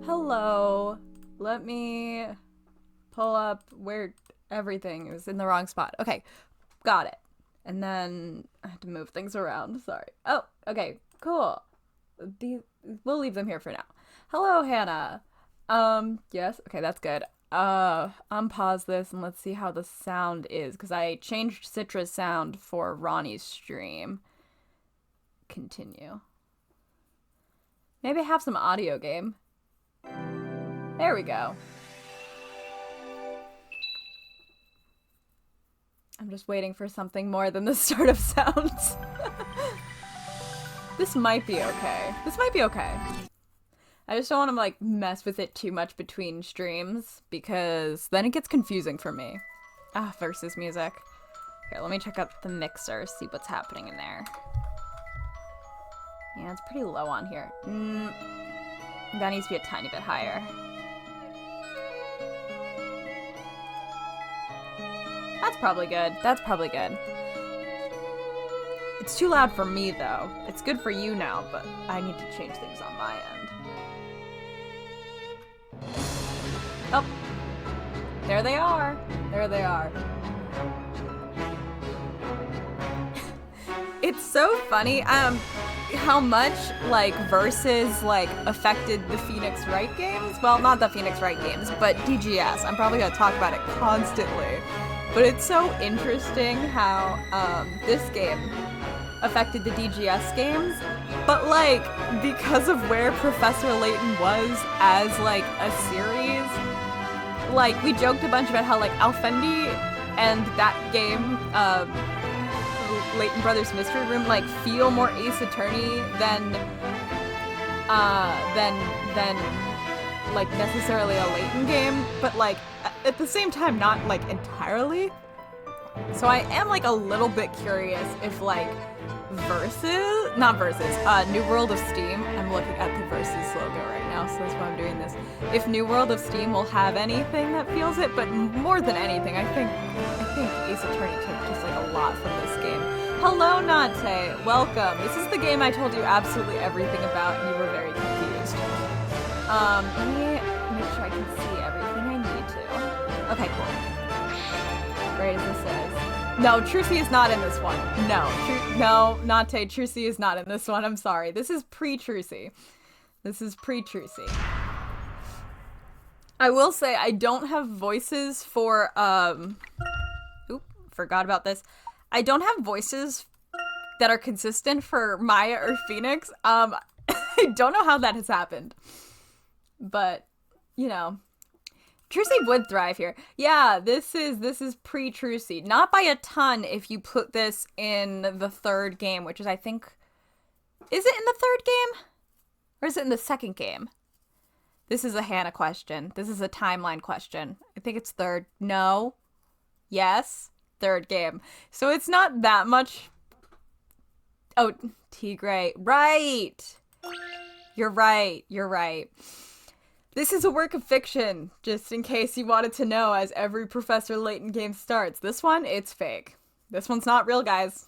Hello. Let me pull up where everything is in the wrong spot. Okay, got it. And then I have to move things around. Sorry. Oh, okay, cool. We'll leave them here for now. Hello, Hannah. Yes. Okay, that's good. Unpause this and let's see how the sound is because I changed Citra's sound for Ronnie's stream. Continue. Maybe have some audio game. There we go. I'm just waiting for something more than the start of sounds. This might be okay. This might be okay. I just don't want to like mess with it too much between streams because then it gets confusing for me. Versus music. Here, let me check out the mixer, see what's happening in there. Yeah, it's pretty low on here. That needs to be a tiny bit higher. That's probably good. That's probably good. It's too loud for me, though. It's good for you now, but I need to change things on my end. Oh. There they are. There they are. It's so funny, how much, like, Versus, like, affected the Phoenix Wright games. Well, not the Phoenix Wright games, but DGS. I'm probably gonna talk about it constantly. But it's so interesting how this game affected the DGS games. But like, because of where Professor Layton was as like a series, like we joked a bunch about how like Alfendi and that game, Layton Brothers Mystery Room, like feel more Ace Attorney than like necessarily a Layton game, but like at the same time not like entirely. So I am like a little bit curious if like New World of Steam, I'm looking at the Versus logo right now, so that's why I'm doing this. If New World of Steam will have anything that feels it, but more than anything, I think Ace Attorney took just like a lot from this game. Hello, Nate. Welcome. This is the game I told you absolutely everything about, and you were very confused. Let me make sure I can see everything I need to. Okay, cool. Right as this is. No, Trucy is not in this one. No, Nate, Trucy is not in this one. I'm sorry. This is pre-Trucy. This is pre-Trucy. I will say I don't have voices for, oop, forgot about this. I don't have voices that are consistent for Maya or Phoenix. I don't know how that has happened. But, you know, Trucy would thrive here. Yeah, this is pre-Trucy. Not by a ton if you put this in the third game, which is I think, is it in the third game? Or is it in the second game? This is a Hannah question. This is a timeline question. I think it's third. No. Yes. Third game. So it's not that much. Oh, Tigray. Right. You're right. You're right. This is a work of fiction, just in case you wanted to know, as every Professor Layton game starts. This one, it's fake. This one's not real, guys.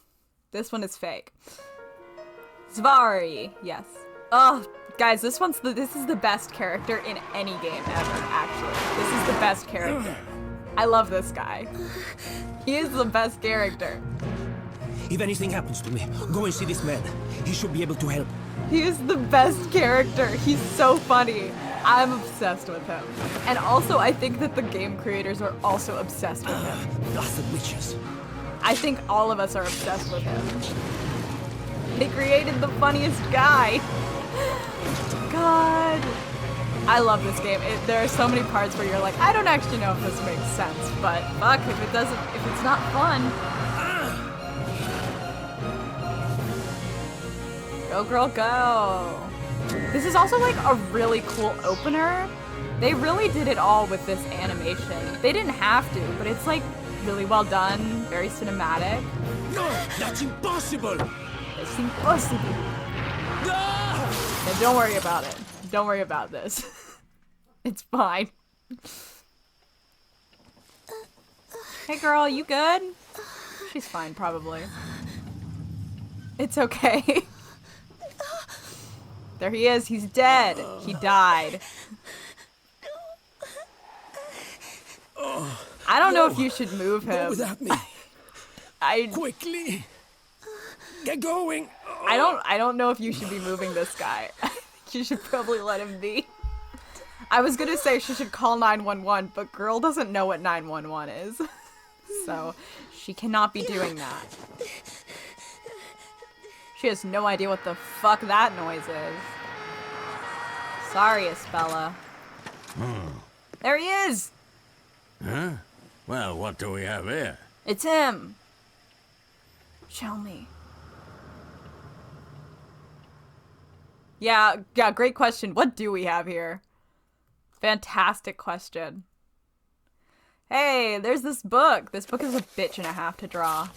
This one is fake. Zvari, yes. Oh, guys, this is the best character in any game ever, actually. This is the best character. I love this guy. He is the best character. If anything happens to me, go and see this man. He should be able to help. He is the best character. He's so funny. I'm obsessed with him. And also, I think that the game creators are also obsessed with him. Blasted witches. I think all of us are obsessed with him. They created the funniest guy. God. I love this game. There are so many parts where you're like, I don't actually know if this makes sense, but fuck, if it's not fun. Go, girl, go. This is also like a really cool opener. They really did it all with this animation. They didn't have to, but it's like really well done, very cinematic. No, that's impossible. It's impossible. No! Yeah, don't worry about it. Don't worry about this. It's fine. Hey girl, you good? She's fine, probably. It's okay. There he is. He's dead. He died. I don't know if you should move Go him. without me. I Quickly. Get going. I don't know if you should be moving this guy. I think you should probably let him be. I was gonna say she should call 911, but girl doesn't know what 911 is. So she cannot be doing that. She has no idea what the fuck that noise is. Sorry, Espella. There he is! Huh? Well, what do we have here? It's him! Show me. Yeah, great question. What do we have here? Fantastic question. Hey, there's this book. This book is a bitch and a half to draw.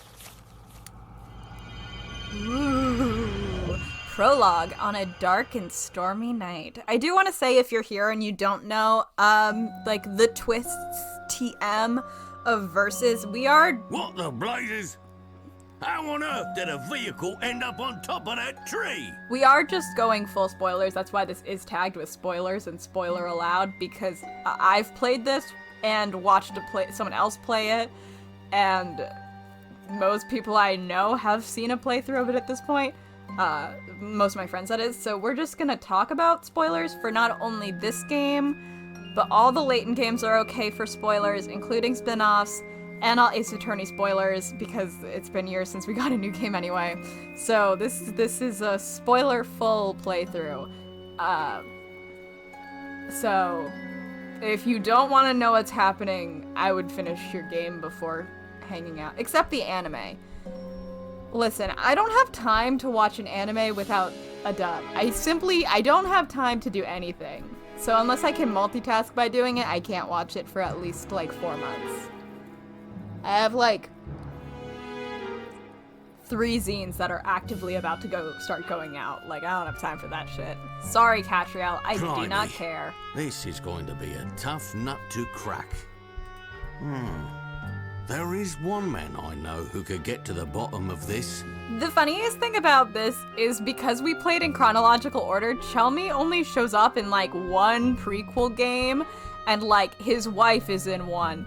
Ooh. Prologue on a dark and stormy night. I do want to say, if you're here and you don't know, like the twists TM of Versus, we are... What the blazes? How on earth did a vehicle end up on top of that tree? We are just going full spoilers. That's why this is tagged with spoilers and spoiler allowed, because I've played this and watched someone else play it, and most people I know have seen a playthrough of it at this point. Most of my friends, that is. So we're just gonna talk about spoilers for not only this game, but all the Layton games are okay for spoilers, including spin-offs, and all Ace Attorney spoilers, because it's been years since we got a new game anyway. So this is a spoiler-full playthrough. So if you don't want to know what's happening, I would finish your game before hanging out. Except the anime. Listen, I don't have time to watch an anime without a dub. I don't have time to do anything. So unless I can multitask by doing it, I can't watch it for at least like 4 months. I have like 3 zines that are actively about to start going out. Like, I don't have time for that shit. Sorry, Catriel, I do not care. This is going to be a tough nut to crack. There is one man I know who could get to the bottom of this. The funniest thing about this is because we played in chronological order, Chelmy only shows up in like 1 prequel game, and like his wife is in 1.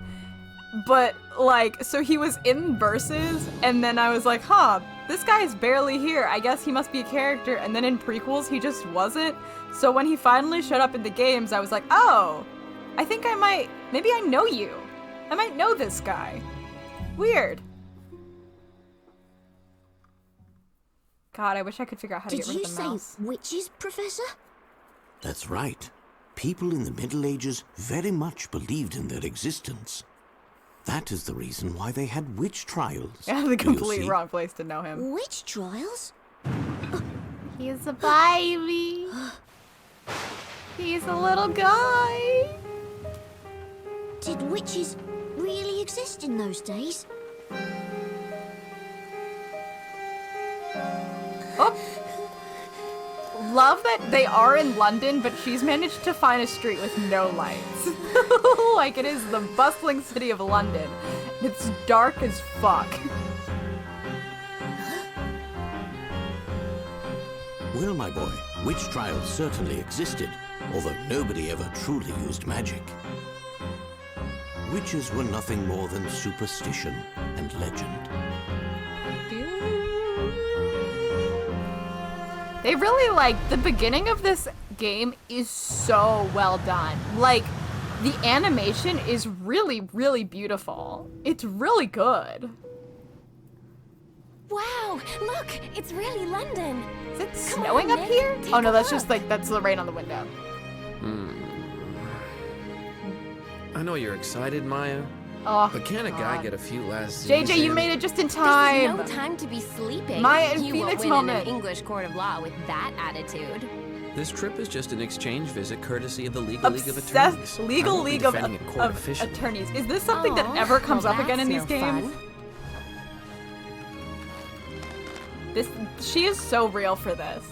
But like, so he was in Versus, and then I was like, huh, this guy's barely here. I guess he must be a character. And then in prequels, he just wasn't. So when he finally showed up in the games, I was like, oh, I think maybe I know you. I might know this guy. Weird. God, I wish I could figure out how to get rid of the mouse. Did you say witches, Professor? That's right. People in the Middle Ages very much believed in their existence. That is the reason why they had witch trials. Yeah, the complete wrong place to know him. Witch trials? He's a baby. He's a little guy. Did witches really exist in those days? Oh. Love that they are in London, but she's managed to find a street with no lights. Like, it is the bustling city of London. It's dark as fuck. Well, my boy, witch trials certainly existed, although nobody ever truly used magic. Witches were nothing more than superstition and legend. They really, like, the beginning of this game is so well done. Like, the animation is really, really beautiful. It's really good. Wow, look, it's really London. Is it snowing up here? Oh no, that's just like, that's the rain on the window. I know you're excited, Maya, Oh, but can a guy get a few last JJ, Z's you in? made it just in This time. is no time to be sleeping. Maya and you Phoenix won't win moment. in an English court of law with that attitude. This trip is just an exchange visit courtesy of the Legal League of Obsessed Attorneys. Legal I won't be League of defending a court officially. Attorneys. Is this something that Aw, ever comes well, up again in these that's no games? fun. She is so real for this.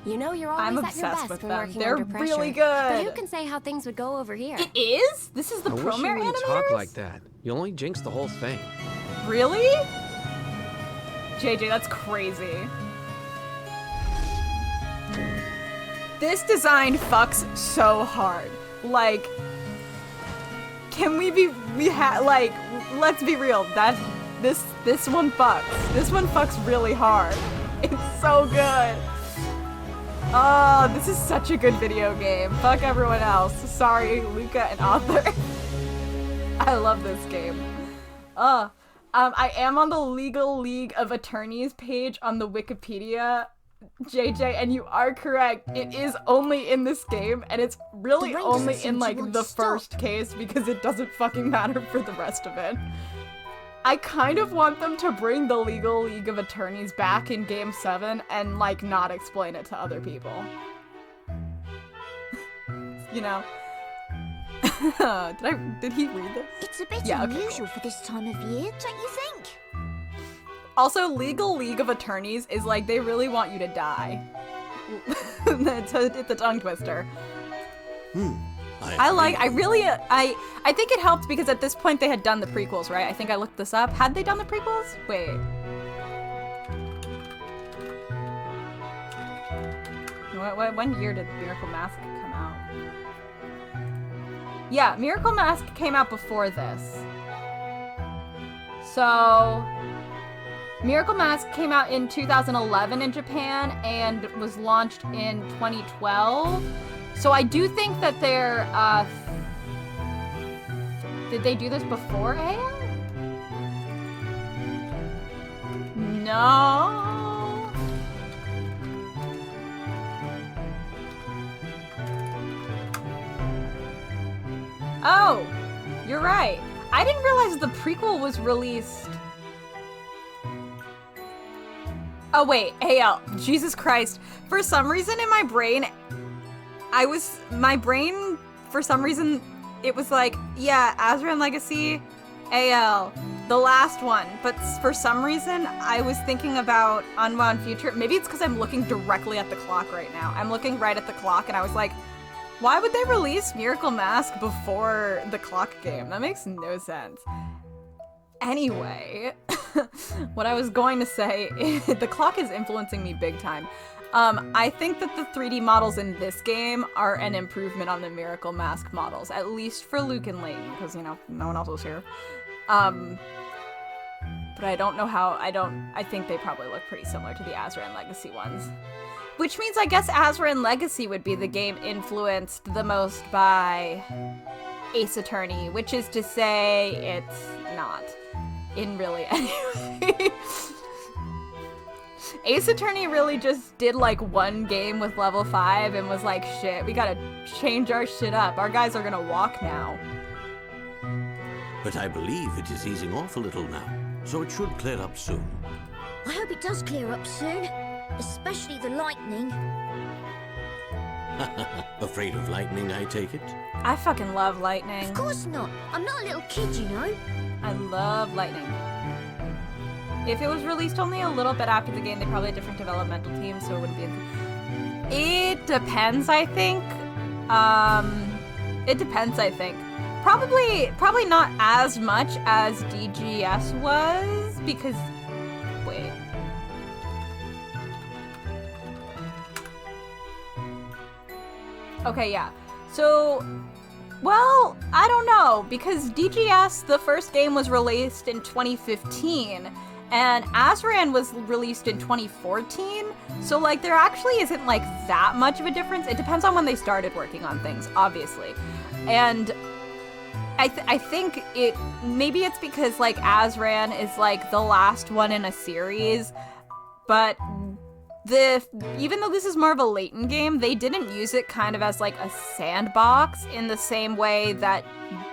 You know you're always I'm at your obsessed best with when them. working They're under pressure. really But who good. can say how things would go over here? It is? This is the I wish you Promare wouldn't animators? talk like that. You only jinx the whole thing. Really? JJ, that's crazy. This design fucks so hard. Like, can we like, let's be real. This one fucks. This one fucks really hard. It's so good. Oh, this is such a good video game. Fuck everyone else. Sorry, Luca and Author. I love this game. I am on the Legal League of Attorneys page on the Wikipedia, JJ, and you are correct. It is only in this game, and it's really only in, like, the first case because it doesn't fucking matter for the rest of it. I kind of want them to bring the Legal League of Attorneys back in Game 7 and, like, not explain it to other people. You know? Did he read this? It's a bit unusual for this time of year, don't you think? Also, Legal League of Attorneys is like, they really want you to die. It's a tongue twister. I think it helped because at this point they had done the prequels, right? I think I looked this up. Had they done the prequels? Wait. When year did Miracle Mask come out? Yeah, Miracle Mask came out before this. So, Miracle Mask came out in 2011 in Japan and was launched in 2012. So I do think that they're, did they do this before AL? No. Oh, you're right. I didn't realize the prequel was released. Oh wait, AL, Jesus Christ. For some reason in my brain, for some reason, it was like, yeah, Azran Legacy, AL, the last one. But for some reason, I was thinking about Unwound Future. Maybe it's because I'm looking directly at the clock right now. I'm looking right at the clock and I was like, why would they release Miracle Mask before the clock game? That makes no sense. Anyway, what I was going to say is the clock is influencing me big time. I think that the 3D models in this game are an improvement on the Miracle Mask models, at least for Luke and Layton, because, you know, no one else was here. But I don't know how, I think they probably look pretty similar to the Azran Legacy ones. Which means I guess Azran Legacy would be the game influenced the most by Ace Attorney, which is to say it's not. In really any way. Ace Attorney really just did like one game with level 5 and was like, shit, we gotta change our shit up. Our guys are gonna walk now. But I believe it is easing off a little now, so it should clear up soon. I hope it does clear up soon, especially the lightning. Afraid of lightning, I take it? I fucking love lightning. Of course not. I'm not a little kid, you know. I love lightning. If it was released only a little bit after the game, they probably had different developmental teams, so it wouldn't be. It depends, I think. It depends, I think. Probably not as much as DGS was, because wait. Okay, yeah. So, well, I don't know, because DGS, the first game was released in 2015, and Azran was released in 2014, so, like, there actually isn't, like, that much of a difference. It depends on when they started working on things, obviously. And I think maybe it's because, like, Azran is, like, the last one in a series, but even though this is more of a Layton game, they didn't use it kind of as like a sandbox in the same way that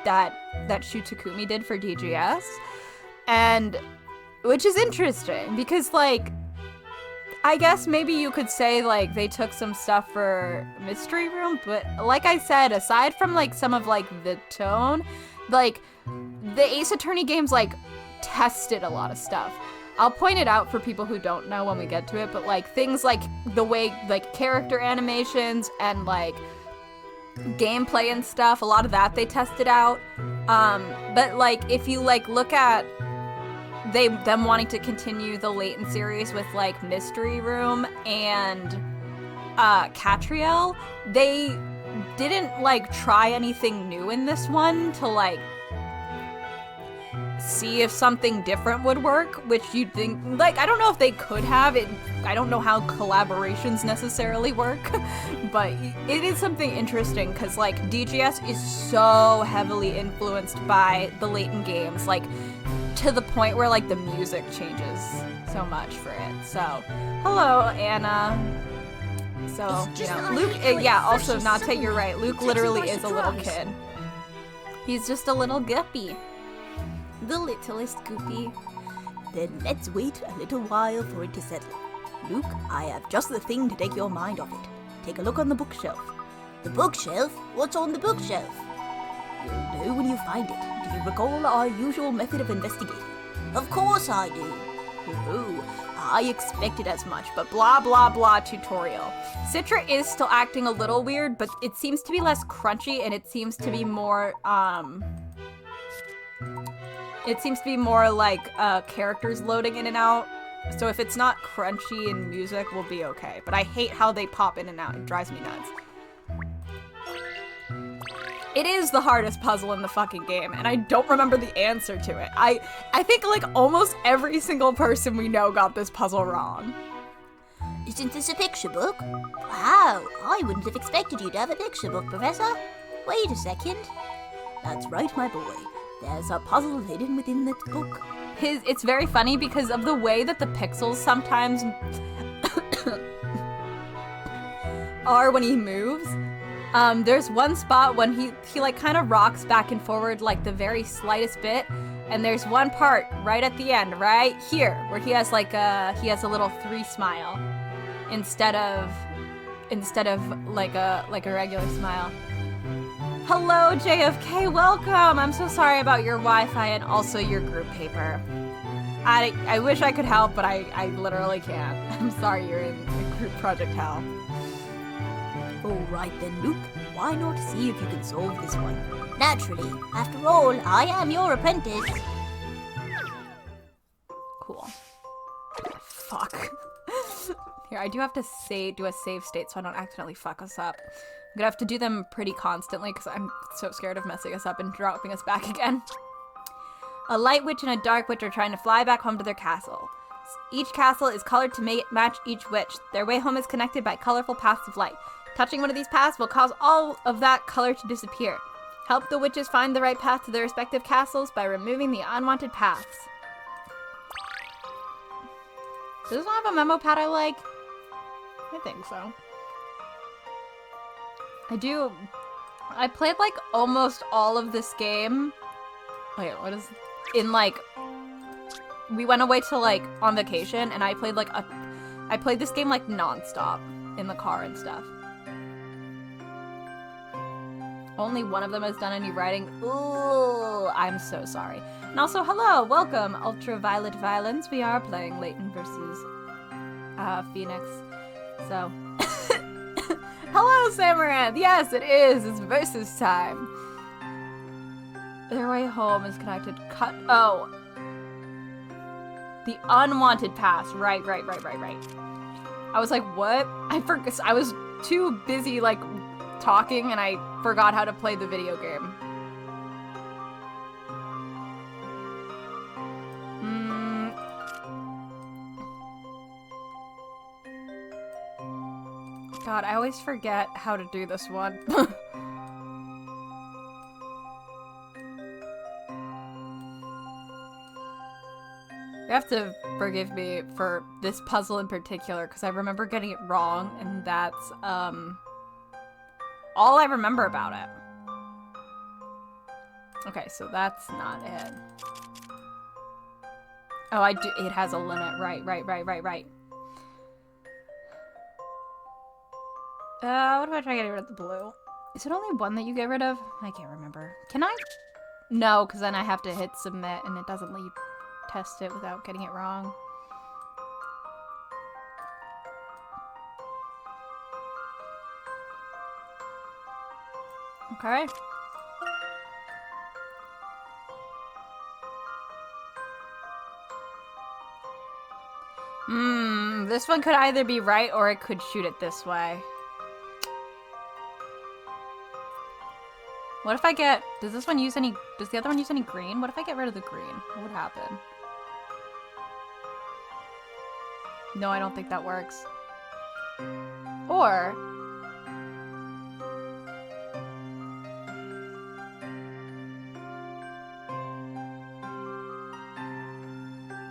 Shutakumi did for DGS. And which is interesting because, like, I guess maybe you could say like they took some stuff for Mystery Room, but like I said, aside from like some of like the tone, like the Ace Attorney games like tested a lot of stuff. I'll point it out for people who don't know when we get to it, but like things like the way like character animations and like gameplay and stuff, a lot of that they tested out. But like if you like look at them wanting to continue the Layton series with like Mystery Room and Catriel, they didn't, like, try anything new in this one to, like, see if something different would work, which you'd think, like, I don't know if they could have it. I don't know how collaborations necessarily work, but it is something interesting because, like, DGS is so heavily influenced by the Layton games, like, to the point where, like, the music changes so much for it. So, hello, Anna. So, you know, Luke, yeah, also, Nate, you're right. Luke literally is a little kid. He's just a little guppy. The littlest goopy. Then let's wait a little while for it to settle. Luke, I have just the thing to take your mind off it. Take a look on the bookshelf. The bookshelf? What's on the bookshelf? You'll know when you find it. Do you recall our usual method of investigating? Of course I do. Oh, I expected as much, but blah blah blah tutorial. Citra is still acting a little weird, but it seems to be less crunchy and it seems to be more, like characters loading in and out. So if it's not crunchy in music, we'll be okay. But I hate how they pop in and out. It drives me nuts. It is the hardest puzzle in the fucking game, and I don't remember the answer to it. I think like almost every single person we know got this puzzle wrong. Isn't this a picture book? Wow, I wouldn't have expected you to have a picture book, Professor. Wait a second. That's right, my boy. There's a puzzle hidden within that book. It's very funny because of the way that the pixels sometimes are when he moves. There's one spot when he like kind of rocks back and forward like the very slightest bit, and there's one part right at the end, right here, where he has a little 3 smile instead of like a regular smile. Hello, JFK, welcome! I'm so sorry about your Wi-Fi and also your group paper. I wish I could help, but I literally can't. I'm sorry you're in group project hell. Alright then, Luke. Why not see if you can solve this one? Naturally. After all, I am your apprentice. Cool. Fuck. Here, I do have to do a save state so I don't accidentally fuck us up. I'm gonna have to do them pretty constantly because I'm so scared of messing us up and dropping us back again. A light witch and a dark witch are trying to fly back home to their castle. Each castle is colored to match each witch. Their way home is connected by colorful paths of light. Touching one of these paths will cause all of that color to disappear. Help the witches find the right path to their respective castles by removing the unwanted paths. Does this one have a memo pad I like? I think so. I played like almost all of this game. Wait, what is... we went away to like on vacation and I played this game like non-stop in the car and stuff. Only one of them has done any writing. Ooh, I'm so sorry. And also, hello, welcome, Ultraviolet Violence. We are playing Layton versus Phoenix. So, hello, Samaranth. Yes, it is. It's versus time. Their way home is connected. Oh, the unwanted path. Right. I was like, what? I forgot. I was too busy like talking and I forgot how to play the video game. God, I always forget how to do this one. You have to forgive me for this puzzle in particular because I remember getting it wrong and that's all I remember about it. Okay, so that's not it. Oh, it has a limit. Right. What if I try getting rid of the blue? Is it only one that you get rid of? I can't remember. Can I? No, because then I have to hit submit and it doesn't let you test it without getting it wrong. Okay. This one could either be right or it could shoot it this way. What if I get... Does this one use any... Does the other one use any green? What if I get rid of the green? What would happen? No, I don't think that works. Or...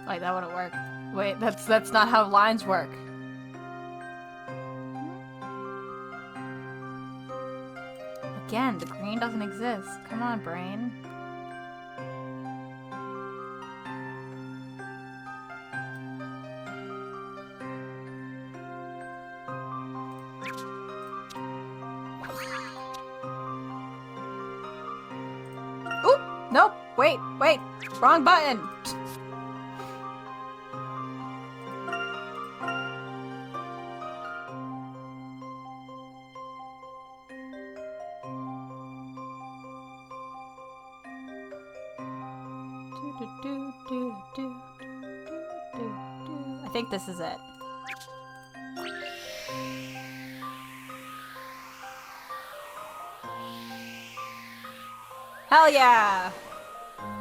Wait, that wouldn't work. Wait, that's not how lines work. Again, the green doesn't exist. Come on, brain. Oop! Nope! Wait! Wrong button! I think this is it. Hell yeah!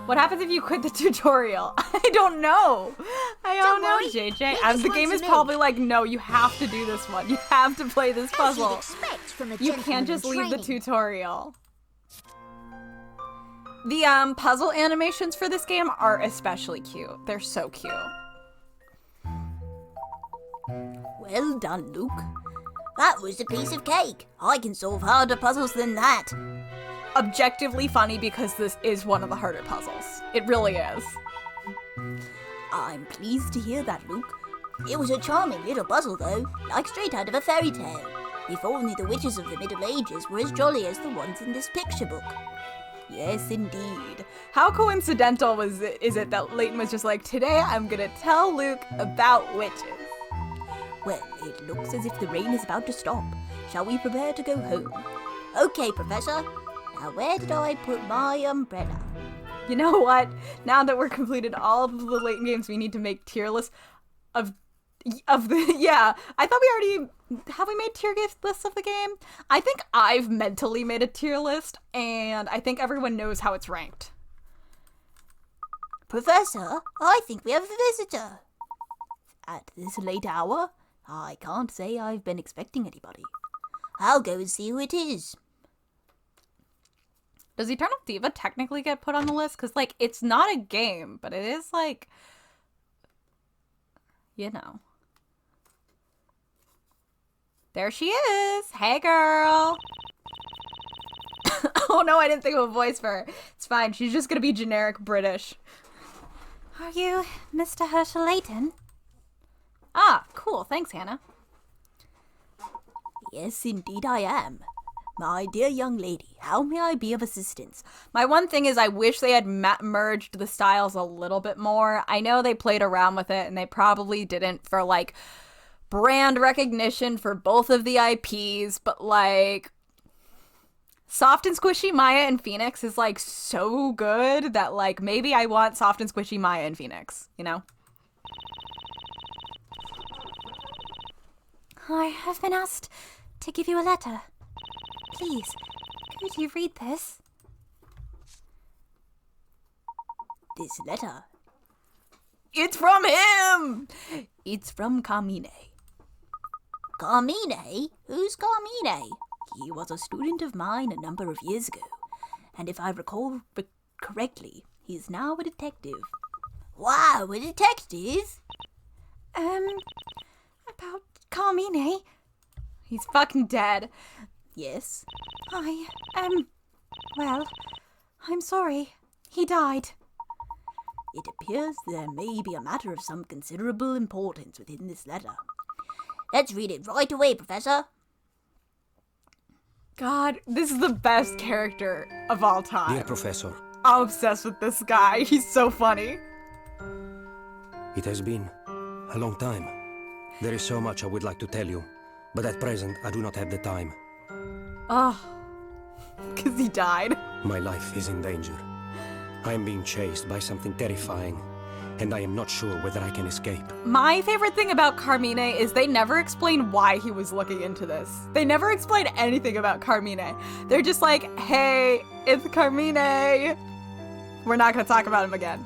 What happens if you quit the tutorial? I don't know. I don't know, JJ. The game is probably like, no, you have to do this one. You have to play this puzzle. You can't just leave the tutorial. The puzzle animations for this game are especially cute. They're so cute. Well done, Luke. That was a piece of cake. I can solve harder puzzles than that. Objectively funny because this is one of the harder puzzles. It really is. I'm pleased to hear that, Luke. It was a charming little puzzle, though, like straight out of a fairy tale. If only the witches of the Middle Ages were as jolly as the ones in this picture book. Yes, indeed. How coincidental is it that Layton was just like, today I'm gonna tell Luke about witches? Well, it looks as if the rain is about to stop. Shall we prepare to go home? Okay, Professor. Now where did I put my umbrella? You know what? Now that we're completed all of the Layton games, we need to make tier lists of the... Yeah, I thought we already... Have we made tier lists of the game? I think I've mentally made a tier list, and I think everyone knows how it's ranked. Professor, I think we have a visitor. At this late hour, I can't say I've been expecting anybody. I'll go and see who it is. Does Eternal Diva technically get put on the list? Because, like, it's not a game, but it is, like, you know. There she is. Hey, girl. Oh, no, I didn't think of a voice for her. It's fine. She's just going to be generic British. Are you Mr. Herschel Layton? Ah, cool. Thanks, Hannah. Yes, indeed I am. My dear young lady, how may I be of assistance? My one thing is I wish they had merged the styles a little bit more. I know they played around with it, and they probably didn't for, like, brand recognition for both of the IPs, but, like, Soft and Squishy Maya and Phoenix is, like, so good that, like, maybe I want Soft and Squishy Maya and Phoenix, you know? I have been asked to give you a letter. Please, could you read this? This letter? It's from him! It's from Carmine. Carmine? Who's Carmine? He was a student of mine a number of years ago, and if I recall correctly, he's now a detective. Wow, a detective? About Carmine? He's fucking dead. Yes? Well, I'm sorry. He died. It appears there may be a matter of some considerable importance within this letter. Let's read it right away, Professor. God, this is the best character of all time. Dear Professor, I'm obsessed with this guy. He's so funny. it has been a long time. There is so much I would like to tell you, but at present I do not have the time. Oh, because he died. My life is in danger. I am being chased by something terrifying, and I am not sure whether I can escape. My favorite thing about Carmine is they never explain why he was looking into this. They never explain anything about Carmine. They're just like, hey, It's Carmine! We're not gonna talk about him again.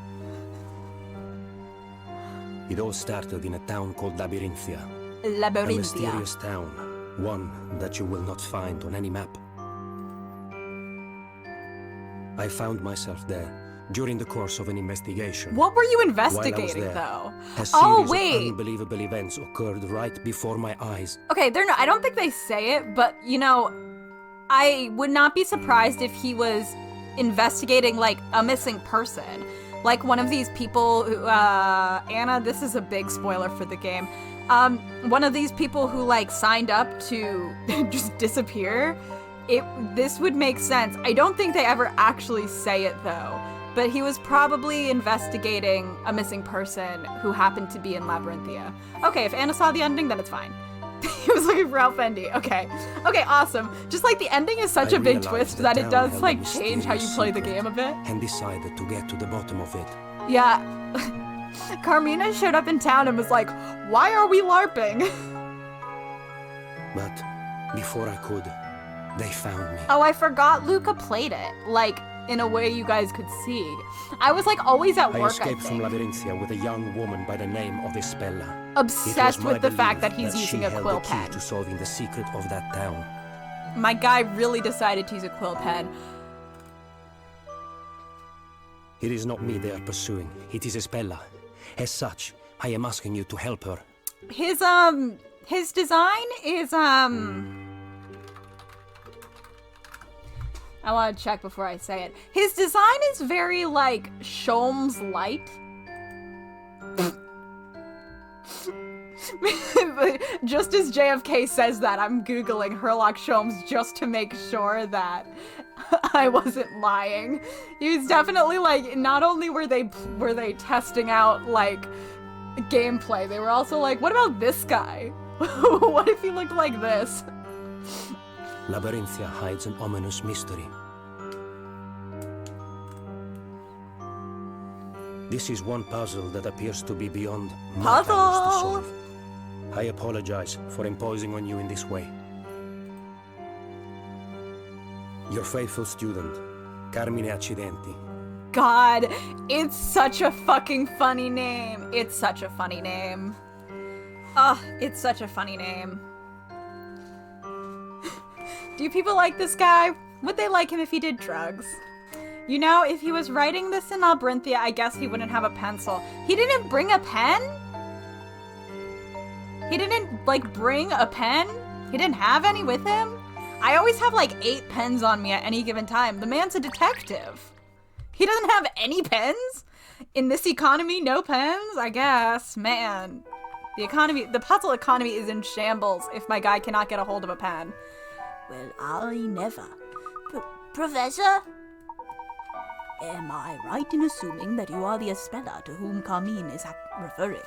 It all started in a town called Labyrinthia. A Labyrinthia. mysterious town. One that you will not find on any map. I found myself there during the course of an investigation. What were you While I was investigating, there, though? a series Oh, wait. of unbelievable events occurred right before my eyes. Okay, I don't think they say it, but, you know, I would not be surprised if he was investigating, like, a missing person. Like one of these people who, Anna, this is a big spoiler for the game. One of these people who, like, signed up to just disappear. This would make sense. I don't think they ever actually say it, though. But he was probably investigating a missing person who happened to be in Labyrinthia. Okay, if Anna saw the ending, then it's fine. He was looking for Ralph Fendi. Okay. Okay, awesome. Just like the ending is such a big twist that it does like change how you play the game a bit. And decided to get to the bottom of it. Yeah. Carmina showed up in town and was like, "Why are we LARPing?" But before I could, they found me. Oh, I forgot Luca played it. Like, in a way you guys could see. I was like always at I work, escaped from Labyrinthia with a young woman by the name of Isabella. Obsessed with the fact that he's she using a held quill the key pen. to solving the secret of that town. My guy really decided to use a quill pen. It is not me they are pursuing. It is Isabella. As such, I am asking you to help her. His design is, I want to check before I say it. His design is very, like, Sholmes light. Just as JFK says that, I'm Googling Herlock Sholmes just to make sure that I wasn't lying. He was definitely, like, not only were they testing out, like, gameplay, they were also like, what about this guy? What if he looked like this? Labyrinthia hides an ominous mystery. This is one puzzle that appears to be beyond my powers to solve. I apologize for imposing on you in this way. Your faithful student, Carmine Accidenti. God, it's such a fucking funny name. It's such a funny name. It's such a funny name. Do people like this guy? Would they like him if he did drugs? You know, if he was writing this in Labyrinthia, I guess he wouldn't have a pencil. He didn't bring a pen? He didn't, like, bring a pen? He didn't have any with him? I always have, like, 8 pens on me at any given time. The man's a detective. He doesn't have any pens? In this economy, no pens? I guess. Man. The puzzle economy is in shambles if my guy cannot get a hold of a pen. Well, I never. Professor? Am I right in assuming that you are the Isabella to whom Carmine is referring?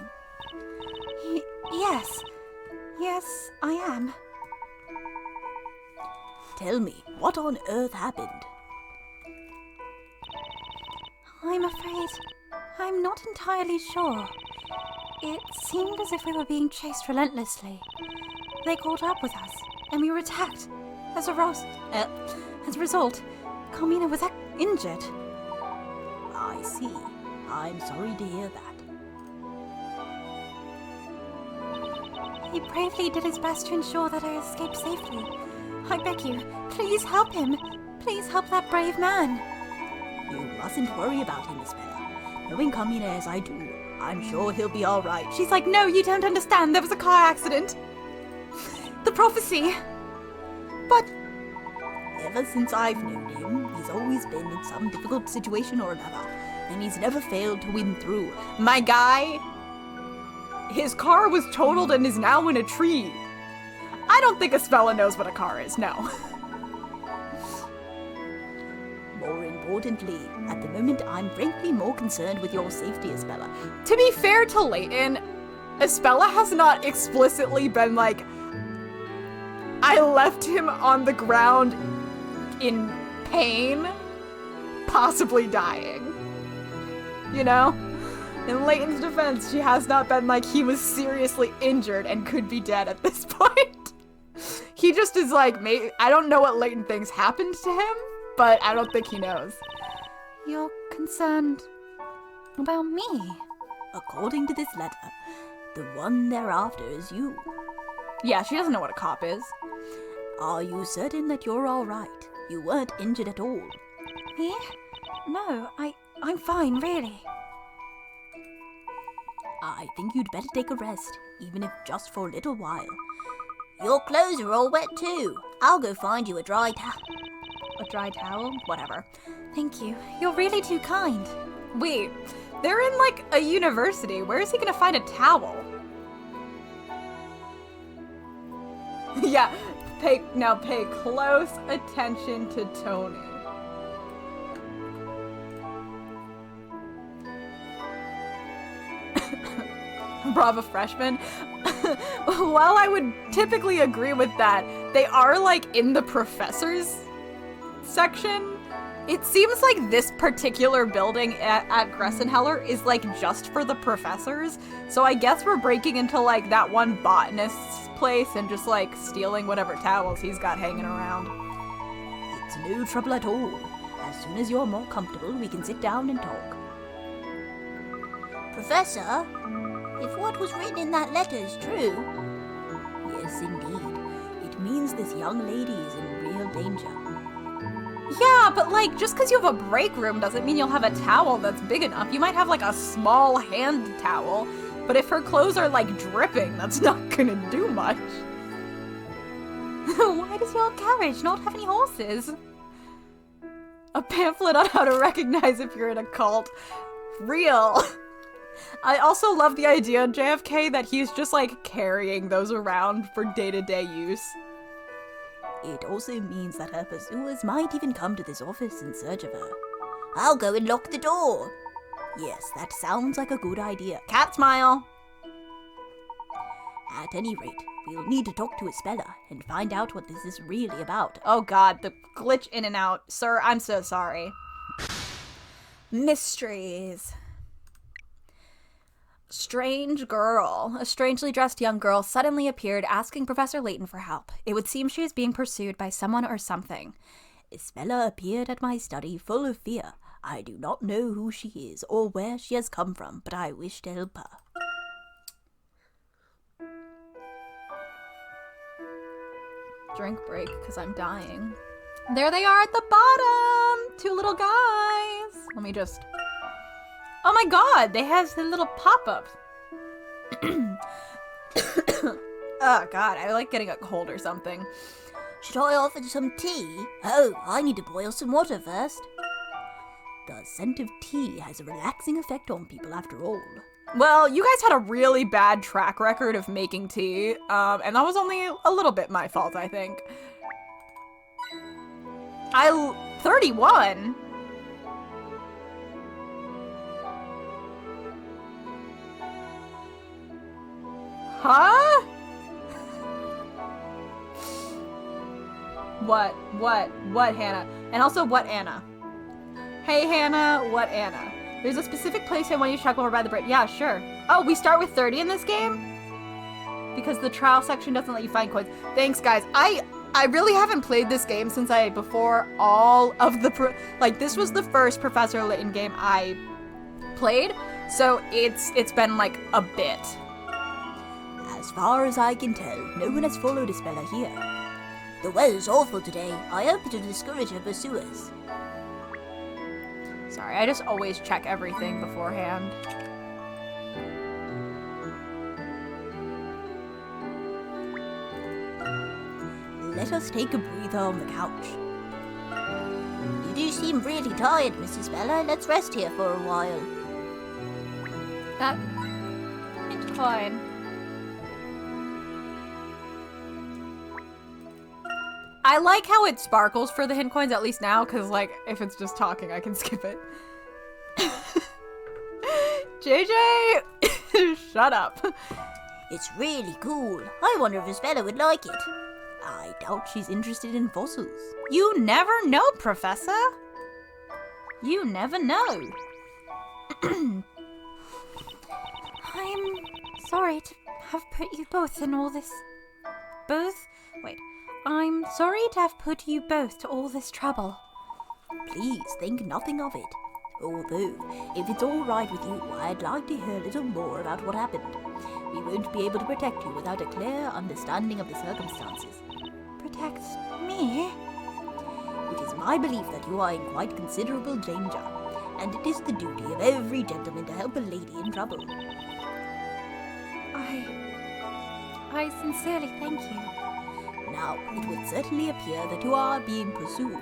Yes. Yes, I am. Tell me, what on earth happened? I'm afraid I'm not entirely sure. It seemed as if we were being chased relentlessly. They caught up with us, and we were attacked. As a result, Carmina was injured. I see. I'm sorry to hear that. He bravely did his best to ensure that I escaped safely. I beg you, please help him. Please help that brave man. You mustn't worry about him, Isabella. Knowing Carmine as I do, I'm sure he'll be all right. She's like, no, you don't understand. There was a car accident. The prophecy. But ever since I've known him, he's always been in some difficult situation or another, and he's never failed to win through. My guy, his car was totaled and is now in a tree. I don't think Isabella knows what a car is, no. More importantly, at the moment, I'm frankly more concerned with your safety, Isabella. To be fair to Layton, Isabella has not explicitly been like, I left him on the ground in pain, possibly dying. You know? In Layton's defense, she has not been like he was seriously injured and could be dead at this point. He just is like, I don't know what Layton thinks happened to him, but I don't think he knows. You're concerned about me? According to this letter, the one thereafter is you. Yeah, she doesn't know what a cop is. Are you certain that you're all right? You weren't injured at all. Me? No, I'm fine, really. I think you'd better take a rest, even if just for a little while. Your clothes are all wet too. I'll go find you a dry towel. A dry towel? Whatever. Thank you. You're really too kind. Wait, they're in like a university. Where is he gonna find a towel? Yeah, pay close attention to Tony. Brava freshman. While I would typically agree with that, they are like in the professors section. It seems like this particular building at Gressenheller is like just for the professors. So I guess we're breaking into like that one botanist's place and just like stealing whatever towels he's got hanging around. It's no trouble at all. As soon as you're more comfortable, we can sit down and talk. Professor, if what was written in that letter is true... Yes, indeed. It means this young lady is in real danger. Yeah, but like, just because you have a break room doesn't mean you'll have a towel that's big enough. You might have like a small hand towel, but if her clothes are like dripping, that's not gonna do much. Why does your carriage not have any horses? A pamphlet on how to recognize if you're in a cult. Real. I also love the idea, JFK, that he's just like carrying those around for day-to-day use. It also means that her pursuers might even come to this office in search of her. I'll go and lock the door. Yes, that sounds like a good idea. Cat smile. At any rate, we'll need to talk to Isabella and find out what this is really about. Oh god, the glitch in and out. Sir, I'm so sorry. Mysteries. Strange girl. A strangely dressed young girl suddenly appeared asking Professor Layton for help. It would seem she is being pursued by someone or something. Isabella appeared at my study full of fear. I do not know who she is or where she has come from, but I wish to help her. Drink break, because I'm dying. There they are at the bottom! Two little guys! Let me just... Oh my god, they have the little pop-ups. Oh god, I like getting a cold or something. Should I offer some tea? Oh, I need to boil some water first. The scent of tea has a relaxing effect on people after all. Well, you guys had a really bad track record of making tea, and that was only a little bit my fault, I think. 31? Huh? What, Hannah? And also, what, Anna? Hey, Hannah, what, Anna? There's a specific place I want you to check over by the bridge. Yeah, sure. Oh, we start with 30 in this game? Because the trial section doesn't let you find coins. Thanks, guys. I really haven't played this game since before all of the, this was the first Professor Layton game I played, so it's been, like, a bit. As far as I can tell, no one has followed Isabella here. The weather's awful today. I hope it'll discourage her pursuers. Sorry, I just always check everything beforehand. Let us take a breather on the couch. You do seem really tired, Mrs. Bella. Let's rest here for a while. It's fine. I like how it sparkles for the hint coins, at least now, because, like, if it's just talking, I can skip it. JJ! Shut up. It's really cool. I wonder if Isabella would like it. I doubt she's interested in fossils. You never know, Professor. You never know. I'm sorry to have put you both in all this... I'm sorry to have put you both to all this trouble. Please think nothing of it. Although, if it's all right with you, I'd like to hear a little more about what happened. We won't be able to protect you without a clear understanding of the circumstances. Protect me? It is my belief that you are in quite considerable danger, and it is the duty of every gentleman to help a lady in trouble. I sincerely thank you. Now, it would certainly appear that you are being pursued.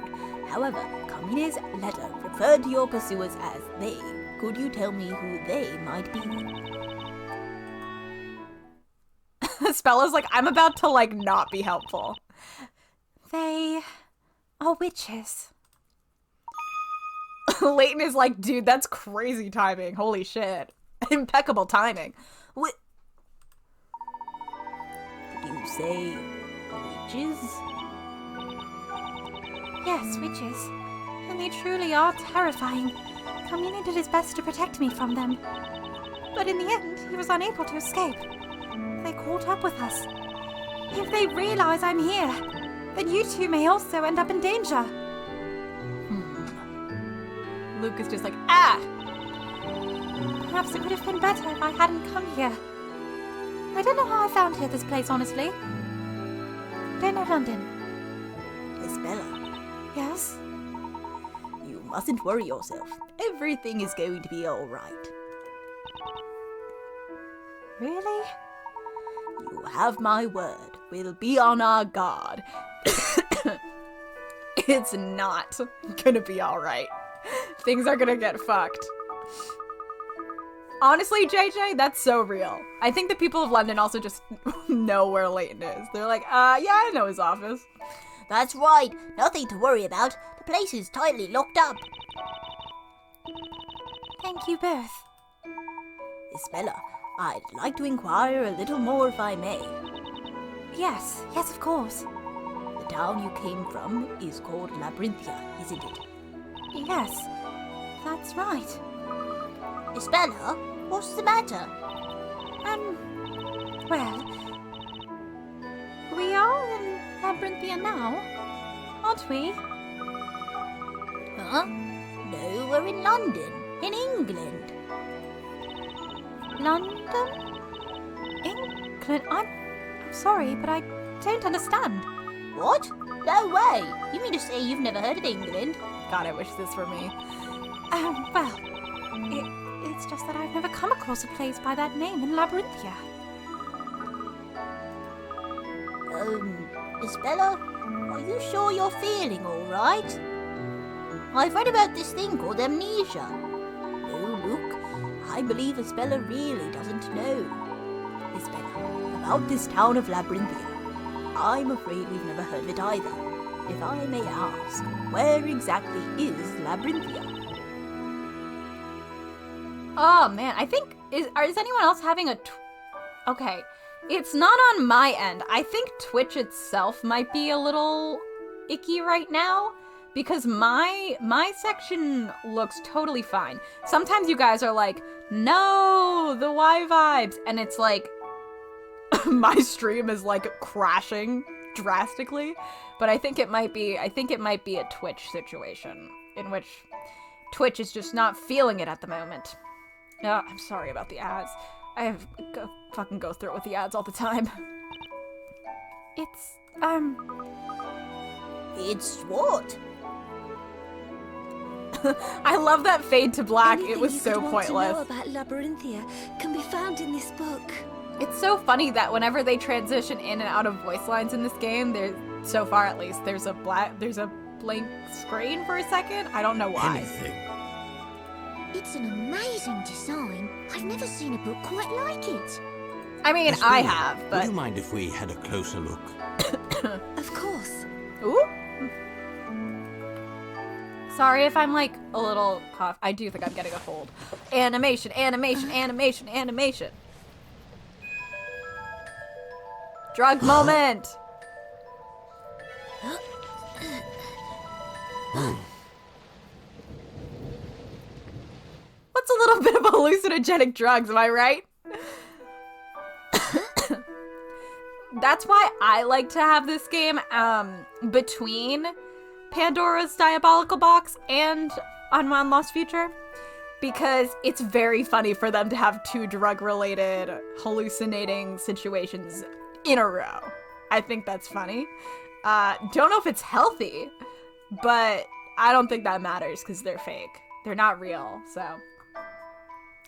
However, Carmine's letter referred to your pursuers as they. Could you tell me who they might be? Spella's like, I'm about to, like, not be helpful. They are witches. Layton is like, dude, that's crazy timing. Holy shit. Impeccable timing. Did you say witches? Yes, witches. And they truly are terrifying. Carmine did his best to protect me from them. But in the end, he was unable to escape. They caught up with us. If they realize I'm here, then you two may also end up in danger. Luke is just like, ah! Perhaps it would have been better if I hadn't come here. I don't know how I found here this place, honestly. Don't know London. Isabella, Yes? you mustn't worry yourself. Everything is going to be all right. Really? You have my word. We'll be on our guard. It's not gonna be alright. Things are gonna get fucked. Honestly, JJ, that's so real. I think the people of London also just know where Layton is. They're like, yeah, I know his office. That's right. Nothing to worry about. The place is tightly locked up. Thank you both. Isabella, I'd like to inquire a little more if I may. Yes, of course. The town you came from is called Labyrinthia, isn't it? Yes, that's right. Isabella, what's the matter? Well, we are in Labyrinthia now, aren't we? Huh? No, we're in London, in England. London? England? I'm sorry, but I don't understand. What? No way! You mean to say you've never heard of England? God, I wish this were me. Well, it's just that I've never come across a place by that name in Labyrinthia. Isabella, are you sure you're feeling all right? I've read about this thing called amnesia. No, look, I believe Isabella really doesn't know. Isabella, about this town of Labyrinthia. I'm afraid we've never heard of it either. If I may ask, where exactly is Labyrinthia? Oh, man, I think, is anyone else having a, okay, it's not on my end. I think Twitch itself might be a little icky right now, because my section looks totally fine. Sometimes you guys are like, no, the Y vibes, and it's like, my stream is like crashing drastically, but I think it might be a Twitch situation in which Twitch is just not feeling it at the moment. I'm sorry about the ads. I have fucking go through it with the ads all the time. It's what? I love that fade to black. Anything it was you so could want pointless. to know about Labyrinthia can be found in this book. It's so funny that whenever they transition in and out of voice lines in this game, so far at least, there's a blank screen for a second. I don't know why. Anything. It's an amazing design. I've never seen a book quite like it. I mean, Miss I Bella, have, Would but you mind if we had a closer look? Of course. ooh. Sorry if I'm like a little cough. I do think I'm getting a cold. Animation, animation, animation, animation. Drug moment. What's a little bit of hallucinogenic drugs, am I right? That's why I like to have this game between Pandora's Diabolical Box and Unwound Lost Future, because it's very funny for them to have two drug-related hallucinating situations in a row. I think that's funny. Don't know if it's healthy, but I don't think that matters because they're fake. They're not real, so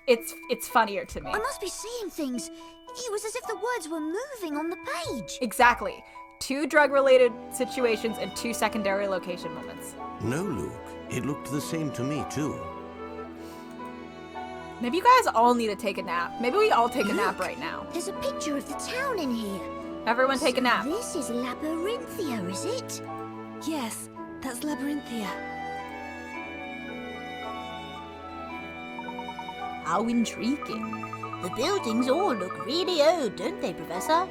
it's funnier to me. I must be seeing things. It was as if the words were moving on the page. Exactly. Two drug-related situations and two secondary location moments. No, Luke. It looked the same to me, too. Maybe you guys all need to take a nap. Maybe we all take a nap right now. There's a picture of the town in here. Everyone take a nap. This is Labyrinthia, is it? Yes, that's Labyrinthia. How intriguing. The buildings all look really old, don't they, Professor?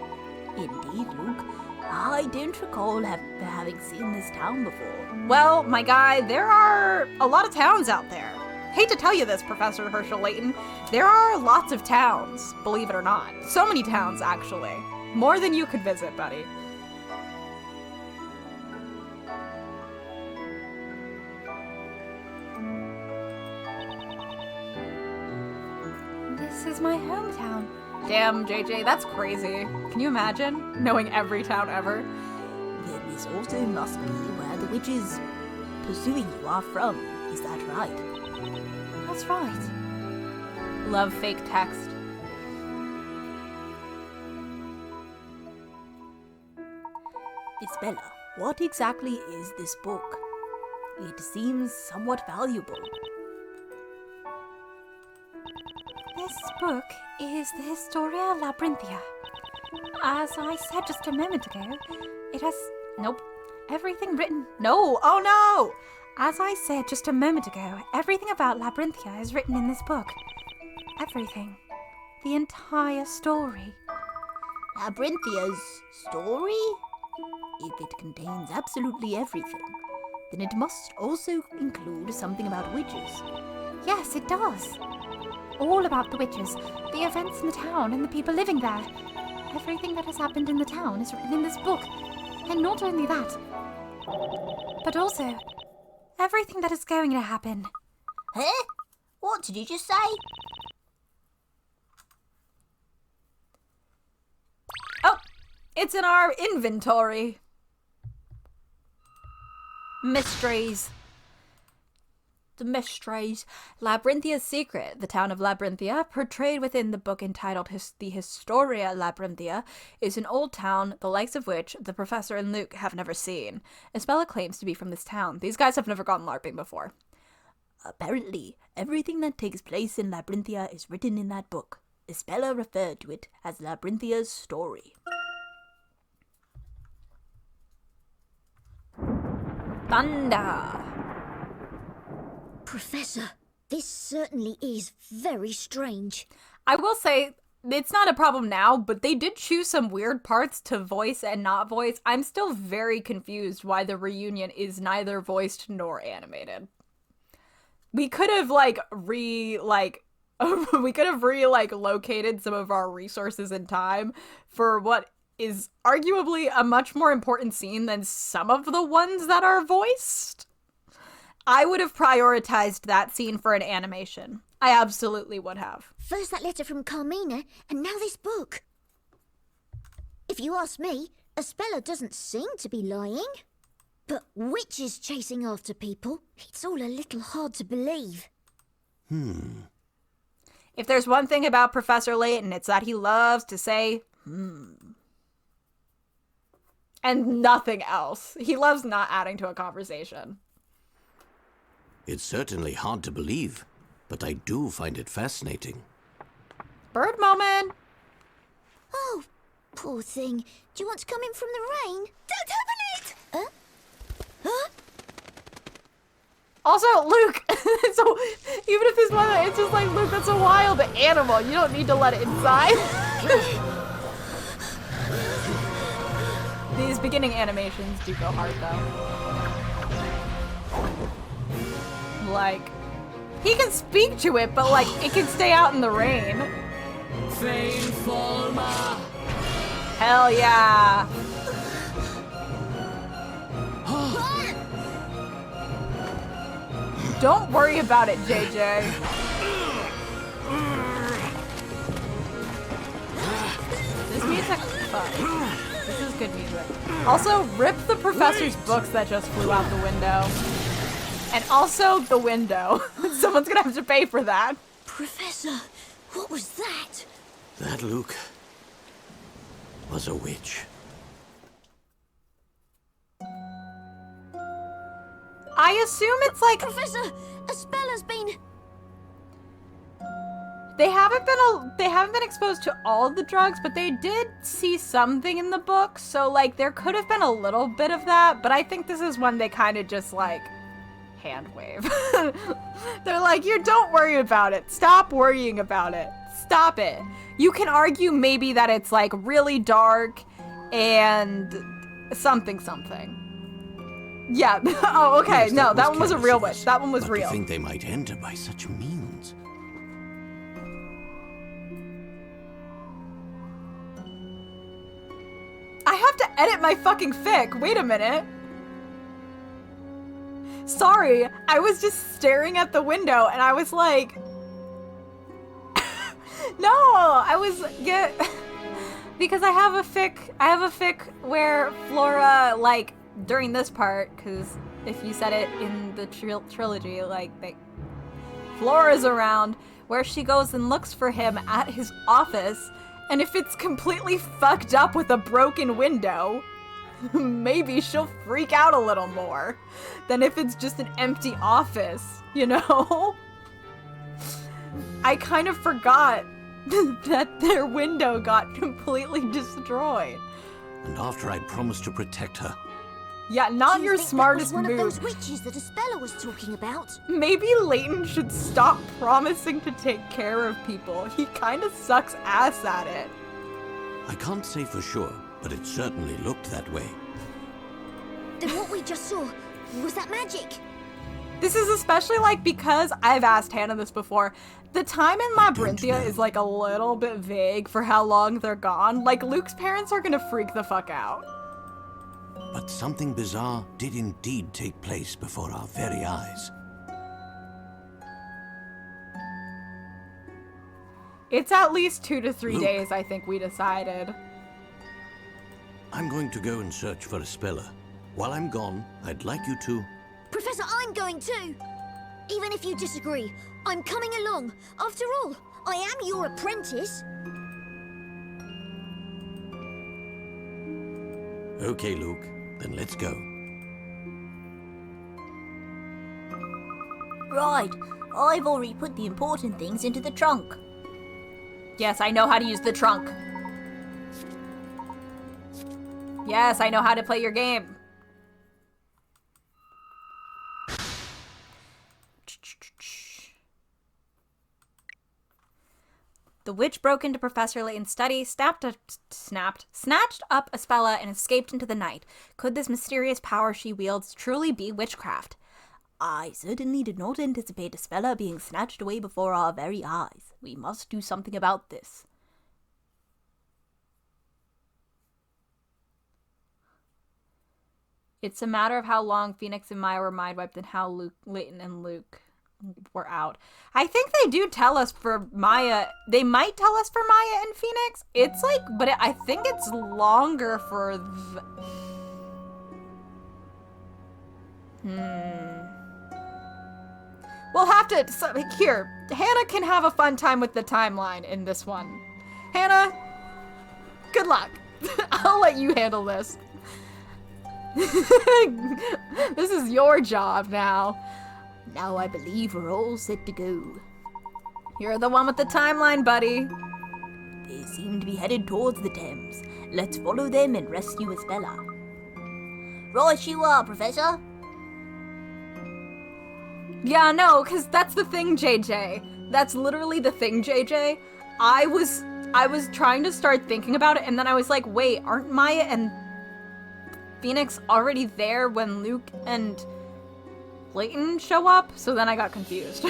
Indeed, Luke. I don't recall having seen this town before. Well, my guy, there are a lot of towns out there. Hate to tell you this, Professor Herschel Layton. There are lots of towns, believe it or not. So many towns, actually. More than you could visit, buddy. This is my hometown. Damn, JJ, that's crazy. Can you imagine knowing every town ever? Then this also must be where the witches pursuing you are from. Is that right? That's right. Love fake text. Isabella, what exactly is this book? It seems somewhat valuable. This book is the Historia Labyrinthia. As I said just a moment ago, it has... Nope. Everything written... No! Oh no! As I said just a moment ago, everything about Labyrinthia is written in this book. Everything. The entire story. Labyrinthia's story? If it contains absolutely everything, then it must also include something about witches. Yes, it does. All about the witches, the events in the town and the people living there. Everything that has happened in the town is written in this book. And not only that, but also everything that is going to happen. Huh? What did you just say? Oh, it's in our inventory. Mysteries. The mysteries. Labyrinthia's secret. The town of Labyrinthia, portrayed within the book entitled The Historia Labyrinthia, is an old town, the likes of which the Professor and Luke have never seen. Isabella claims to be from this town. These guys have never gone LARPing before. Apparently, everything that takes place in Labyrinthia is written in that book. Isabella referred to it as Labyrinthia's story. Thunder. Professor, this certainly is very strange. I will say, it's not a problem now, but they did choose some weird parts to voice and not voice. I'm still very confused why the reunion is neither voiced nor animated. We could have, located some of our resources in time for what is arguably a much more important scene than some of the ones that are voiced. I would have prioritized that scene for an animation. I absolutely would have. First that letter from Carmina, and now this book. If you ask me, Isabella doesn't seem to be lying. But witches chasing after people, it's all a little hard to believe. If there's one thing about Professor Layton, it's that he loves to say, and nothing else. He loves not adding to a conversation. It's certainly hard to believe, but I do find it fascinating. Bird moment. Oh, poor thing. Do you want to come in from the rain? Don't open it! Huh? Also, Luke, so even if this one, it's just like, Luke, that's a wild animal. You don't need to let it inside. These beginning animations do go hard, though. Like, he can speak to it, but, like, it can stay out in the rain. Hell yeah. Don't worry about it, JJ. This music, fuck. This is good music. Also, rip the professor's books that just flew out the window. And also the window. Someone's gonna have to pay for that. Professor, what was that? That, Luke, was a witch. I assume it's like Professor, a spell has been... they haven't been exposed to all of the drugs, but they did see something in the book, so like there could have been a little bit of that, but I think this is one they kind of just like hand wave. They're like, you don't worry about it. Stop worrying about it. Stop it. You can argue maybe that it's like really dark and something. Yeah. Oh, okay. Yes, no, that one was a real careless. witch. That one was But real. to think they might enter by such means. I have to edit my fucking fic. Wait a minute. Sorry, I was just staring at the window and I was like... No, I was... Because I have a fic where Flora, like, during this part, because if you said it in the trilogy, like, Flora's around, where she goes and looks for him at his office, and if it's completely fucked up with a broken window, maybe she'll freak out a little more than if it's just an empty office, you know? I kind of forgot that their window got completely destroyed. And after I'd promised to protect her. Yeah, not Do you your think smartest that was move. one of those witches that Espella was talking about? Maybe Layton should stop promising to take care of people. He kind of sucks ass at it. I can't say for sure, but it certainly looked that way. Then what we just saw, was that magic? This is especially like because I've asked Hannah this before. The time in Labyrinthia know. is like a little bit vague for how long they're gone. Like Luke's parents are gonna freak the fuck out. But something bizarre did indeed take place before our very eyes. It's at least 2 to 3 Luke. days, I think we decided. I'm going to go and search for Espella. While I'm gone, I'd like you to... Professor, I'm going too. Even if you disagree, I'm coming along. After all, I am your apprentice. Okay, Luke. Then let's go. Right, I've already put the important things into the trunk. Yes, I know how to use the trunk. Yes, I know how to play your game. The witch broke into Professor Layton's study, snatched up Espella, and escaped into the night. Could this mysterious power she wields truly be witchcraft? I certainly did not anticipate Espella being snatched away before our very eyes. We must do something about this. It's a matter of how long Phoenix and Maya were mind-wiped and how Layton and Luke were out. I think they do tell us for Maya. They might tell us for Maya and Phoenix. It's like, but I think it's longer for We'll have to, so, here, Hannah can have a fun time with the timeline in this one. Hannah, good luck. I'll let you handle this. This is your job now. Now I believe we're all set to go. You're the one with the timeline, buddy. They seem to be headed towards the Thames. Let's follow them and rescue Espella. Right you are, Professor. Yeah, no, because that's the thing, JJ. That's literally the thing, JJ. I was trying to start thinking about it, and then I was like, wait, aren't Maya and Phoenix already there when Luke and Layton show up? So then I got confused.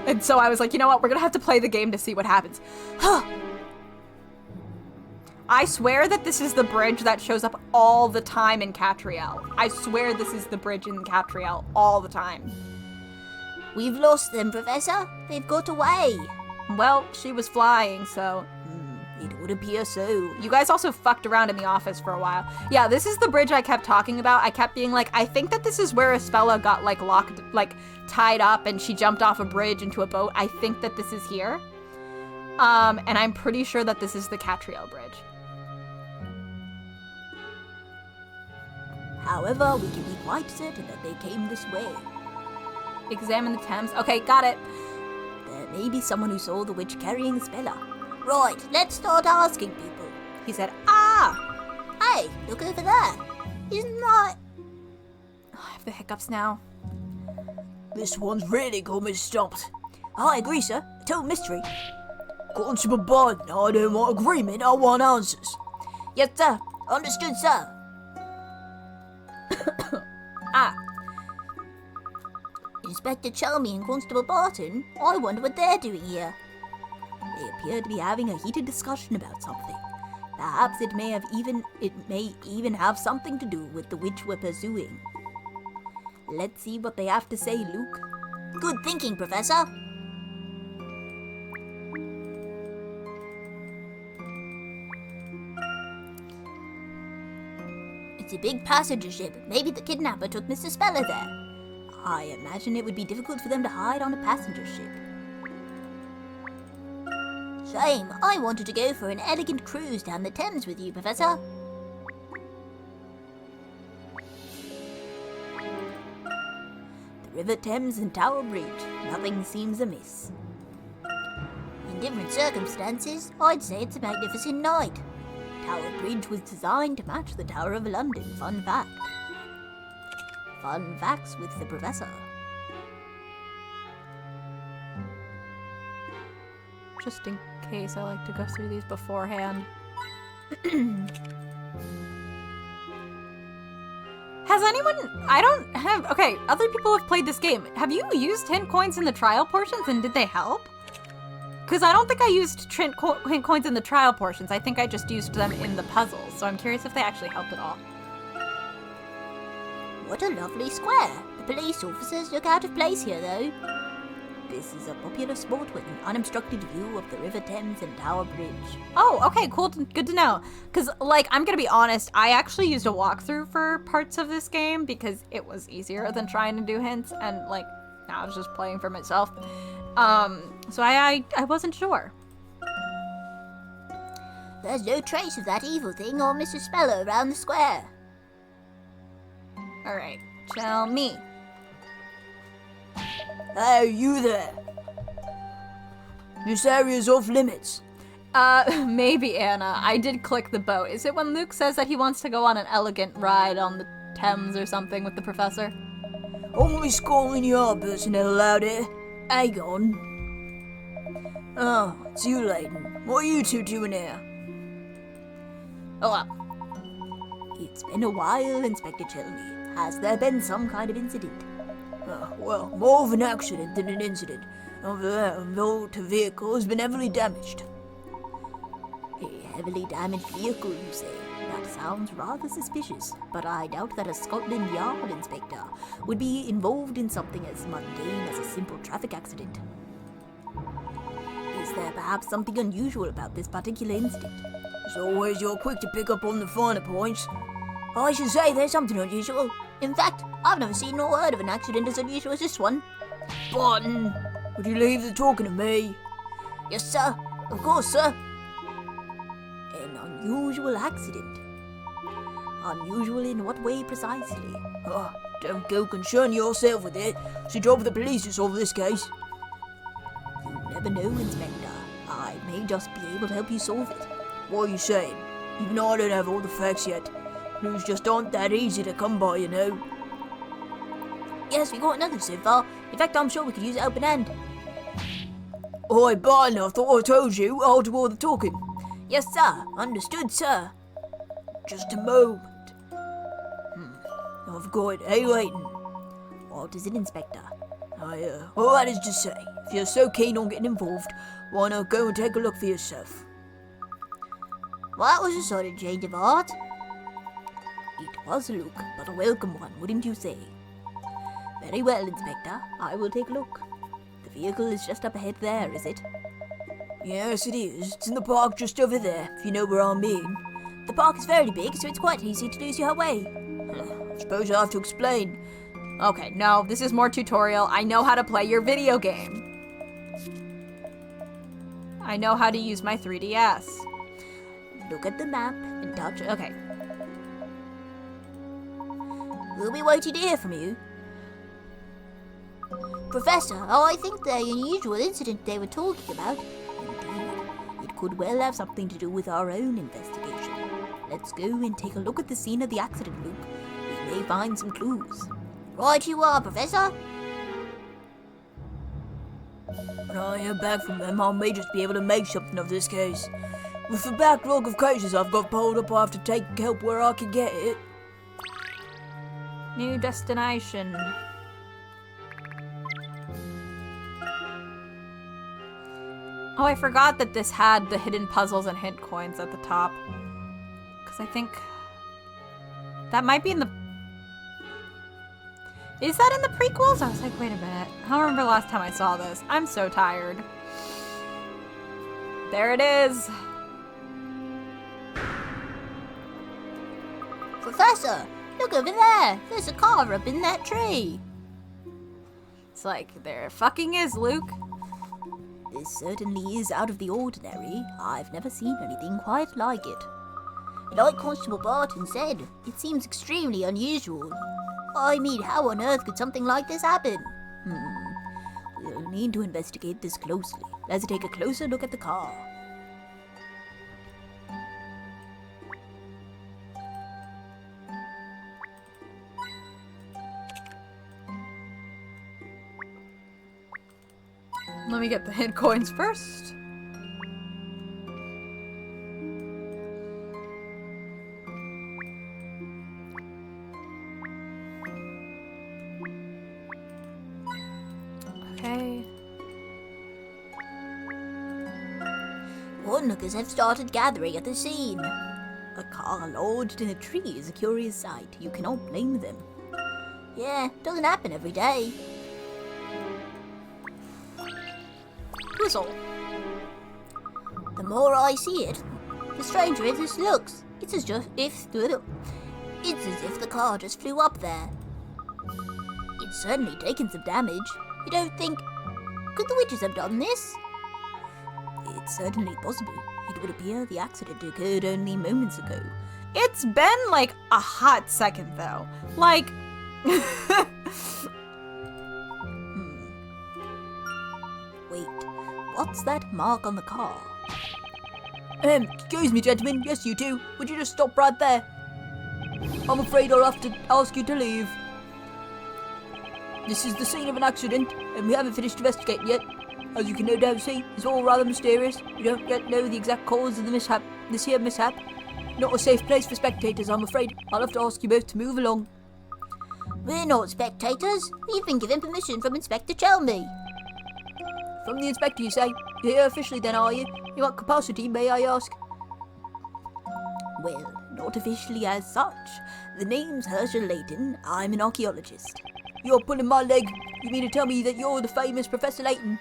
And so I was like, you know what? We're gonna have to play the game to see what happens. I swear that this is the bridge that shows up all the time in Catriel. I swear this is the bridge in Catriel all the time. We've lost them, Professor. They've got away. Well, she was flying, so... It would appear so. You guys also fucked around in the office for a while. Yeah, this is the bridge I kept talking about. I kept being like, I think that this is where Espella got, like, locked, like, tied up and she jumped off a bridge into a boat. I think that this is here. And I'm pretty sure that this is the Catriel Bridge. However, we can be quite certain that they came this way. Examine the Thames. Okay, got it. There may be someone who saw the witch carrying Spella. Right, let's start asking people. He said, Hey, look over there. Isn't that... I have the hiccups now. This one's really got me stumped. I agree, sir. A total mystery. Constable Biden, I don't want agreement, I want answers. Yes, sir. Understood, sir. Inspector Chalmey and Constable Barton, I wonder what they're doing here. They appear to be having a heated discussion about something. Perhaps it may even have something to do with the witch we're pursuing. Let's see what they have to say, Luke. Good thinking, Professor. It's a big passenger ship. Maybe the kidnapper took Mr. Speller there. I imagine it would be difficult for them to hide on a passenger ship. Shame. I wanted to go for an elegant cruise down the Thames with you, Professor. The River Thames and Tower Bridge. Nothing seems amiss. In different circumstances, I'd say it's a magnificent night. Tower Bridge was designed to match the Tower of London. Fun fact. Fun facts with the Professor. Just in case, I like to go through these beforehand. Has anyone... I don't have... Okay, other people have played this game. Have you used hint coins in the trial portions, and did they help? Because I don't think I used hint coins in the trial portions. I think I just used them in the puzzles. So I'm curious if they actually helped at all. What a lovely square. The police officers look out of place here, though. This is a popular spot with an unobstructed view of the River Thames and Tower Bridge. Oh, okay, cool. Good to know. Because, like, I'm going to be honest, I actually used a walkthrough for parts of this game because it was easier than trying to do hints. And, like, I was just playing for myself. So I wasn't sure. There's no trace of that evil thing or Mr. Speller around the square. Alright, tell me. Hey, you there. This area's off limits. Maybe, Anna. I did click the boat. Is it when Luke says that he wants to go on an elegant ride on the Thames or something with the professor? Only Scotland Yard personnel allowed here. Hang on. Oh, it's you, Layton. What are you two doing here? Hello. It's been a while, Inspector Chelmy. Has there been some kind of incident? Well, more of an accident than an incident. Over there, a motor vehicle has been heavily damaged. A heavily damaged vehicle, you say? That sounds rather suspicious, but I doubt that a Scotland Yard inspector would be involved in something as mundane as a simple traffic accident. Is there perhaps something unusual about this particular incident? As always, you're quick to pick up on the finer points. I should say there's something unusual. In fact, I've never seen or heard of an accident as unusual as this one. Barton, would you leave the talking to me? Yes, sir. Of course, sir. An unusual accident. Unusual in what way precisely? Don't go concern yourself with it. It's the job of the police to solve this case. You never know, Inspector. I may just be able to help you solve it. What are you saying? Even I don't have all the facts yet. Clues just aren't that easy to come by, you know. Yes, we got nothing so far. In fact, I'm sure we could use an open hand. Oi, Barton, I thought I told you I'll do all the talking. Yes, sir. Understood, sir. Just a moment. I've got it. Hey, Layton. What is it, Inspector? All that is to say, if you're so keen on getting involved, why not go and take a look for yourself? Well, that was a sudden change of heart. It was, Luke, but a welcome one, wouldn't you say? Very well, Inspector. I will take a look. The vehicle is just up ahead there, is it? Yes, it is. It's in the park just over there, if you know where I mean. The park is very big, so it's quite easy to lose your way. I suppose I have to explain. Okay, no, this is more tutorial. I know how to play your video game. I know how to use my 3DS. Look at the map and touch... Okay. We'll be waiting to hear from you. Professor, I think the unusual incident they were talking about, indeed, it could well have something to do with our own investigation. Let's go and take a look at the scene of the accident, Luke. We may find some clues. Right you are, Professor. When I hear back from them, I may just be able to make something of this case. With the backlog of cases I've got piled up, I have to take help where I can get it. New destination. Oh, I forgot that this had the hidden puzzles and hint coins at the top. Because I think that might be in the... Is that in the prequels? I was like, wait a minute. I don't remember the last time I saw this. I'm so tired. There it is. Professor, look over there. There's a car up in that tree. It's like, there fucking is, Luke. This certainly is out of the ordinary. I've never seen anything quite like it. Like Constable Barton said, it seems extremely unusual. I mean, how on earth could something like this happen? We'll need to investigate this closely. Let's take a closer look at the car. Let me get the hint coins first. Okay. Onlookers have started gathering at the scene. A car lodged in a tree is a curious sight. You cannot blame them. Yeah, doesn't happen every day. Puzzle. The more I see it, the stranger this looks. It's as if the car just flew up there. It's certainly taken some damage. You don't think... Could the witches have done this? It's certainly possible. It would appear the accident occurred only moments ago. It's been like a hot second though. Like... Wait, what's that mark on the car? Excuse me, gentlemen. Yes, you two. Would you just stop right there? I'm afraid I'll have to ask you to leave. This is the scene of an accident, and we haven't finished investigating yet. As you can no doubt see, it's all rather mysterious. We don't yet know the exact cause of the mishap. This here mishap. Not a safe place for spectators, I'm afraid. I'll have to ask you both to move along. We're not spectators. We've been given permission from Inspector Chelmy. From the inspector, you say? You're here officially then, are you? In what capacity, may I ask? Well, not officially as such. The name's Layton. I'm an archaeologist. You're pulling my leg. You mean to tell me that you're the famous Professor Layton?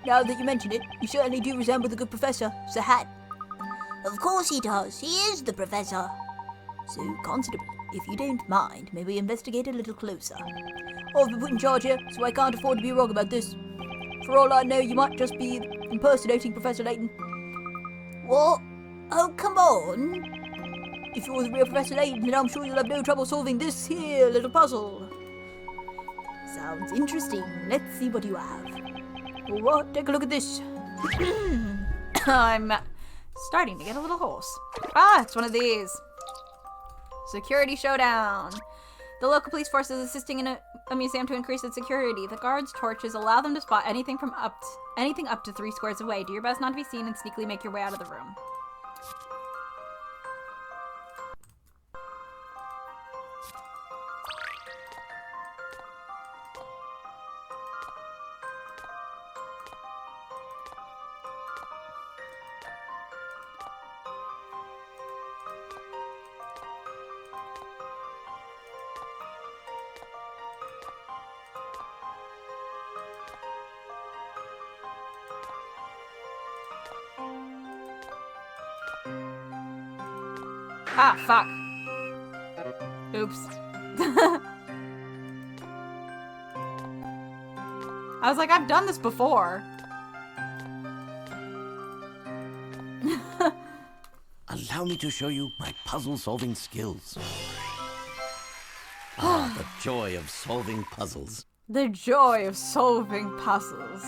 Now that you mention it, you certainly do resemble the good Professor, Sir Hat. Of course he does. He is the Professor. So, Constable, if you don't mind, may we investigate a little closer? I've been put in charge here, so I can't afford to be wrong about this. For all I know, you might just be impersonating Professor Layton. What? Oh, come on. If you're the real Professor Layton, then I'm sure you'll have no trouble solving this here little puzzle. Sounds interesting. Let's see what you have. Alright, take a look at this. I'm starting to get a little hoarse. Ah, it's one of these. Security showdown. The local police force is assisting in a museum to increase its security. The guards' torches allow them to spot anything up to 3 squares away. Do your best not to be seen and sneakily make your way out of the room. Ah, fuck. Oops. I was like, I've done this before. Allow me to show you my puzzle-solving skills. Ah, the joy of solving puzzles. The joy of solving puzzles.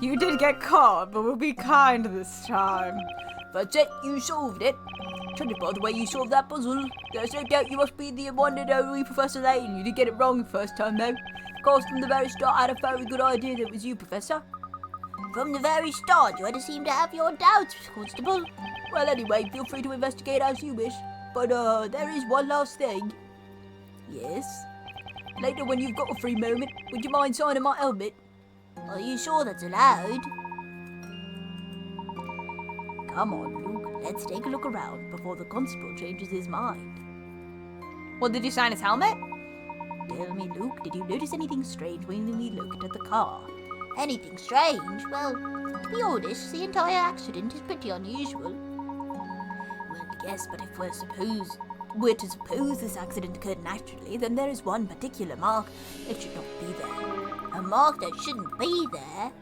You did get caught, but we'll be kind this time. That's it, you solved it. Judging by the way you solved that puzzle, there's no doubt you must be the one and only Professor Layton. You did get it wrong the first time, though. Of course, from the very start, I had a very good idea that it was you, Professor. From the very start, you had to seem to have your doubts, Constable. Well, anyway, feel free to investigate as you wish. But, there is one last thing. Yes? Later, when you've got a free moment, would you mind signing my helmet? Are you sure that's allowed? Come on, Luke. Let's take a look around before the constable changes his mind. Well, did you sign his helmet? Tell me, Luke, did you notice anything strange when we looked at the car? Anything strange? Well, to be honest, the entire accident is pretty unusual. Well, yes, but if we're to suppose this accident occurred naturally, then there is one particular mark that should not be there. A mark that shouldn't be there?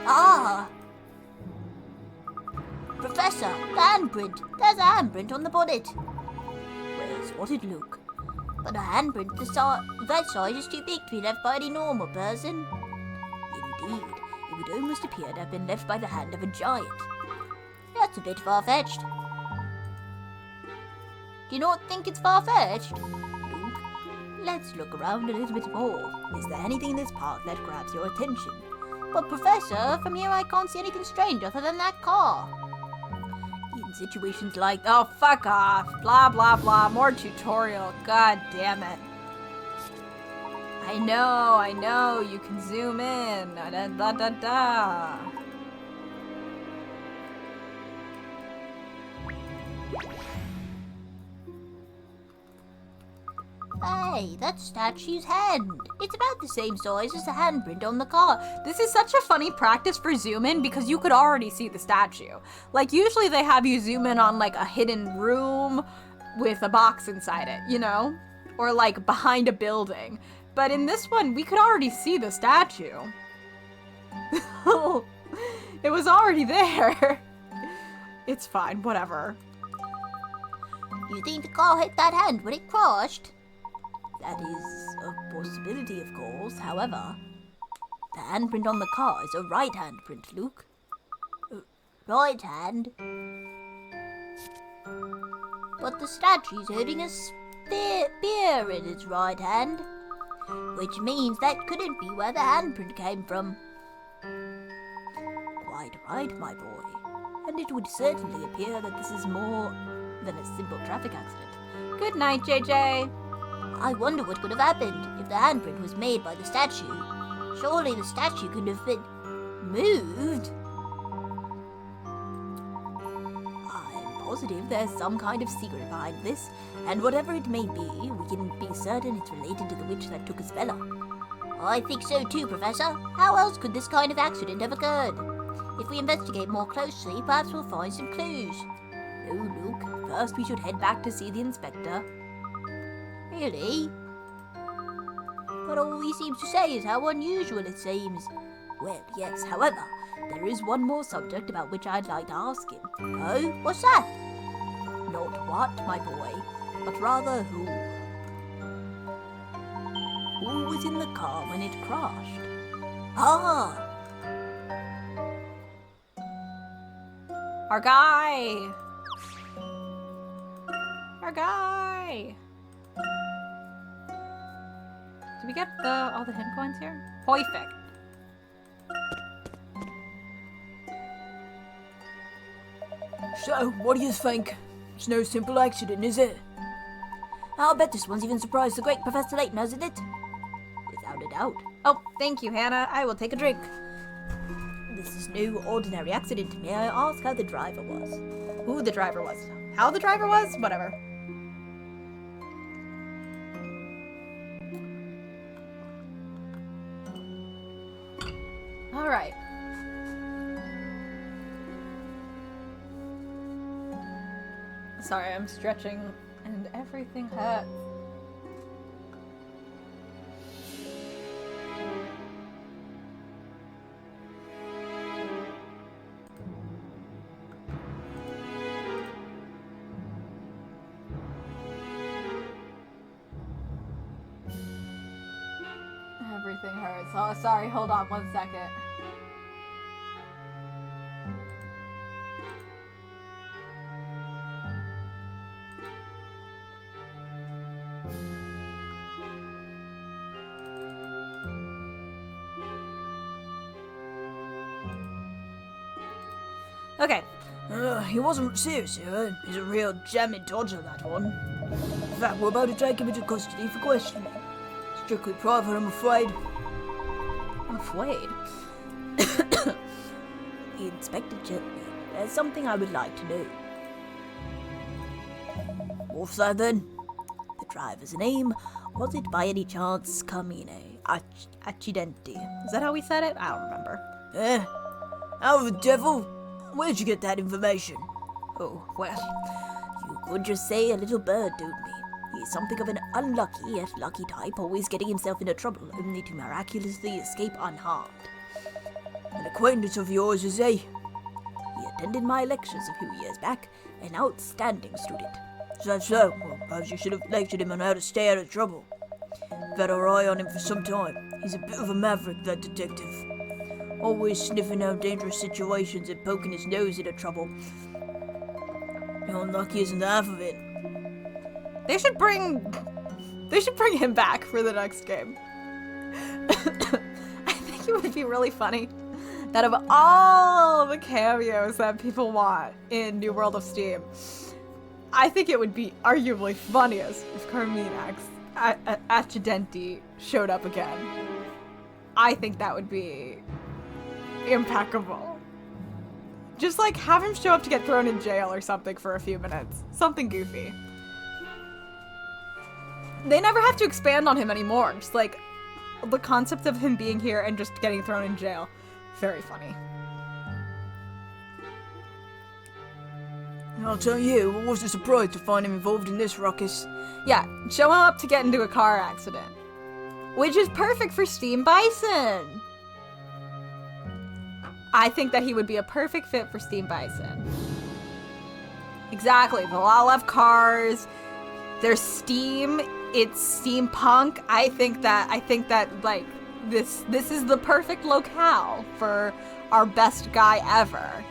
Ah! Professor, the handprint! There's a handprint on the bonnet! Well spotted, Luke. But a handprint that size is too big to be left by any normal person. Indeed, it would almost appear to have been left by the hand of a giant. That's a bit far-fetched. Do you not think it's far-fetched? Luke, let's look around a little bit more. Is there anything in this park that grabs your attention? But Professor, from here I can't see anything strange other than that car. In situations like... Oh, fuck off. Blah, blah, blah. More tutorial. God damn it. I know. You can zoom in. Da, da, da, da. Hey, that's statue's hand. It's about the same size as the handprint on the car. This is such a funny practice for zoom in because you could already see the statue. Like, usually they have you zoom in on, like, a hidden room with a box inside it, you know? Or, like, behind a building. But in this one, we could already see the statue. It was already there. It's fine, whatever. You think the car hit that hand when it crashed? That is a possibility, of course. However, the handprint on the car is a right handprint, Luke. Right hand? But the statue's holding a spear in its right hand, which means that couldn't be where the handprint came from. Quite right, my boy. And it would certainly appear that this is more than a simple traffic accident. Good night, JJ. I wonder what could have happened if the handprint was made by the statue. Surely the statue could have been moved. I'm positive there's some kind of secret behind this, and whatever it may be, we can be certain it's related to the witch that took Isabella. I think so too, Professor. How else could this kind of accident have occurred? If we investigate more closely, perhaps we'll find some clues. Oh, Luke, first we should head back to see the inspector. Really? But all he seems to say is how unusual it seems. Well, yes, however, there is one more subject about which I'd like to ask him. Oh, what's that? Not what, my boy, but rather who. Who was in the car when it crashed? Ah! Our guy! Our guy! Did we get all the hint coins here? Perfect. So, what do you think? It's no simple accident, is it? I'll bet this one's even surprised the great Professor Layton, hasn't it? Without a doubt. Oh, thank you, Hannah. I will take a drink. This is no ordinary accident. May I ask how the driver was? Who the driver was. How the driver was? Whatever. Alright. Sorry, I'm stretching and everything hurts. Everything hurts. Oh, sorry, hold on 1 second. Okay. He wasn't serious, he's a real jamming dodger, that one. In fact, we're about to take him into custody for questioning. Strictly private, I'm afraid. Afraid? He inspected gently. There's something I would like to know. What's that then? The driver's name, was it by any chance Carmine Accidenti? Is that how we said it? I don't remember. Eh? How the devil? Where'd you get that information? Oh, well. You could just say a little bird told me. He's something of an unlucky yet lucky type, always getting himself into trouble, only to miraculously escape unharmed. An acquaintance of yours, is he? He attended my lectures a few years back, an outstanding student. So, well, perhaps you should have lectured him on how to stay out of trouble. I've had our eye on him for some time. He's a bit of a maverick, that detective. Always sniffing out dangerous situations and poking his nose into trouble. The unlucky isn't half of it. They should bring him back for the next game. I think it would be really funny that of all the cameos that people want in New World of Steam, I think it would be arguably funniest if Carmine Accidenti showed up again. I think that would be impeccable. Just like have him show up to get thrown in jail or something for a few minutes. Something goofy. They never have to expand on him anymore. Just like the concept of him being here and just getting thrown in jail. Very funny. I'll tell you, I wasn't surprised to find him involved in this ruckus. Yeah, show him up to get into a car accident. Which is perfect for Steam Bison. I think that he would be a perfect fit for Steam Bison. Exactly, they'll all have cars. There's Steam. It's steampunk. I think that like this is the perfect locale for our best guy ever.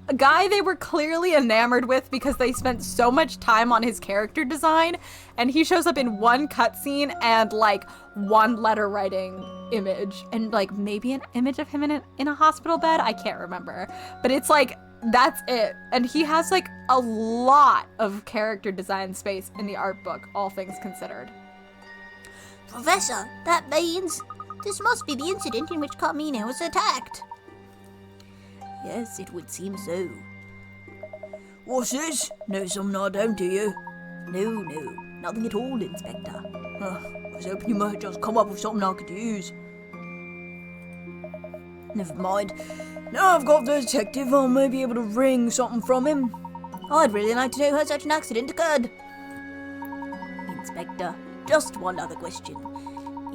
A guy they were clearly enamored with because they spent so much time on his character design, and he shows up in one cutscene and like one letter writing image and like maybe an image of him in a hospital bed. I can't remember, but it's like that's it. And he has like a lot of character design space in the art book, all things considered. Professor, that means this must be the incident in which Carmine was attacked. Yes, it would seem so. What's this? Know something I don't, do you? No, nothing at all, Inspector. I was hoping you might just come up with something I could use. Never mind. Now I've got the detective, I may be able to wring something from him. I'd really like to know how such an accident occurred. Inspector, just one other question.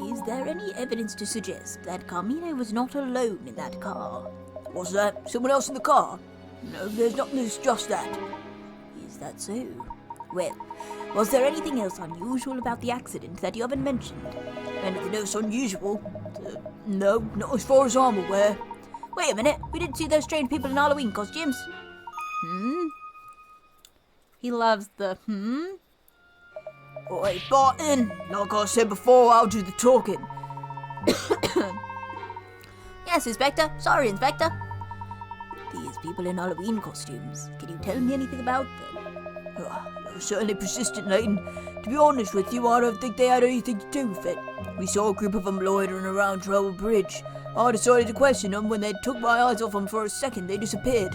Is there any evidence to suggest that Carmine was not alone in that car? What's that? Someone else in the car? No, there's not. There's just that. Is that so? Well, was there anything else unusual about the accident that you haven't mentioned? Anything else unusual? No, not as far as I'm aware. Wait a minute, we didn't see those strange people in Halloween costumes. He loves the Oi, Barton! Like I said before, I'll do the talking. Yes, Inspector. Sorry, Inspector. These people in Halloween costumes, can you tell me anything about them? They were certainly persistent, Layton. To be honest with you, I don't think they had anything to do with it. We saw a group of them loitering around Trowell Bridge. I decided to question them. When they took my eyes off them for a second, they disappeared.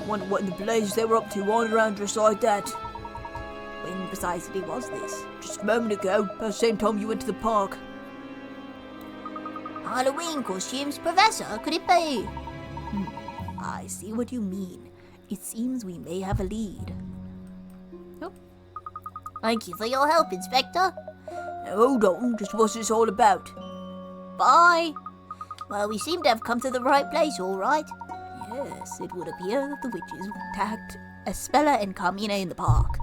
Wonder what in the blazes they were up to wandering around just like that. When precisely was this? Just a moment ago, about the same time you went to the park. Halloween costumes, Professor, could it be? I see what you mean. It seems we may have a lead. Thank you for your help, Inspector. Now hold on, just what's this all about? Bye. Well, we seem to have come to the right place, all right. Yes, it would appear that the witches attacked Espella and Carmina in the park.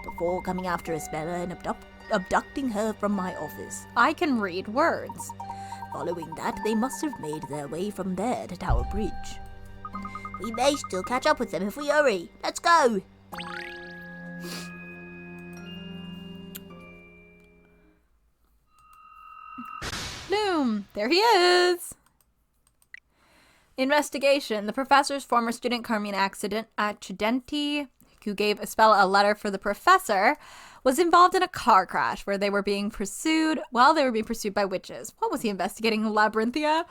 Before coming after Espella and abducting her from my office. I can read words. Following that, they must have made their way from there to Tower Bridge. We may still catch up with them if we hurry. Let's go! Bloom! There he is! Investigation. The professor's former student, Carmina Accidenti, who gave Espella a letter for the professor, was involved in a car crash where they were being pursued by witches. What was he investigating? Labyrinthia?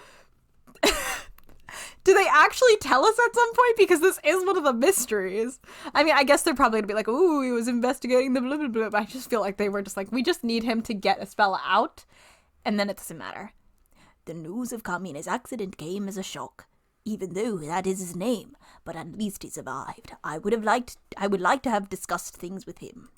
Do they actually tell us at some point? Because this is one of the mysteries. I mean, I guess they're probably going to be like, ooh, he was investigating the blah, blah, blah. But I just feel like they were just like, we just need him to get Espella out, and then it doesn't matter. The news of Carmina's accident came as a shock, even though that is his name. But at least he survived. I would like to have discussed things with him.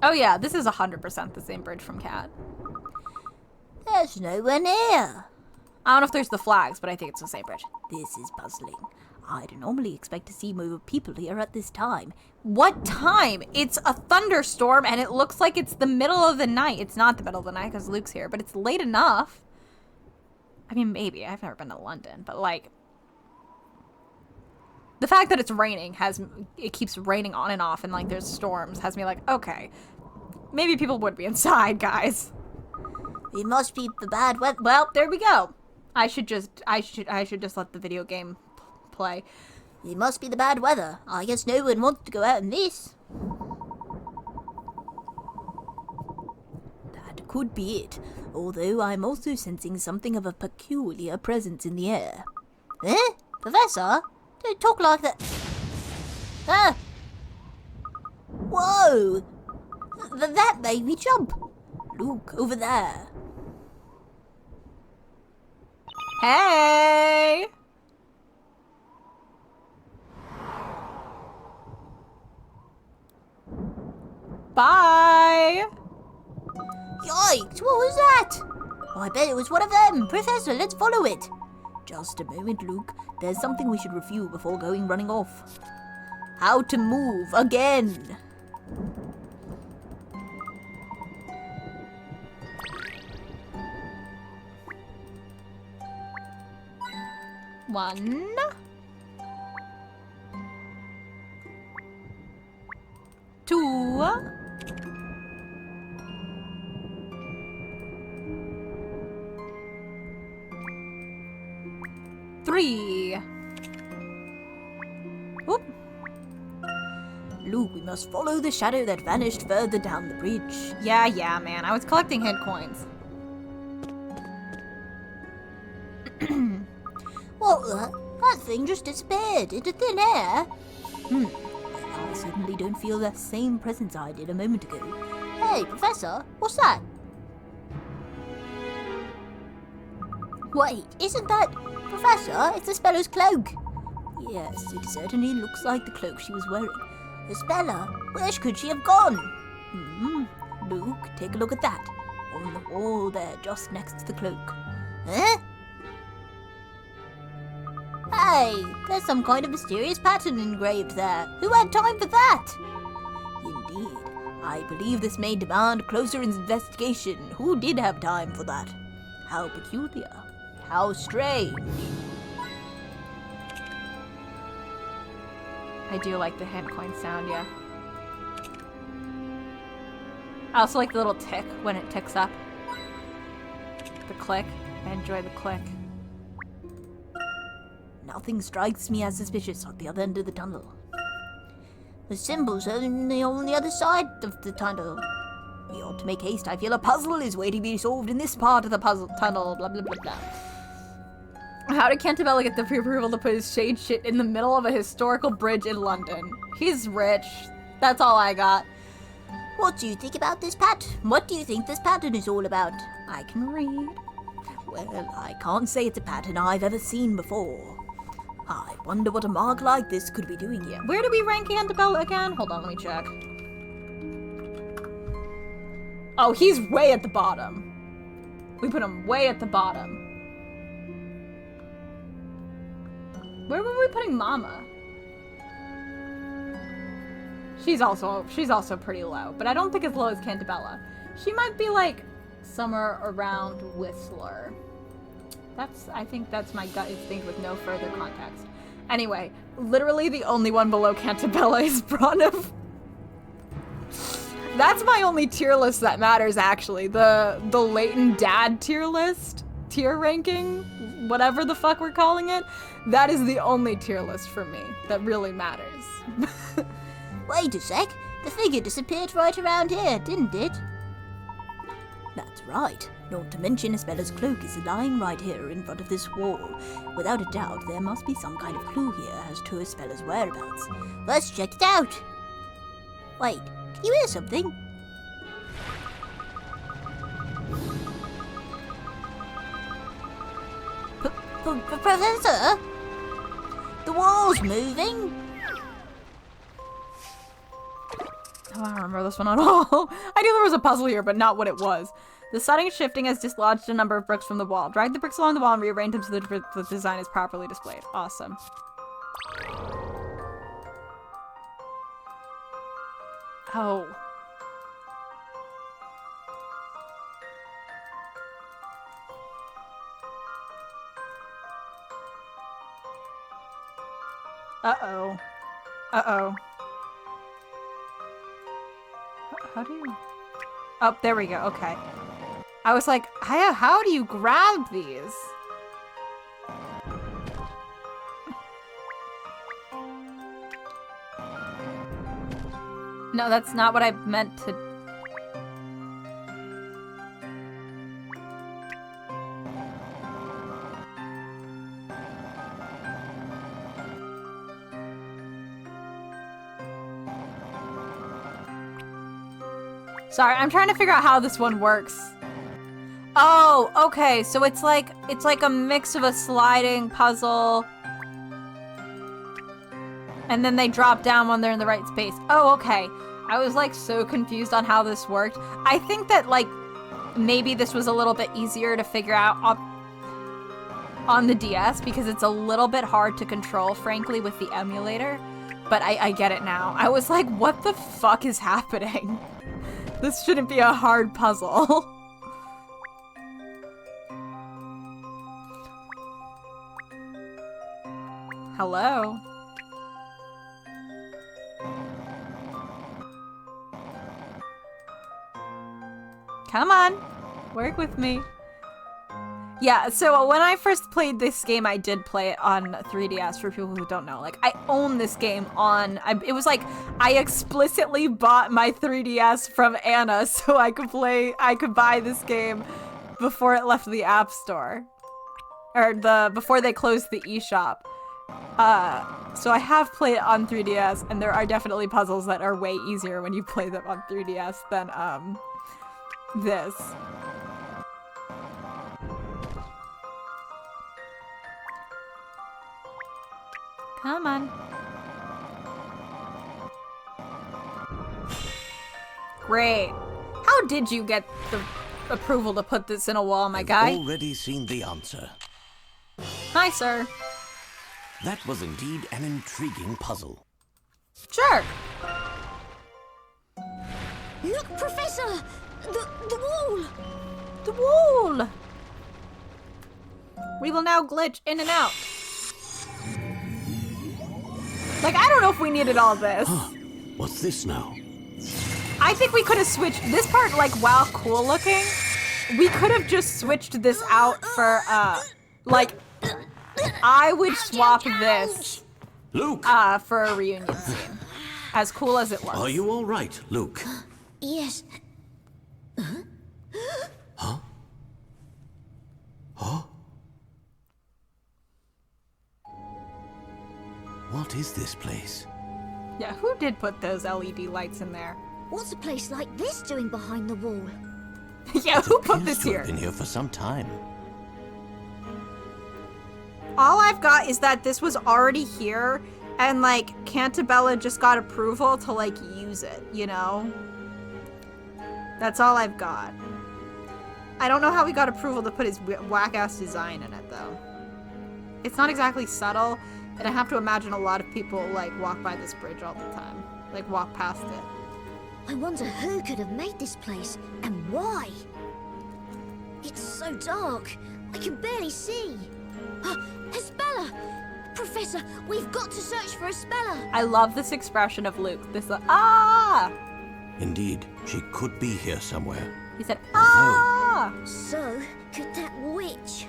Oh yeah, this is 100% the same bridge from Cat. There's no one here. I don't know if there's the flags, but I think it's the same bridge. This is puzzling. I'd normally expect to see more people here at this time. What time? It's a thunderstorm and it looks like it's the middle of the night. It's not the middle of the night because Luke's here, but it's late enough. I mean, maybe. I've never been to London, but like... The fact that it's raining it keeps raining on and off and like there's storms has me like, okay, maybe people would be inside, guys. It must be the bad weather. Well, there we go. I should just let the video game play. It must be the bad weather. I guess no one wants to go out in this. That could be it. Although I'm also sensing something of a peculiar presence in the air. Eh? Professor? Don't talk like that. Ah! Whoa! That made me jump. Look, over there. Hey! Bye! Yikes, what was that? I bet it was one of them. Professor, let's follow it. Just a moment, Luke. There's something we should review before running off. How to move again. One. Two. Three. Oop. Luke, we must follow the shadow that vanished further down the bridge. Yeah, man. I was collecting hint coins. What that thing just disappeared into thin air. I suddenly don't feel that same presence I did a moment ago. Hey, Professor, what's that? Wait, isn't that... Professor, it's Espella's cloak. Yes, it certainly looks like the cloak she was wearing. Espella, where could she have gone? Luke, take a look at that. On the wall there, just next to the cloak. Huh? Hey, there's some kind of mysterious pattern engraved there. Who had time for that? Indeed. I believe this may demand closer investigation. Who did have time for that? How peculiar. How strange. I do like the hint coin sound, yeah. I also like the little tick when it ticks up. The click. I enjoy the click. Nothing strikes me as suspicious at the other end of the tunnel. The symbols are on the other side of the tunnel. We ought to make haste. I feel a puzzle is waiting to be solved in this part of the puzzle tunnel. Blah, blah, blah, blah. How did Cantabella get the pre-approval to put his shade shit in the middle of a historical bridge in London? He's rich. That's all I got. What do you think about this pattern? What do you think this pattern is all about? I can read. Well, I can't say it's a pattern I've ever seen before. I wonder what a mark like this could be doing here. Where do we rank Annabelle again? Hold on, let me check. Oh, he's way at the bottom. We put him way at the bottom. Where were we putting Mama? She's also pretty low, but I don't think as low as Cantabella. She might be like somewhere around Whistler. I think that's my gut instinct with no further context. Anyway, literally the only one below Cantabella is Broniff. That's my only tier list that matters, actually. The Layton dad tier list, tier ranking, whatever the fuck we're calling it, that is the only tier list for me that really matters. Wait a sec. The figure disappeared right around here, didn't it? That's right. Not to mention Isabela's cloak is lying right here in front of this wall. Without a doubt, there must be some kind of clue here as to Isabela's whereabouts. Let's check it out. Wait, can you hear something? Professor? The wall's moving? Oh, I don't remember this one at all. I knew there was a puzzle here, but not what it was. The setting shifting has dislodged a number of bricks from the wall. Drag the bricks along the wall and rearrange them so the design is properly displayed. Awesome. Oh. Uh-oh. Uh-oh. How do you... Oh, there we go. Okay. I was like, how do you grab these? No, that's not what I meant to... Sorry, I'm trying to figure out how this one works. Oh, okay, so it's like a mix of a sliding puzzle and then they drop down when they're in the right space. Oh, okay. I was like so confused on how this worked. I think that like maybe this was a little bit easier to figure out on the DS because it's a little bit hard to control, frankly, with the emulator. But I get it now. I was like, what the fuck is happening? This shouldn't be a hard puzzle. Hello? Come on, work with me. Yeah, so when I first played this game, I did play it on 3DS, for people who don't know. Like, I own this game on... it was like, I explicitly bought my 3DS from Anna so I could buy this game before it left the App Store. Or before they closed the eShop. So I have played it on 3DS, and there are definitely puzzles that are way easier when you play them on 3DS than, this. Come on. Great. How did you get the approval to put this in a wall, my guy? I've already seen the answer. Hi, sir. That was indeed an intriguing puzzle. Sure. Look, Professor! The wall! The wall! We will now glitch in and out. Like, I don't know if we needed all this. Huh. What's this now? I think we could have switched this part, like, while cool looking. We could have just switched this out for, like, I would swap this, Luke! for a reunion scene. As cool as it was. Are you all right, Luke? Yes. Huh? Huh? What is this place? Yeah, who did put those LED lights in there? What's a place like this doing behind the wall? Yeah, who put Appears this to here? have been here for some time. All I've got is that this was already here, and, like, Cantabella just got approval to, like, use it, you know? That's all I've got. I don't know how he got approval to put his whack-ass design in it, though. It's not exactly subtle, and I have to imagine a lot of people, like, walk by this bridge all the time. Like, walk past it. I wonder who could have made this place, and why? It's so dark, I can barely see. Espella! Professor, we've got to search for Espella! I love this expression of Luke. This, ah! Indeed, she could be here somewhere. He said, ah! So, could that witch?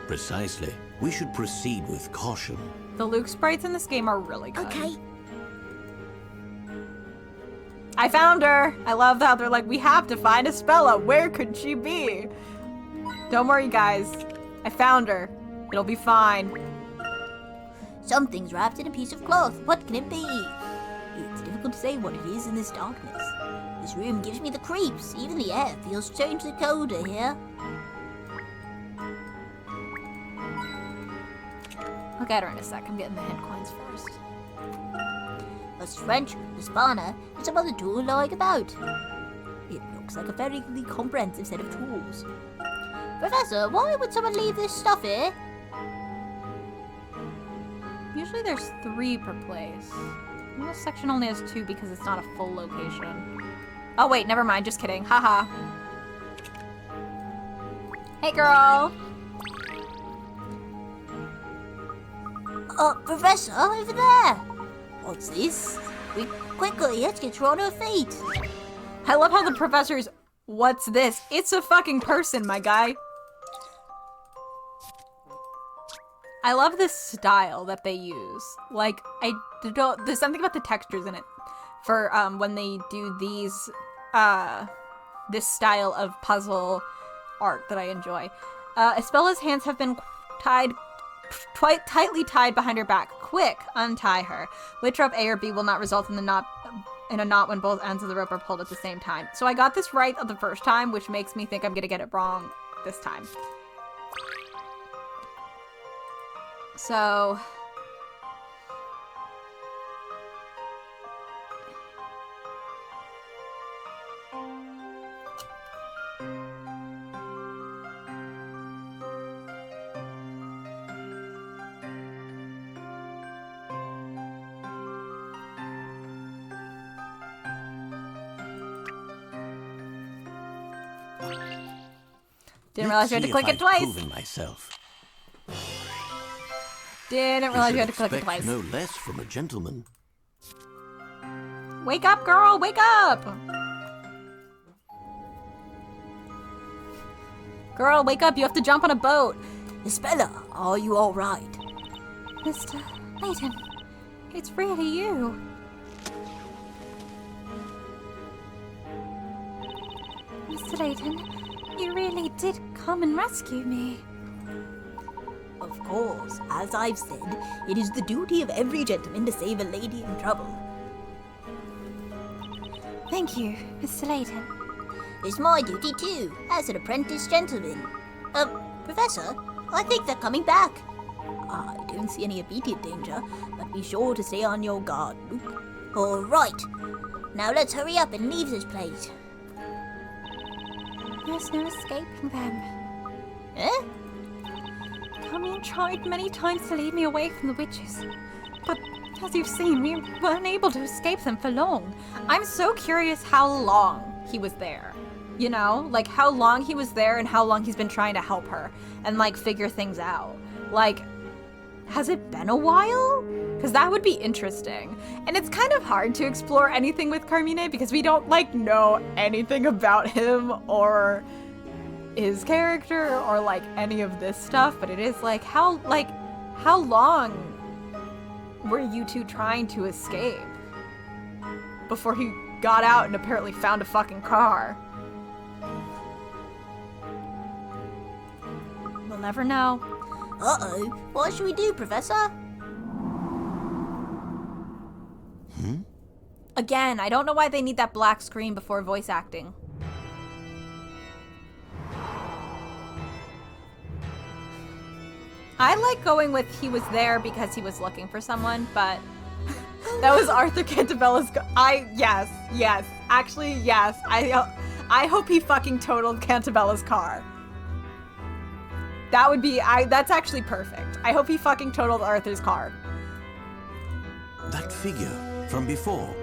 Precisely. We should proceed with caution. The Luke sprites in this game are really good. Okay. I found her! I love how they're like, we have to find Espella. Where could she be? Don't worry, guys. I found her. It'll be fine. Something's wrapped in a piece of cloth. What can it be? It's difficult to say what it is in this darkness. This room gives me the creeps. Even the air feels strangely colder here. I'll get her in a sec. I'm getting the hint coins first. A wrench, a spanner, and some other tool lying about. It looks like a very comprehensive set of tools. Professor, why would someone leave this stuff here? Usually there's 3 per place. This section only has 2 because it's not a full location. Oh wait, never mind. Just kidding. Haha. Hey, girl. Professor, over there. What's this? Quickly, let's get her on her feet. I love how the professor's, what's this? It's a fucking person, my guy. I love this style that they use. Like, there's something about the textures in it for when they do these, this style of puzzle art that I enjoy. Espella's hands have been tightly tied behind her back. Quick, untie her. Which rope A or B will not result in a knot when both ends of the rope are pulled at the same time. So I got this right the first time, which makes me think I'm gonna get it wrong this time. So didn't realize you had to click it twice. Proven myself. Didn't realize you had to click it twice. No less from a gentleman. Wake up, girl! Wake up! Girl, wake up! You have to jump on a boat. Espella, are you all right? Mr. Layton, it's really you. Mr. Layton, you really did come and rescue me. Of course, as I've said, it is the duty of every gentleman to save a lady in trouble. Thank you, Mr. Layton. It's my duty too, as an apprentice gentleman. Professor, I think they're coming back. I don't see any immediate danger, but be sure to stay on your guard, Luke. All right. Now let's hurry up and leave this place. There's no escaping them. Eh? Tommy tried many times to lead me away from the witches, but as you've seen, we weren't able to escape them for long. I'm so curious how long he was there. You know? Like, how long he was there and how long he's been trying to help her and, like, figure things out. Like, has it been a while? Because that would be interesting. And it's kind of hard to explore anything with Carmine because we don't, like, know anything about him or his character or, like, any of this stuff. But it is, like, how long were you two trying to escape before he got out and apparently found a fucking car? We'll never know. Uh-oh. What should we do, Professor? Again, I don't know why they need that black screen before voice acting. I like going with he was there because he was looking for someone, but that was Arthur Cantabella's yes. Actually, yes. I hope he fucking totaled Cantabella's car. That would be, that's actually perfect. I hope he fucking totaled Arthur's car. That figure from before.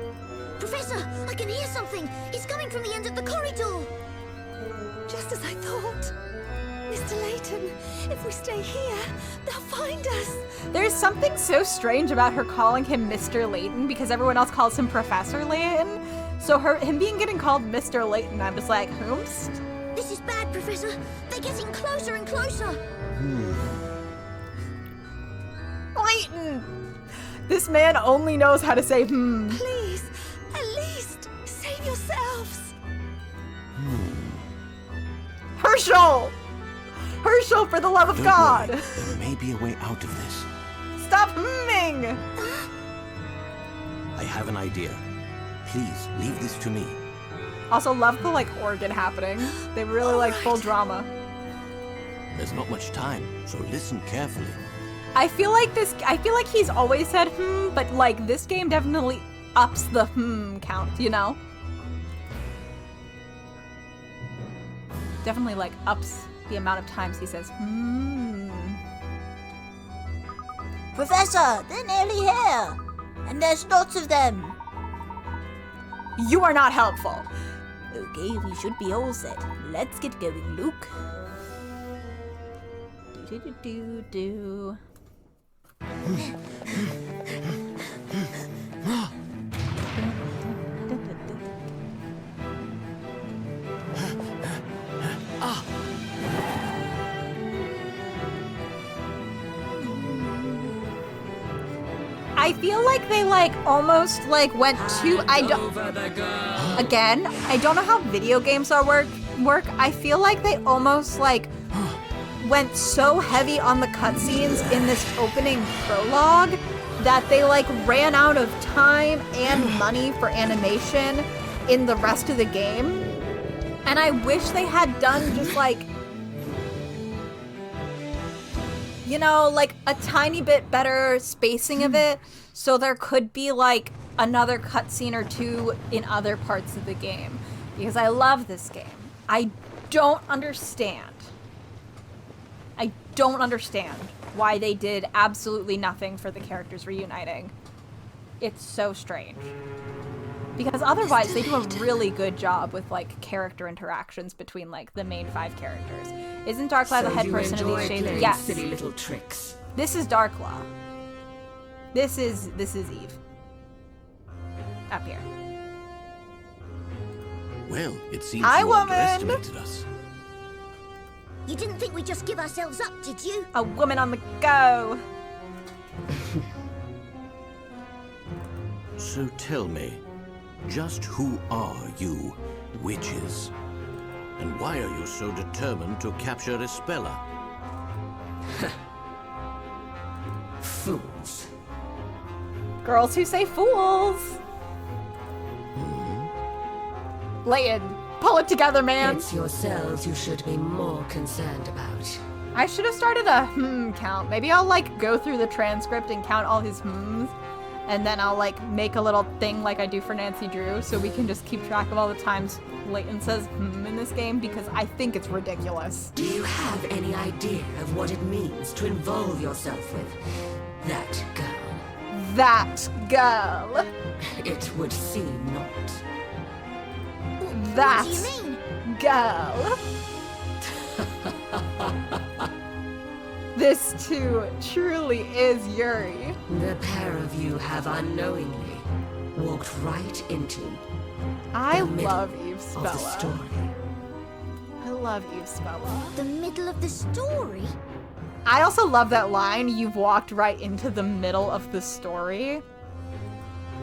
Professor, I can hear something. It's coming from the end of the corridor. Just as I thought. Mr. Layton, if we stay here, they'll find us. There's something so strange about her calling him Mr. Layton because everyone else calls him Professor Layton. So him getting called Mr. Layton, I'm just like, whomst? This is bad, Professor. They're getting closer and closer. Layton! This man only knows how to say Please, at least, save yourselves. Herschel! Herschel, for the love of Don't God! worry. There may be a way out of this. Stop humming! I have an idea. Please, leave this to me. Also, love the, organ happening. They really like full drama. There's not much time, so listen carefully. I feel like he's always said but, this game definitely ups the count, you know? Definitely, ups the amount of times he says Professor, they're nearly here. And there's lots of them. You are not helpful. Okay, we should be all set. Let's get going, Luke. Do. I feel like they almost went too. Again, I don't know how video games work. I feel like they almost went so heavy on the cutscenes in this opening prologue that they ran out of time and money for animation in the rest of the game. And I wish they had done just a tiny bit better spacing of it, so there could be another cutscene or two in other parts of the game. Because I love this game. I don't understand why they did absolutely nothing for the characters reuniting. It's so strange. Because otherwise, they do a really good job with character interactions between the main 5 characters. Isn't Darklaw the head person of these shades? Yes. Silly little tricks. This is Darklaw. This is Eve. Up here. Well, it seems Hi, you woman! underestimated us. You didn't think we'd just give ourselves up, did you? A woman on the go. So tell me, just who are you, witches? And why are you so determined to capture Espella? Fools. Girls who say fools. Layton, pull it together, man. It's yourselves you should be more concerned about. I should have started a count. Maybe I'll go through the transcript and count all his hmms. And then I'll make a little thing like I do for Nancy Drew, so we can just keep track of all the times Layton says in this game, because I think it's ridiculous. Do you have any idea of what it means to involve yourself with that girl? That girl. It would seem not. That What do you mean? girl. This too truly is Yuri. The pair of you have unknowingly walked right into I the middle love Eve of the Spella. story. I love Eve Spella. The middle of the story? I also love that line, you've walked right into the middle of the story.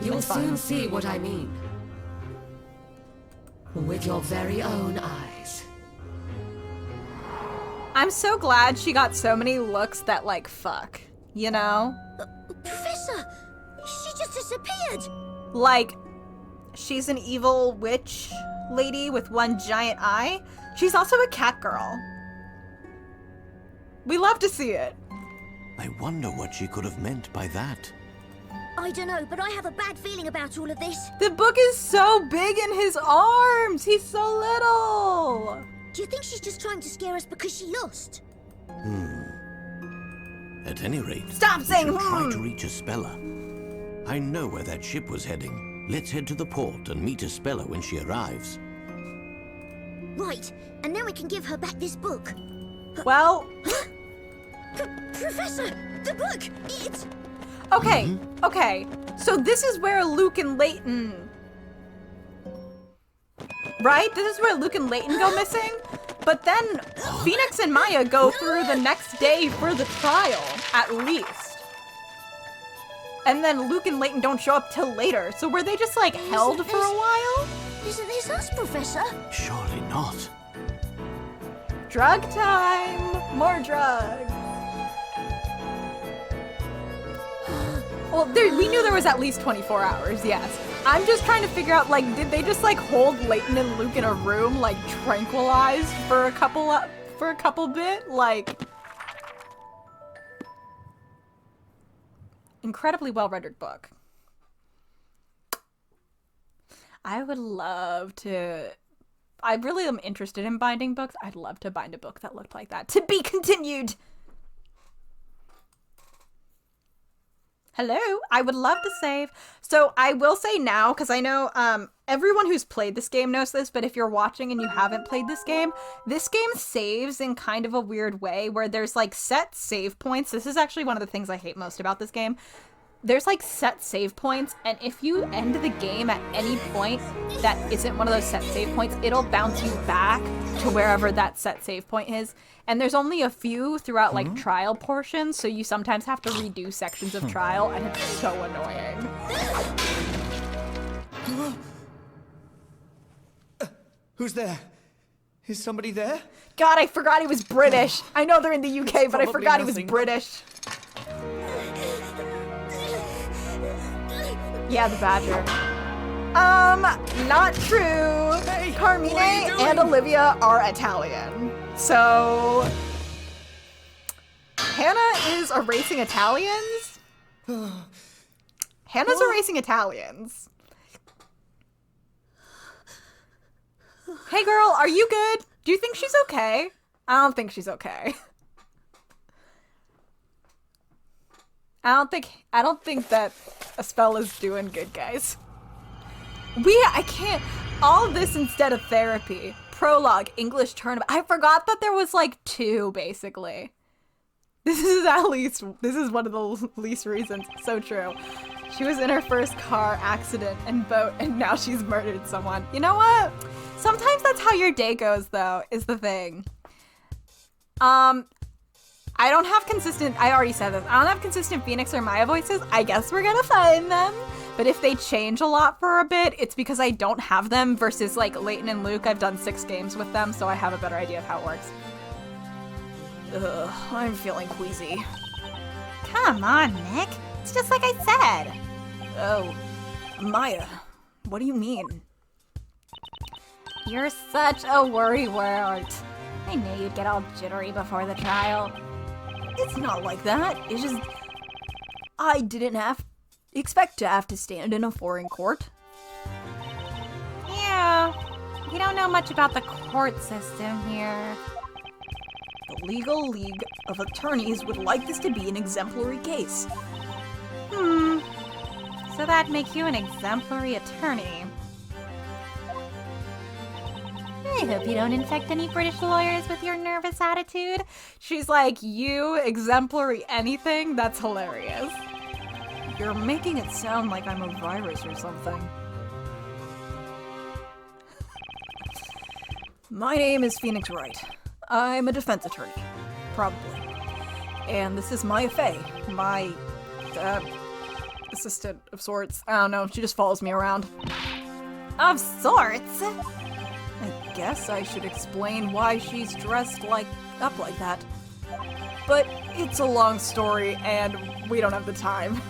You'll It's fun. soon see what I mean. With your very own eyes. I'm so glad she got so many looks that fuck, you know? Professor, she just disappeared. She's an evil witch lady with one giant eye. She's also a cat girl. We love to see it. I wonder what she could have meant by that. I don't know, but I have a bad feeling about all of this. The book is so big in his arms. He's so little. Do you think she's just trying to scare us because she lost? At any rate, Stop saying we should try to reach Espella. I know where that ship was heading. Let's head to the port and meet Espella when she arrives. Right, and then we can give her back this book. Well, Professor, the book, it's... okay, okay. So this is where Luke and Layton... Right? This is where Luke and Layton go missing? But then Phoenix and Maya go through the next day for the trial, at least. And then Luke and Layton don't show up till later. So were they just like held for a while? Isn't this us, Professor? Surely not. Drug time! More drugs! Well, we knew there was at least 24 hours, yes. I'm just trying to figure out, like, did they just, like, hold Layton and Luke in a room, like, tranquilized for a couple bit? Like... Incredibly well-rendered book. I would love to... I really am interested in binding books. I'd love to bind a book that looked like that. To be continued! Hello, I would love to save. So I will say now, because I know everyone who's played this game knows this, but if you're watching and you haven't played this game saves in kind of a weird way where there's like set save points. This is actually one of the things I hate most about this game. There's like set save points, and if you end the game at any point that isn't one of those set save points, it'll bounce you back to wherever that set save point is. And there's only a few throughout like trial portions, so you sometimes have to redo sections of trial, and it's so annoying. Who's there? Is somebody there? God, I forgot he was British. I know they're in the UK, but I forgot he was British. Yeah, the Badger. Not true. Hey, Carmine what are you doing? and Olivia are Italian. So... Hannah is erasing Italians? Hannah's erasing Italians. Hey girl, are you good? Do you think she's okay? I don't think she's okay. I don't think that Espella's doing good, guys. I can't. All of this instead of therapy. Prologue, English tournament. I forgot that there was like 2, basically. This is one of the least reasons. So true. She was in her first car accident and boat, and now she's murdered someone. You know what? Sometimes that's how your day goes, though, is the thing. I don't have consistent, I already said this, I don't have consistent Phoenix or Maya voices. I guess we're gonna find them. But if they change a lot for a bit, it's because I don't have them versus like Layton and Luke. I've done 6 games with them, so I have a better idea of how it works. Ugh, I'm feeling queasy. Come on, Nick. It's just like I said. Oh, Maya, what do you mean? You're such a worrywart. I knew you'd get all jittery before the trial. It's not like that. It's just... I didn't expect to have to stand in a foreign court. Yeah, we don't know much about the court system here. The Legal League of Attorneys would like this to be an exemplary case. So that'd make you an exemplary attorney. I hope you don't infect any British lawyers with your nervous attitude. She's like, you exemplary anything? That's hilarious. You're making it sound like I'm a virus or something. My name is Phoenix Wright. I'm a defense attorney. Probably. And this is Maya Fey, my assistant of sorts. I don't know, she just follows me around. Of sorts? I guess I should explain why she's dressed up like that. But it's a long story, and we don't have the time.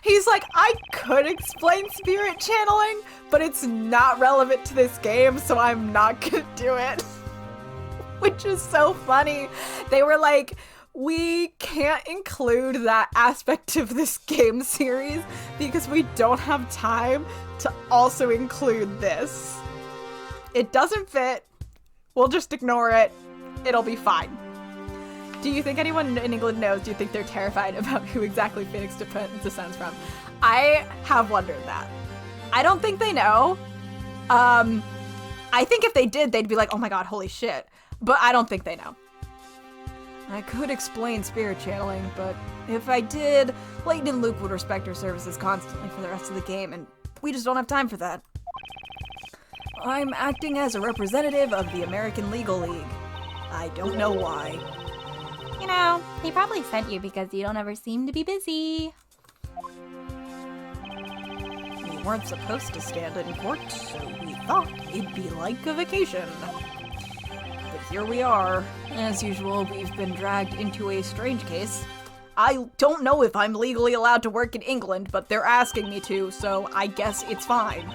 He's like, I could explain spirit channeling, but it's not relevant to this game, so I'm not gonna do it. Which is so funny. They were like, we can't include that aspect of this game series because we don't have time to also include this. It doesn't fit. We'll just ignore it. It'll be fine. Do you think anyone in England knows? Do you think they're terrified about who exactly Phoenix descends from? I have wondered that. I don't think they know. I think if they did, they'd be like, oh my god, holy shit. But I don't think they know. I could explain spirit channeling, but if I did, Layton and Luke would respect our services constantly for the rest of the game, and we just don't have time for that. I'm acting as a representative of the American Legal League. I don't know why. You know, they probably sent you because you don't ever seem to be busy. We weren't supposed to stand in court, so we thought it'd be like a vacation. But here we are. As usual, we've been dragged into a strange case. I don't know if I'm legally allowed to work in England, but they're asking me to, so I guess it's fine.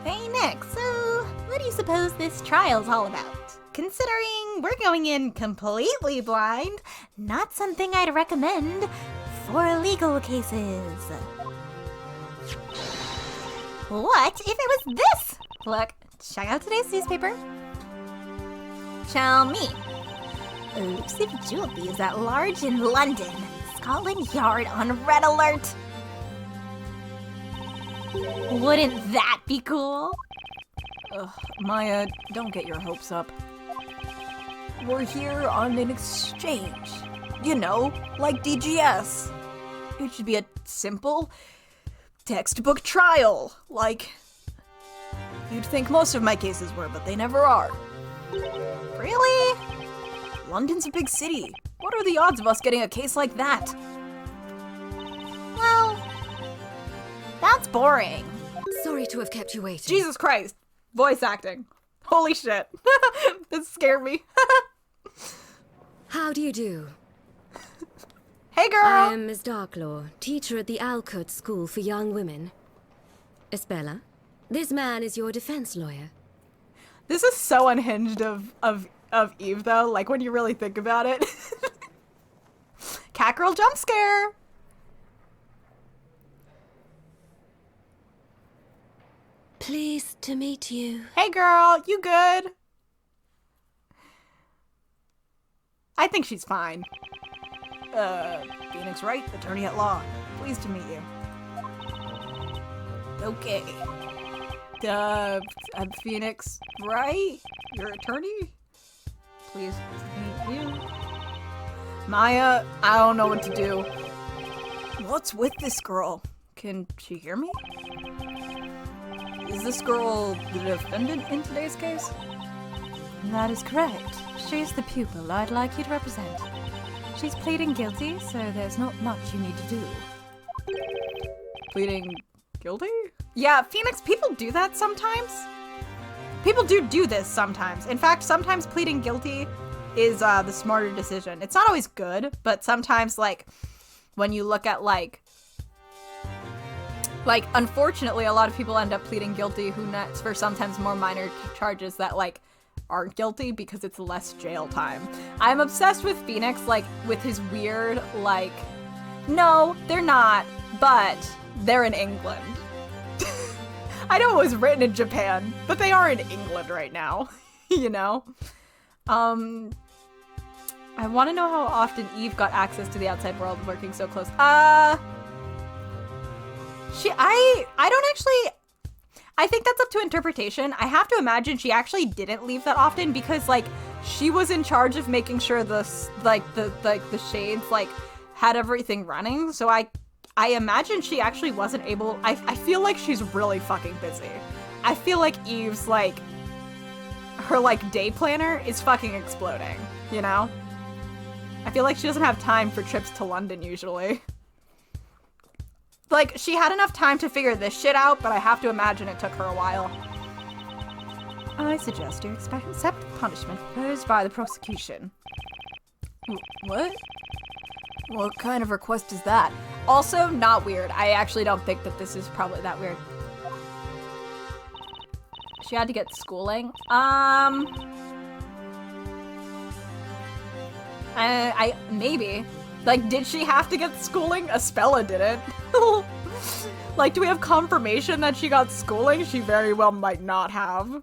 Hey, Nick, so what do you suppose this trial's all about? Considering we're going in completely blind, not something I'd recommend for legal cases. What if it was this? Look, check out today's newspaper. Tell me. Elusive jewel thieves at large in London. Scotland Yard on red alert. Wouldn't that be cool? Ugh, Maya, don't get your hopes up. We're here on an exchange. You know, like DGS. It should be a simple textbook trial, like you'd think most of my cases were, but they never are. Really? London's a big city. What are the odds of us getting a case like that? Well, that's boring. Sorry to have kept you waiting. Jesus Christ. Voice acting. Holy shit. This scared me. How do you do? Hey, girl! I am Miss Darklaw, teacher at the Alcott School for Young Women. Isabella, this man is your defense lawyer. This is so unhinged of Eve, though, like, when you really think about it. Cat girl jump scare! Pleased to meet you. Hey, girl, you good? I think she's fine. Phoenix Wright, attorney at law. Pleased to meet you. Okay. I'm Phoenix Wright, your attorney? Pleased to meet you. Maya, I don't know what to do. What's with this girl? Can she hear me? Is this girl the defendant in today's case? That is correct. She's the pupil I'd like you to represent. She's pleading guilty, so there's not much you need to do. Pleading guilty? Yeah, Phoenix, people do that sometimes. People do this sometimes. In fact, sometimes pleading guilty is the smarter decision. It's not always good, but sometimes, like, when you look at, like, unfortunately, a lot of people end up pleading guilty for sometimes more minor charges that, like, aren't guilty because it's less jail time. I'm obsessed with Phoenix, like, with his weird, like, no, they're not, but they're in England. I know it was written in Japan, but they are in England right now, you know? I want to know how often Eve got access to the outside world working so close. I don't actually... I think that's up to interpretation. I have to imagine she actually didn't leave that often because, like, she was in charge of making sure the shades, like, had everything running. So I imagine she actually wasn't able... I feel like she's really fucking busy. I feel like Eve's, like, her, like, day planner is fucking exploding, you know? I feel like she doesn't have time for trips to London usually. Like, she had enough time to figure this shit out, but I have to imagine it took her a while. I suggest you accept the punishment proposed by the prosecution. What? What kind of request is that? Also, not weird. I actually don't think that this is probably that weird. She had to get schooling. I maybe. Like, did she have to get schooling? Espella didn't. Like, do we have confirmation that she got schooling? She very well might not have.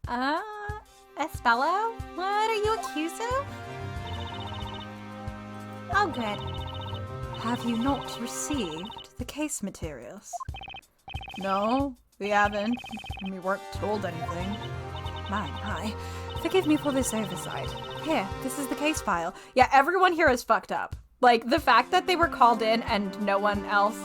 Espella? What are you accused of? Oh, good. Have you not received the case materials? No, we haven't. We weren't told anything. My. Forgive me for this oversight. Here, this is the case file. Yeah, everyone here is fucked up. Like, the fact that they were called in and no one else.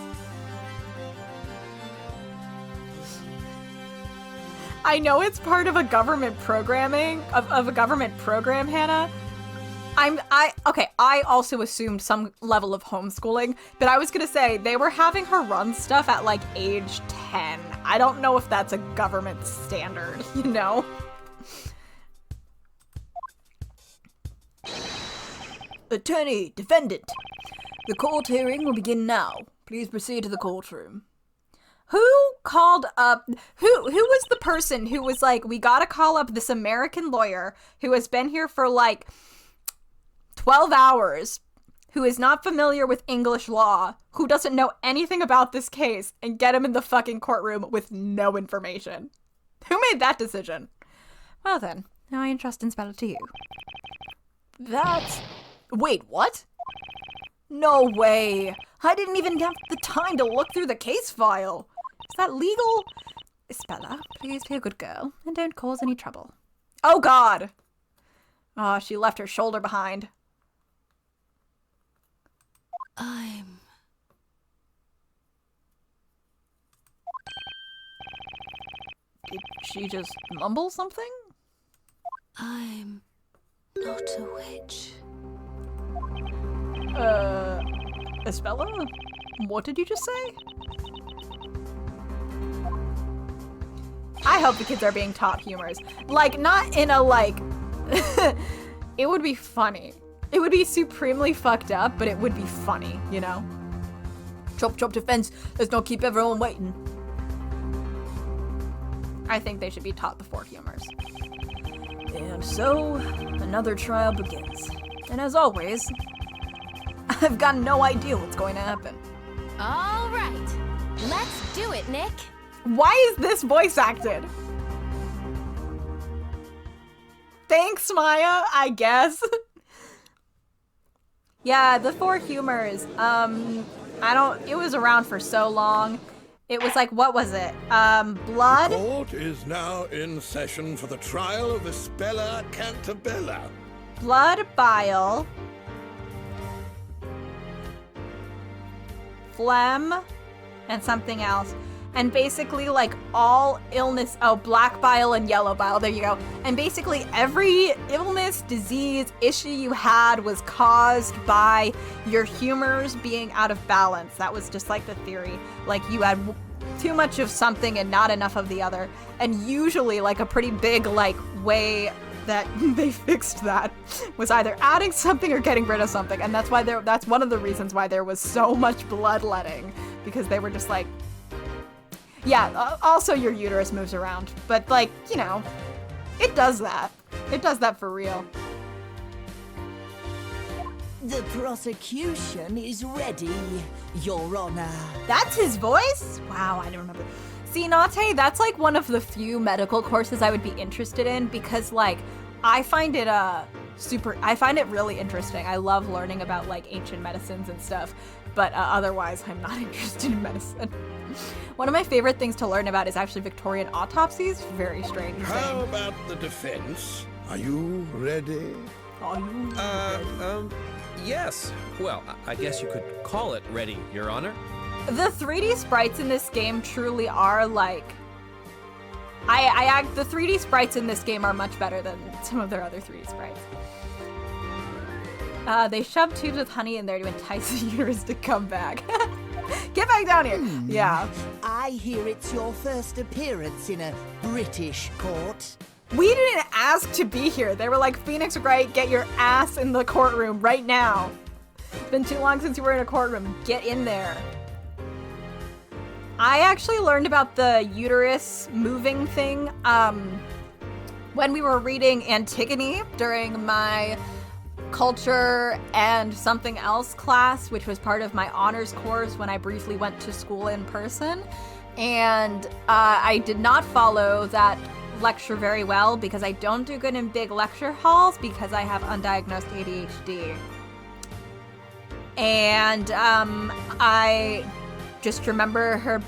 I know it's part of a government programming, of a government program, Hannah. I also assumed some level of homeschooling, but I was gonna say, they were having her run stuff at, like, age 10. I don't know if that's a government standard, you know? Attorney, defendant. The court hearing will begin now. Please proceed to the courtroom. Who called up, who was the person who was like, we gotta call up this American lawyer who has been here for like 12 hours, who is not familiar with English law, who doesn't know anything about this case, and get him in the fucking courtroom with no information? Who made that decision? Well then, now I entrust Espella to you. Wait, what? No way. I didn't even have the time to look through the case file. Is that legal? Espella, please be a good girl and don't cause any trouble. Oh God. Oh, she left her shoulder behind. Did she just mumble something? I'm not a witch. Espella? What did you just say? I hope the kids are being taught humors. Like, not in a, like... It would be funny. It would be supremely fucked up, but it would be funny, you know? Chop chop defense. Let's not keep everyone waiting. I think they should be taught the 4 humors. And so, another trial begins. And as always, I've got no idea what's going to happen. All right. Let's do it, Nick. Why is this voice acted? Thanks, Maya, I guess. Yeah, the 4 humors. It was around for so long. It was like, what was it? Blood? The court is now in session for the trial of Espella Cantabella. Blood, bile. Phlegm. And something else. And basically, like, all illness, black bile and yellow bile, there you go. And basically every illness, disease, issue you had was caused by your humors being out of balance. That was just like the theory. Like, you had too much of something and not enough of the other. And usually, like, a pretty big, like, way that they fixed that was either adding something or getting rid of something. And that's why that's one of the reasons why there was so much bloodletting, because they were just like, yeah, also your uterus moves around, but, like, you know, it does that. It does that for real. The prosecution is ready, Your Honor. That's his voice? Wow, I don't remember. See, Nate, that's, like, one of the few medical courses I would be interested in, because, like, I find it really interesting. I love learning about, like, ancient medicines and stuff, but otherwise I'm not interested in medicine. One of my favorite things to learn about is actually Victorian autopsies. Very strange. How about the defense? Are you ready? Yes. Well, I guess you could call it ready, Your Honor. The 3D sprites in this game truly are, like... the 3D sprites in this game are much better than some of their other 3D sprites. They shove tubes with honey in there to entice the uterus to come back. Get back down here. Yeah. I hear it's your first appearance in a British court. We didn't ask to be here. They were like, Phoenix Wright, get your ass in the courtroom right now. It's been too long since you were in a courtroom. Get in there. I actually learned about the uterus moving thing when we were reading Antigone during my culture and something else class, which was part of my honors course when I briefly went to school in person. And I did not follow that lecture very well because I don't do good in big lecture halls because I have undiagnosed ADHD. And I just remember her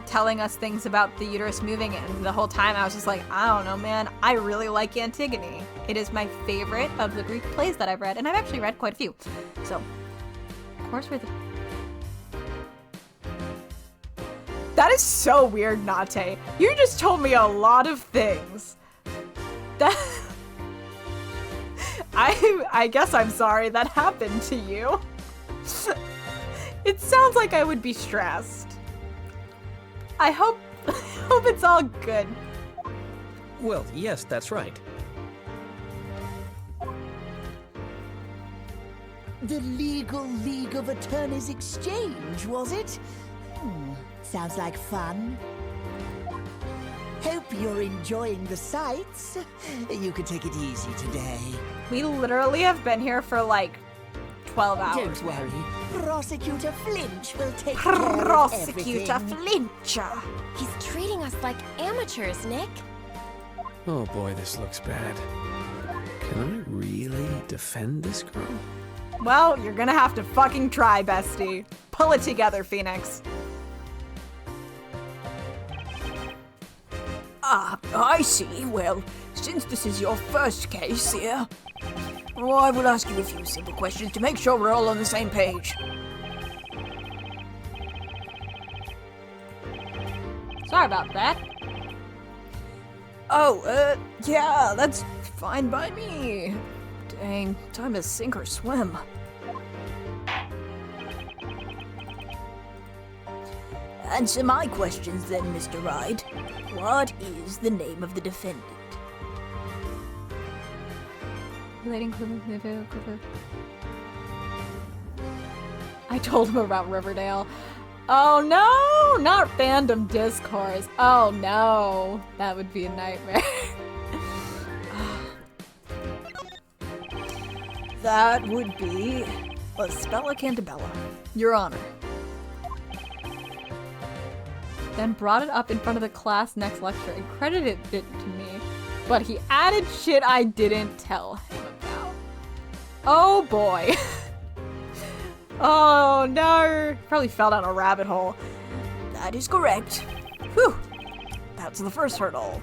telling us things about the uterus moving, and the whole time I was just like, I don't know, man. I really like Antigone. It is my favorite of the Greek plays that I've read, and I've actually read quite a few. So, of course, That is so weird, Nate. You just told me a lot of things. I guess I'm sorry that happened to you. It sounds like I would be stressed. I hope it's all good. Well, yes, that's right. The Legal League of Attorneys Exchange, was it? Sounds like fun. Hope you're enjoying the sights. You can take it easy today. We literally have been here for like 12 hours. Don't worry. Prosecutor Flinch will take care of Prosecutor everything. Flinch. He's treating us like amateurs, Nick. Oh boy, this looks bad. Can I really defend this girl? Well, you're gonna have to fucking try, bestie. Pull it together, Phoenix. Ah, I see. Well, since this is your first case here, well, I will ask you a few simple questions to make sure we're all on the same page. Sorry about that. Oh, yeah, that's fine by me. Dang, time to sink or swim. Answer my questions then, Mr. Wright. What is the name of the defendant? I told him about Riverdale. Oh no, not fandom discourse. Oh no, that would be a nightmare. That would be Spella Cantabella, Your Honor. Then brought it up in front of the class next lecture and credited it to me, but he added shit I didn't tell him about. Oh boy. Oh no. Probably fell down a rabbit hole. That is correct. Whew. That's the first hurdle.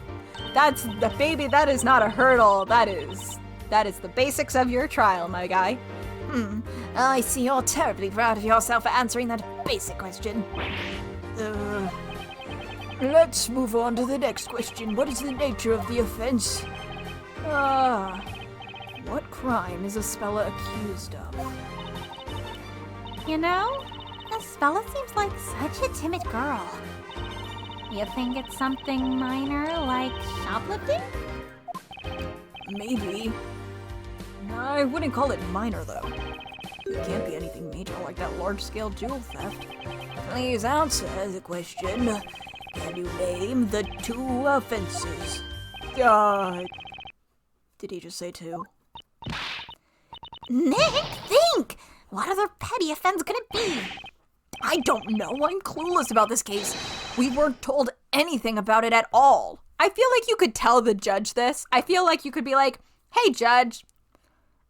That's the baby. That is not a hurdle. That is the basics of your trial, my guy. I see you're terribly proud of yourself for answering that basic question. Let's move on to the next question. What is the nature of the offense? What crime is Spella accused of? You know, Spella seems like such a timid girl. You think it's something minor, like shoplifting? Maybe. I wouldn't call it minor, though. It can't be anything major like that large-scale jewel theft. Please answer the question. Can you name the two offenses? Did he just say two? Nick, think! What other petty offense could it be? I don't know. I'm clueless about this case. We weren't told anything about it at all. I feel like you could tell the judge this. I feel like you could be like, hey, judge,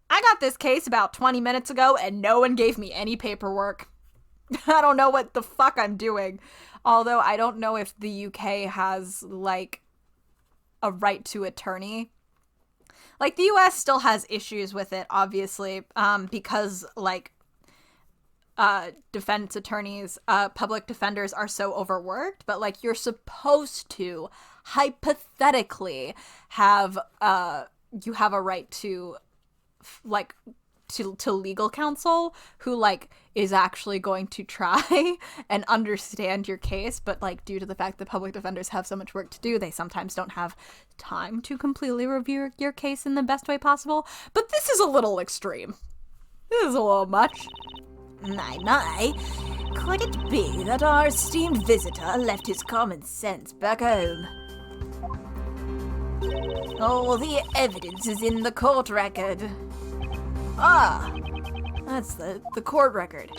I got this case about 20 minutes ago and no one gave me any paperwork. I don't know what the fuck I'm doing. Although I don't know if the UK has, like, a right to attorney. Like, the US still has issues with it, obviously, because, like, defense attorneys, public defenders are so overworked. But, like, you're supposed to, hypothetically, have, you have a right to, like, to legal counsel who, like, is actually going to try and understand your case, but, like, due to the fact that public defenders have so much work to do, they sometimes don't have time to completely review your case in the best way possible. But this is a little extreme. This is a little much. My. Could it be that our esteemed visitor left his common sense back home? All the evidence is in the court record. Ah, that's the court record.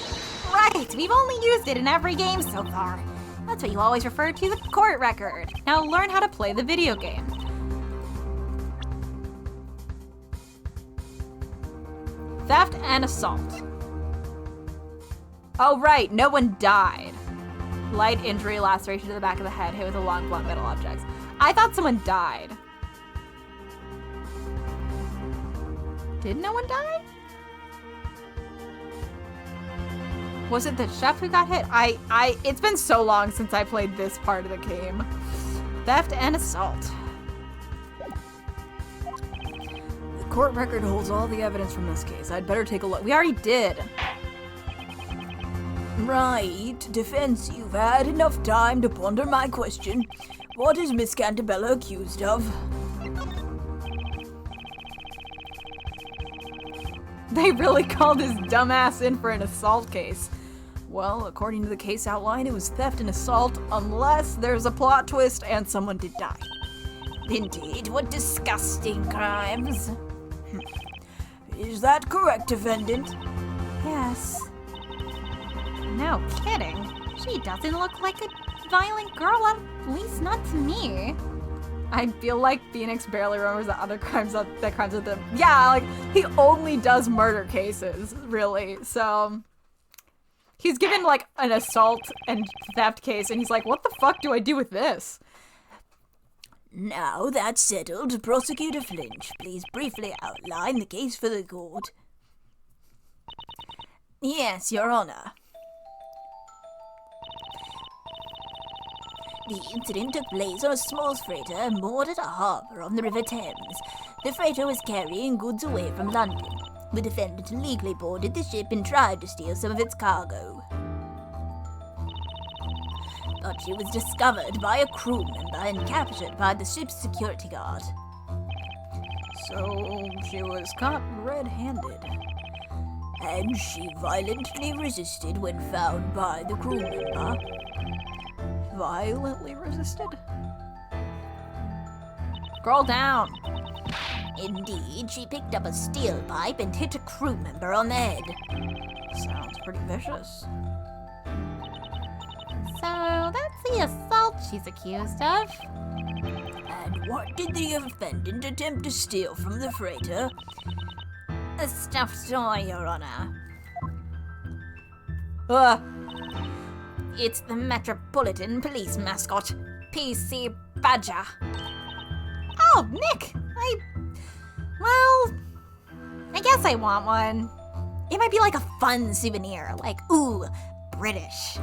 Right, we've only used it in every game so far. That's what you always refer to, the court record. Now learn how to play the video game. Theft and assault. Oh right, no one died. Light injury, laceration to the back of the head, hit with a long blunt metal object. I thought someone died. Did no one die? Was it the chef who got hit? It's been so long since I played this part of the game. Theft and assault. The court record holds all the evidence from this case. I'd better take a look. We already did. Right, defense, you've had enough time to ponder my question. What is Miss Cantabella accused of? They really called his dumbass in for an assault case. Well, according to the case outline, it was theft and assault, unless there's a plot twist and someone did die. Indeed, what disgusting crimes. Is that correct, defendant? Yes. No kidding. She doesn't look like a violent girl, at least not to me. I feel like Phoenix barely remembers the other crimes that with him. Yeah, like, he only does murder cases, really. So, he's given, like, an assault and theft case, and he's like, what the fuck do I do with this? Now that's settled, Prosecutor Flinch, please briefly outline the case for the court. Yes, Your Honor. The incident took place on a small freighter moored at a harbour on the River Thames. The freighter was carrying goods away from London. The defendant illegally boarded the ship and tried to steal some of its cargo. But she was discovered by a crew member and captured by the ship's security guard. So she was caught red-handed. And she violently resisted when found by the crew member. Violently resisted? Scroll down. Indeed, she picked up a steel pipe and hit a crew member on the head. Sounds pretty vicious. So that's the assault she's accused of. And what did the defendant attempt to steal from the freighter? A stuffed toy, Your Honor. It's the Metropolitan Police mascot, PC Badger. Oh, Nick! Well, I guess I want one. It might be like a fun souvenir, like, ooh, British.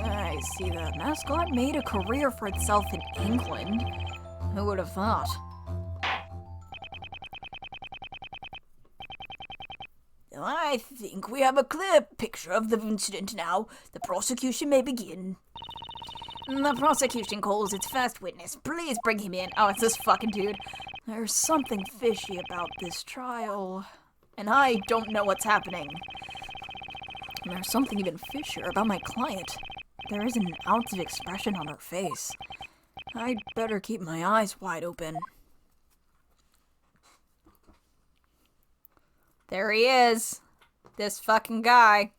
I see that mascot made a career for itself in England. Who would have thought? I think we have a clear picture of the incident now. The prosecution may begin. The prosecution calls its first witness. Please bring him in. Oh, it's this fucking dude. There's something fishy about this trial, and I don't know what's happening. And there's something even fishier about my client. There isn't an ounce of expression on her face. I'd better keep my eyes wide open. There he is. This fucking guy.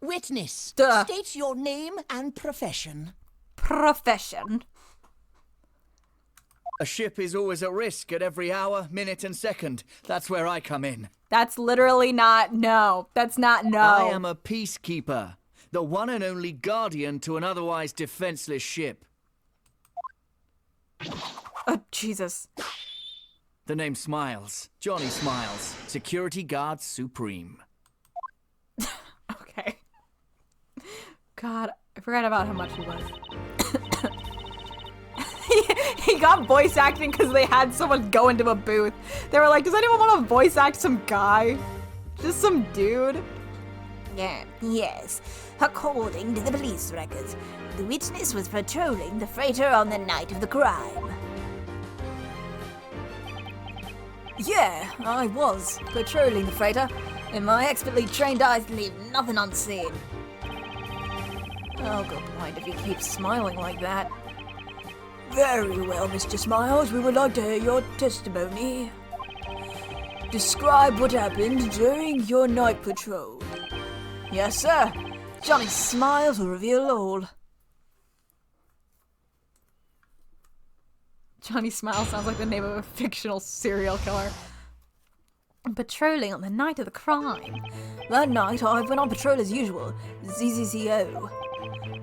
Witness, Duh. state your name and profession. Profession. A ship is always at risk at every hour, minute, and second. That's where I come in. That's literally not no. That's not no. I am a peacekeeper, the one and only guardian to an otherwise defenseless ship. Oh, Jesus. The name Smiles. Johnny Smiles. Security Guard Supreme. Okay. God, I forgot about how much he was. He got voice acting because they had someone go into a booth. They were like, does anyone want to voice act some guy? Just some dude? Yes. According to the police records, the witness was patrolling the freighter on the night of the crime. Yeah, I was patrolling the freighter, and my expertly trained eyes leave nothing unseen. I'll go blind if he keeps smiling like that. Very well, Mr. Smiles, we would like to hear your testimony. Describe what happened during your night patrol. Yes, sir. Johnny Smiles will reveal all. Johnny Smiles sounds like the name of a fictional serial killer. Patrolling on the night of the crime. That night, I went on patrol as usual. ZZZO.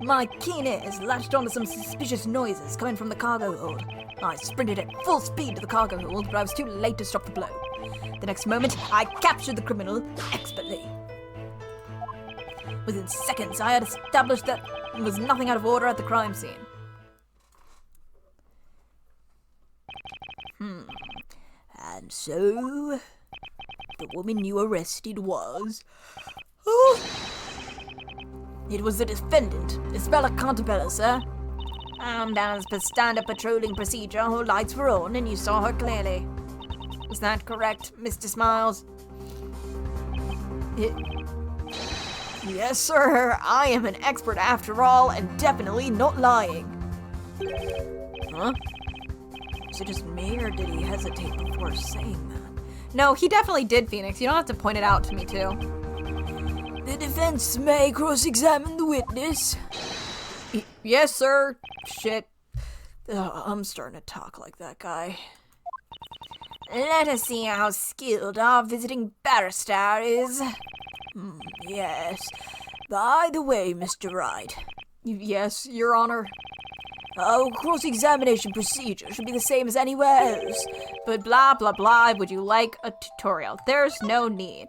My keen ears latched onto some suspicious noises coming from the cargo hold. I sprinted at full speed to the cargo hold, but I was too late to stop the blow. The next moment, I captured the criminal expertly. Within seconds, I had established that there was nothing out of order at the crime scene. And so, the woman you arrested was... Oh! It was the defendant, Isabella Cantabella, sir. And as per standard patrolling procedure, her lights were on and you saw her clearly. Was that correct, Mr. Smiles? Yes, sir. I am an expert after all, and definitely not lying. Huh? Is it just me, or did he hesitate before saying that? No, he definitely did, Phoenix. You don't have to point it out to me, too. The defense may cross-examine the witness. Yes, sir. Shit. I'm starting to talk like that guy. Let us see how skilled our visiting barrister is. Yes. By the way, Mr. Wright. Yes, Your Honor. Our cross-examination procedure should be the same as anywhere else. But blah, blah, blah, would you like a tutorial? There's no need.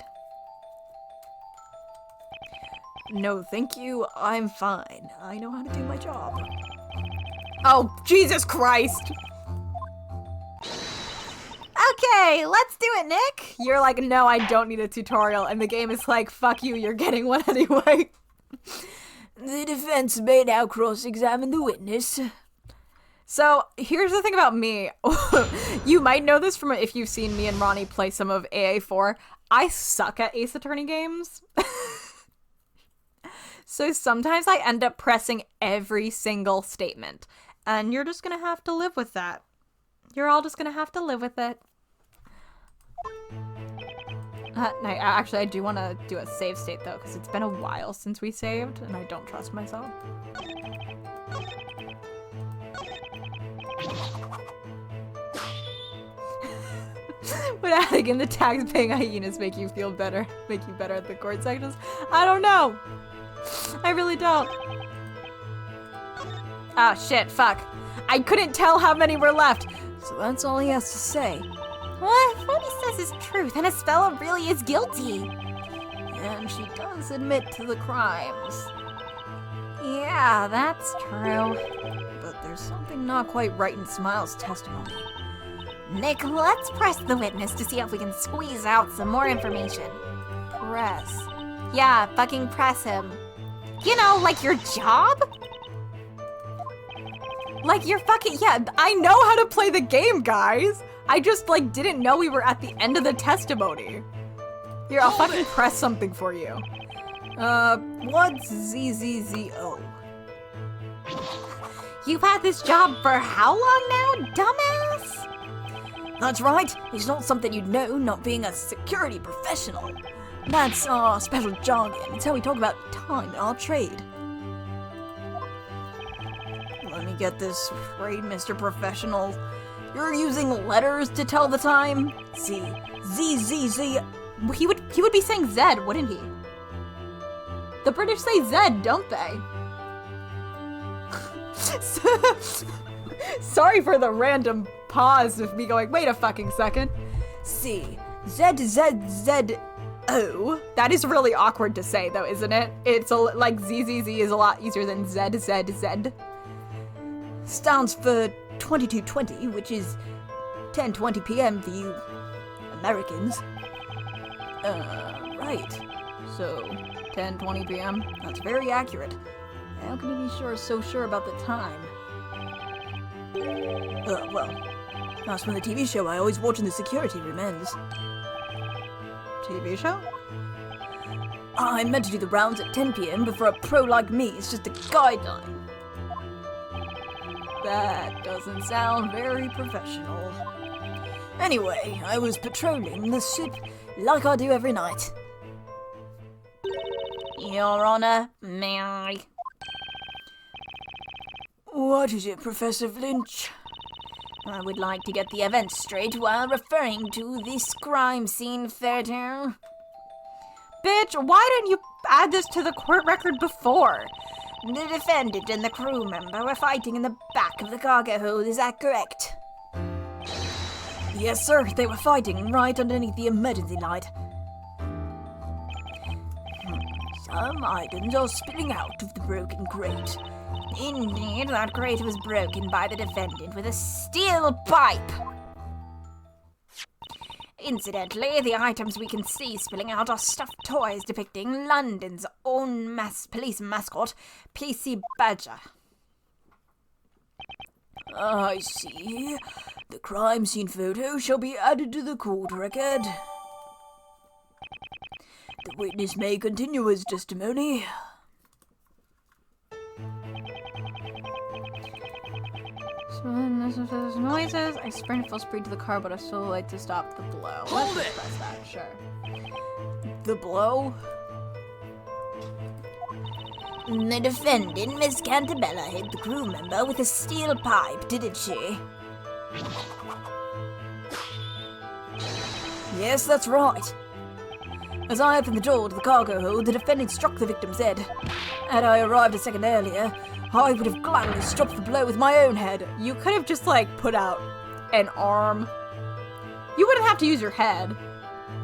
No, thank you. I'm fine. I know how to do my job. Oh, Jesus Christ! Okay, let's do it, Nick! You're like, no, I don't need a tutorial, and the game is like, fuck you, you're getting one anyway. The defense may now cross-examine the witness. So, here's the thing about me. You might know this from if you've seen me and Ronnie play some of AA4. I suck at Ace Attorney games. So sometimes I end up pressing every single statement. And you're just gonna have to live with that. You're all just gonna have to live with it. Actually, I do want to do a save state, though, because it's been a while since we saved, and I don't trust myself. Would adding in the tax-paying hyenas make you feel better? Make you better at the court sections? I don't know! I really don't. Ah, shit, fuck. I couldn't tell how many were left. So that's all he has to say. What? What he says is true, then Isabella really is guilty. And she does admit to the crimes. Yeah, that's true. But there's something not quite right in Smiles' testimony. Nick, let's press the witness to see if we can squeeze out some more information. Press. Yeah, fucking press him. You know, like your job? Like you're fucking, yeah, I know how to play the game, guys. I just, like, didn't know we were at the end of the testimony. Here, I'll fucking press something for you. What's ZZZO? You've had this job for how long now, dumbass? That's right. It's not something you'd know, not being a security professional. That's our special jargon. It's how we talk about time in our trade. Let me get this straight, Mr. Professional. You're using letters to tell the time? See, ZZZ. He would be saying Z, wouldn't he? The British say Z, don't they? Sorry for the random pause of me going, wait a fucking second. See, ZZZO. That is really awkward to say, though, isn't it? It's like ZZZ is a lot easier than ZZZ. Stands for 2220, which is 10:20 p.m. for you Americans. Right. So, 10:20 p.m. That's very accurate. How can you be so sure about the time? Well, That's from the TV show I always watch in the security room ends. TV show? I meant to do the rounds at 10 p.m. but for a pro like me, it's just a guideline. That doesn't sound very professional. Anyway, I was patrolling the ship like I do every night. Your Honor, may I? What is it, Professor Lynch? I would like to get the events straight while referring to this crime scene photo. Bitch, why didn't you add this to the court record before? The defendant and the crew member were fighting in the back of the cargo hold, is that correct? Yes, sir, they were fighting right underneath the emergency light. Some items are spilling out of the broken crate. Indeed, that crate was broken by the defendant with a steel pipe. Incidentally, the items we can see spilling out are stuffed toys depicting London's own police mascot, PC Badger. I see. The crime scene photo shall be added to the court record. The witness may continue his testimony. Noises. I sprint full speed to the car, but I still like to stop the blow. Hold Let's it! press that, sure. The blow? The defendant, Miss Cantabella, hit the crew member with a steel pipe, didn't she? Yes, that's right. As I opened the door to the cargo hold, the defendant struck the victim's head. Had I arrived a second earlier, I would have gladly stopped the blow with my own head. You could have just, like, put out an arm. You wouldn't have to use your head.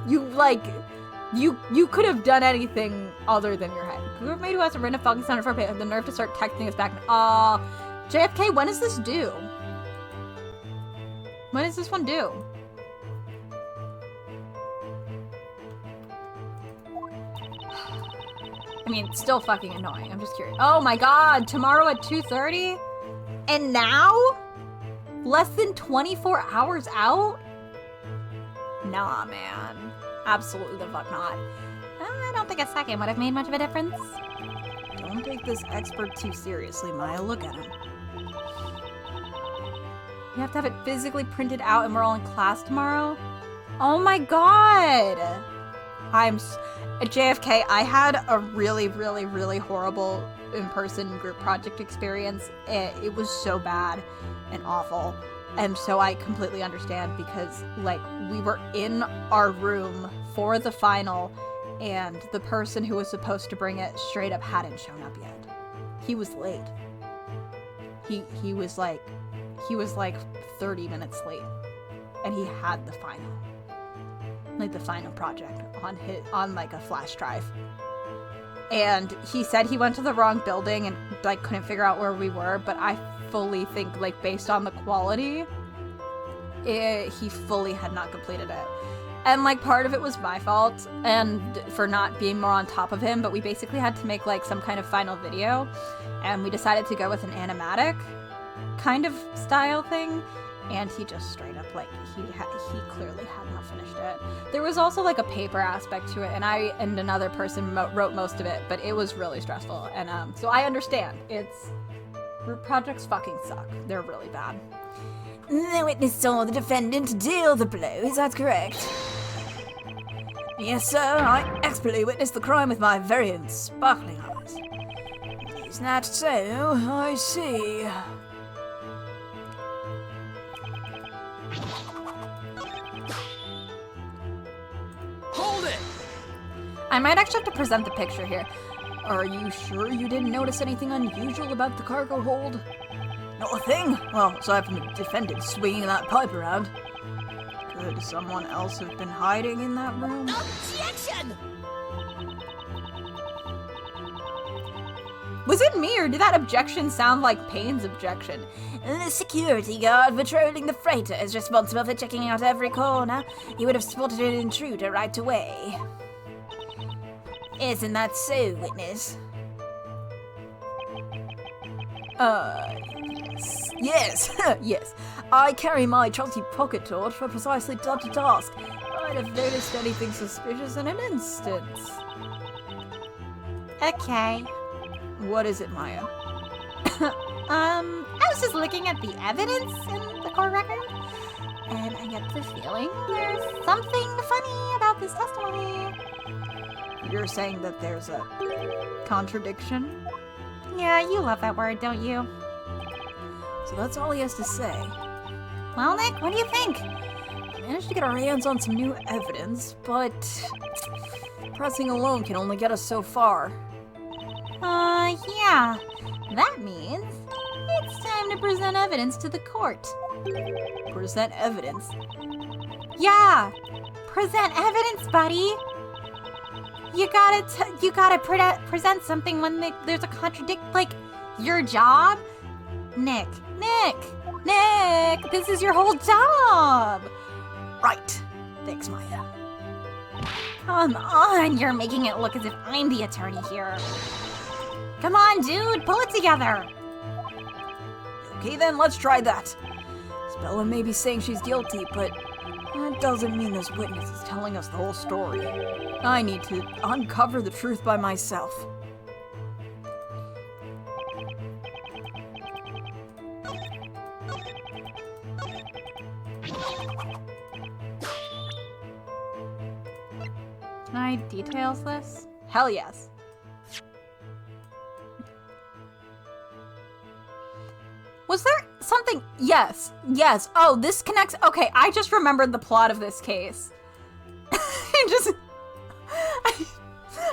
You could have done anything other than your head. Who hasn't written a fucking sound for the nerve to start texting us back. JFK, when is this due? When is this one due? I mean, it's still fucking annoying. I'm just curious. Oh my god, tomorrow at 2:30? And now? Less than 24 hours out? Nah, man. Absolutely the fuck not. I don't think a second would have made much of a difference. Don't take this expert too seriously, Maya. Look at him. You have to have it physically printed out and we're all in class tomorrow? Oh my god! At JFK, I had a really, really, really horrible in-person group project experience. It was so bad and awful. And so I completely understand because, like, we were in our room for the final and the person who was supposed to bring it straight up hadn't shown up yet. He was late. He was like 30 minutes late. And he had the final. Like the final project on like a flash drive. And he said he went to the wrong building and like couldn't figure out where we were, but I fully think like based on the quality, he fully had not completed it. And like part of it was my fault and for not being more on top of him, but we basically had to make like some kind of final video and we decided to go with an animatic kind of style thing. And he just straight up, like, he clearly had not finished it. There was also, like, a paper aspect to it, and I and another person wrote most of it, but it was really stressful. And, so I understand. Group projects fucking suck. They're really bad. The witness saw the defendant deal the blow, is that correct? Yes, sir, I expertly witnessed the crime with my very own sparkling eyes. Is that so? I see. Hold it! I might actually have to present the picture here. Are you sure you didn't notice anything unusual about the cargo hold? Not a thing. Well, aside from the defendant swinging that pipe around. Could someone else have been hiding in that room? Objection! Was it me, or did that objection sound like Payne's objection? The security guard patrolling the freighter is responsible for checking out every corner. He would have spotted an intruder right away. Isn't that so, witness? Yes. Yes, yes. I carry my trusty pocket torch for precisely such a task. I'd have noticed anything suspicious in an instant. Okay. What is it, Maya? I was just looking at the evidence in the court record, and I get the feeling there's something funny about this testimony. You're saying that there's a contradiction? Yeah, you love that word, don't you? So that's all he has to say. Well, Nick, what do you think? We managed to get our hands on some new evidence, but pressing alone can only get us so far. Yeah. That means it's time to present evidence to the court. Present evidence? Yeah! Present evidence, buddy! You gotta present something when there's a like, your job? Nick, this is your whole job! Right. Thanks, Maya. Come on, you're making it look as if I'm the attorney here. Come on, dude, pull it together! Okay then, let's try that. Bella may be saying she's guilty, but that doesn't mean this witness is telling us the whole story. I need to uncover the truth by myself. Can I details this? Hell yes. Was there something? Yes. Oh, this connects. Okay, I just remembered the plot of this case.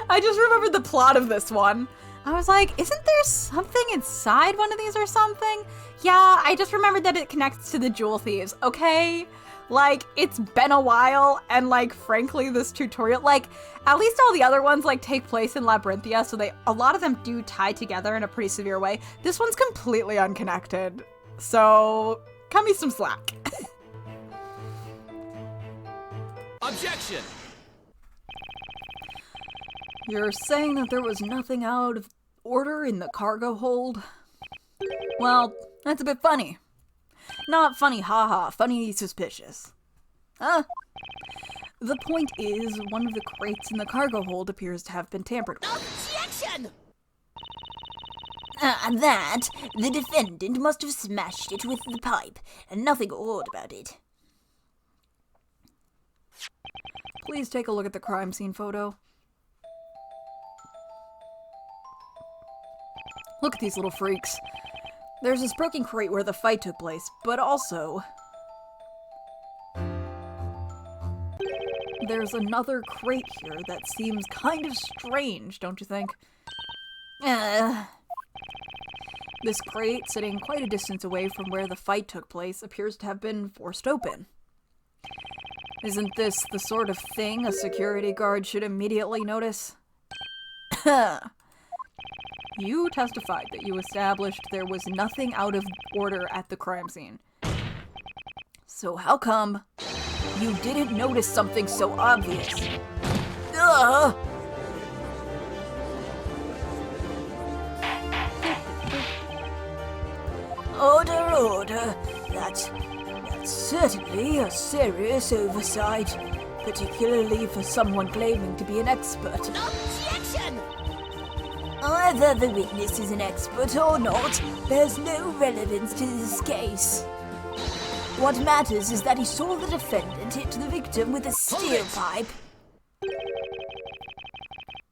I just remembered the plot of this one. I was like, isn't there something inside one of these or something? Yeah, I just remembered that it connects to the jewel thieves, okay? Like, it's been a while, and like, frankly, this tutorial, like, at least all the other ones, like, take place in Labyrinthia, so a lot of them do tie together in a pretty severe way. This one's completely unconnected, so cut me some slack. Objection! You're saying that there was nothing out of order in the cargo hold? Well, that's a bit funny. Not funny, haha, funny, suspicious. The point is, one of the crates in the cargo hold appears to have been tampered with. Objection! That, the defendant must have smashed it with the pipe, and nothing odd about it. Please take a look at the crime scene photo. Look at these little freaks. There's this broken crate where the fight took place, but also there's another crate here that seems kind of strange, don't you think? This crate, sitting quite a distance away from where the fight took place, appears to have been forced open. Isn't this the sort of thing a security guard should immediately notice? You testified that you established there was nothing out of order at the crime scene. So how come you didn't notice something so obvious? Order. That's certainly a serious oversight, particularly for someone claiming to be an expert. Objection! Whether the witness is an expert or not, there's no relevance to this case. What matters is that he saw the defendant hit the victim with a steel pipe.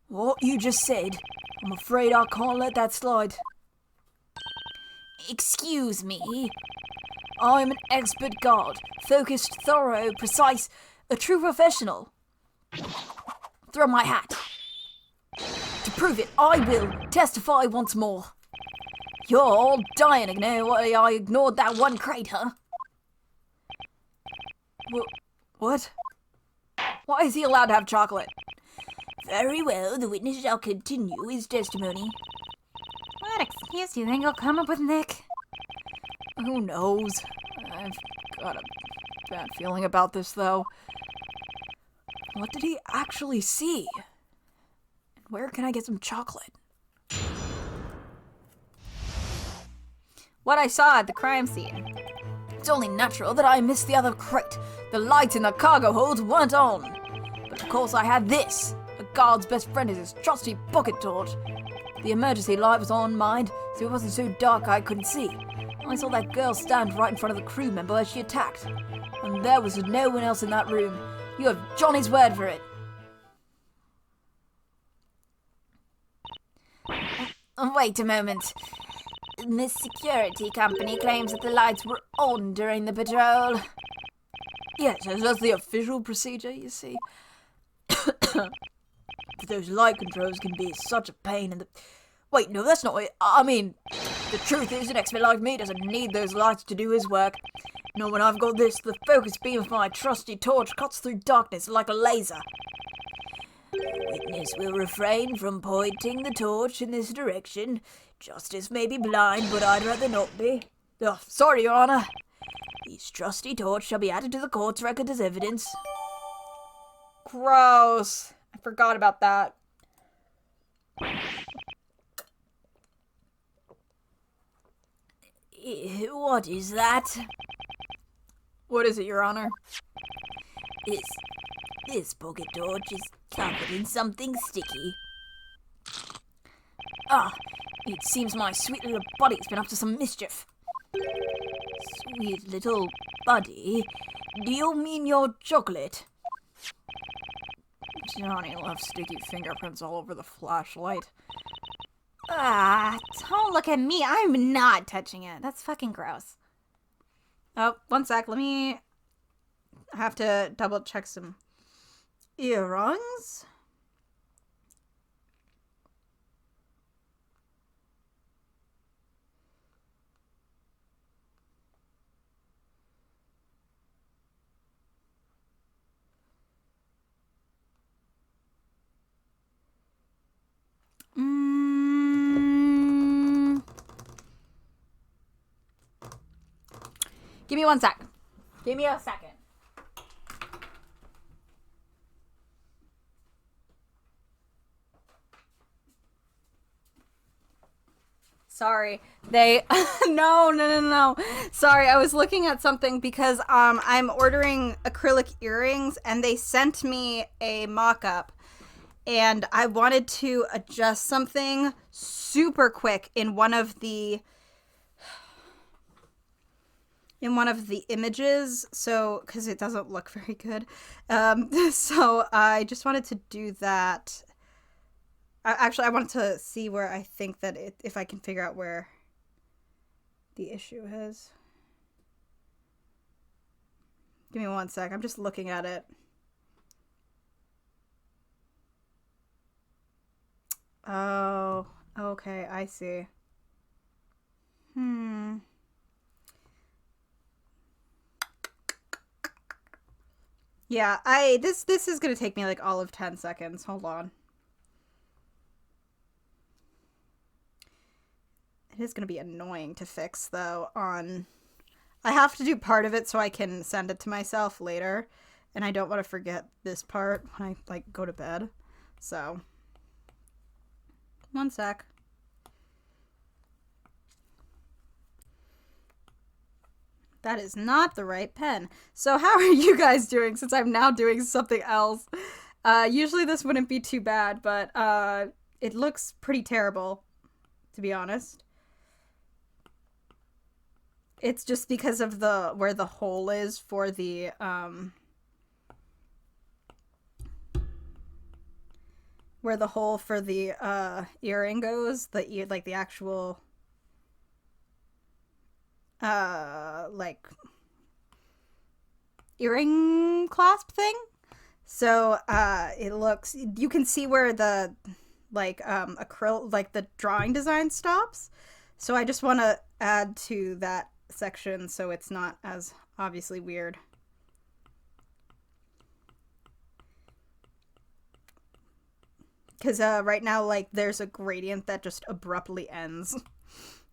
What you just said, I'm afraid I can't let that slide. Excuse me. I'm an expert guard, focused, thorough, precise, a true professional. Throw my hat. To prove it, I will testify once more. You're all dying to know why I ignored that one crate, huh? What? Why is he allowed to have chocolate? Very well, the witness shall continue his testimony. What excuse do you think he'll come up with, Nick? Who knows? I've got a bad feeling about this, though. What did he actually see? Where can I get some chocolate? what I saw at the crime scene. It's only natural that I missed the other crate. The lights in the cargo holds weren't on. But of course I had this. A guard's best friend is his trusty pocket torch. The emergency light was on mine, so it wasn't so dark I couldn't see. I saw that girl stand right in front of the crew member as she attacked. And there was no one else in that room. You have Johnny's word for it. Wait a moment. This security company claims that the lights were on during the patrol. Yes, that's the official procedure, you see. Those light controls can be such a pain in the... Wait, no, that's not it. I mean, the truth is, an expert like me doesn't need those lights to do his work. No, when I've got this, the focus beam of my trusty torch cuts through darkness like a laser. The witness will refrain from pointing the torch in this direction. Justice may be blind, but I'd rather not be. Oh, sorry, Your Honor. This trusty torch shall be added to the court's record as evidence. Gross. I forgot about that. What is that? What is it, Your Honor? This pocket torch is covered in something sticky. Ah, it seems my sweet little buddy's been up to some mischief. Sweet little buddy? Do you mean your chocolate? Johnny left sticky fingerprints all over the flashlight. Ah, don't look at me. I'm not touching it. That's fucking gross. Oh, one sec. Let me... I have to double check some earrings. Give me one sec. Give me a second. Sorry. They no. Sorry, I was looking at something because I'm ordering acrylic earrings and they sent me a mock-up and I wanted to adjust something super quick in one of the images, so because it doesn't look very good. So I just wanted to do that. Actually, I wanted to see where I think that if I can figure out where the issue is. Give me one sec. I'm just looking at it. Oh, okay. I see. Yeah, this is gonna take me like all of 10 seconds. Hold on. It is gonna be annoying to fix though I have to do part of it so I can send it to myself later, and I don't want to forget this part when I like go to bed. So one sec. That is not the right pen. So how are you guys doing since I'm now doing something else? Usually this wouldn't be too bad, but it looks pretty terrible, to be honest. It's just because of where the hole is for the where the hole for the earring goes, the actual like earring clasp thing. So it looks, you can see where the like acrylic, like the drawing design stops. So I just want to add to that section so it's not as obviously weird. Because right now, like, there's a gradient that just abruptly ends.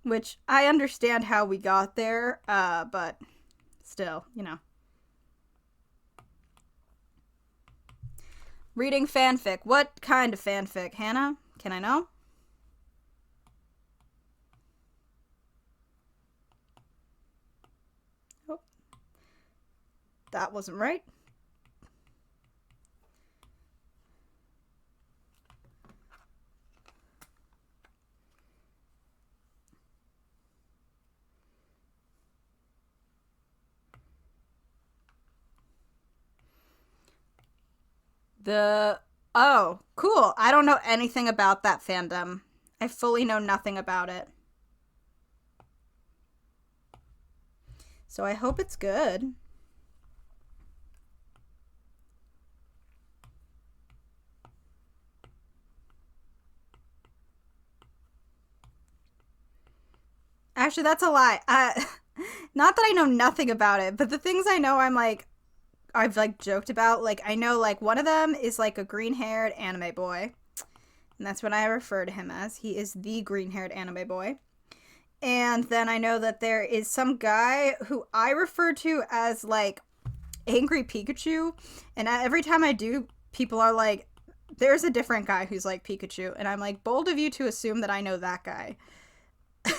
Which, I understand how we got there, but still, you know. Reading fanfic. What kind of fanfic, Hannah? Can I know? that wasn't right. Oh, cool. I don't know anything about that fandom. I fully know nothing about it. So I hope it's good. Actually, that's a lie. Not that I know nothing about it, but the things I know I've like joked about, like I know like one of them is like a green-haired anime boy. And that's what I refer to him as. He is the green-haired anime boy. And then I know that there is some guy who I refer to as like Angry Pikachu. And every time I do, people are like, there's a different guy who's like Pikachu. And I'm like, bold of you to assume that I know that guy.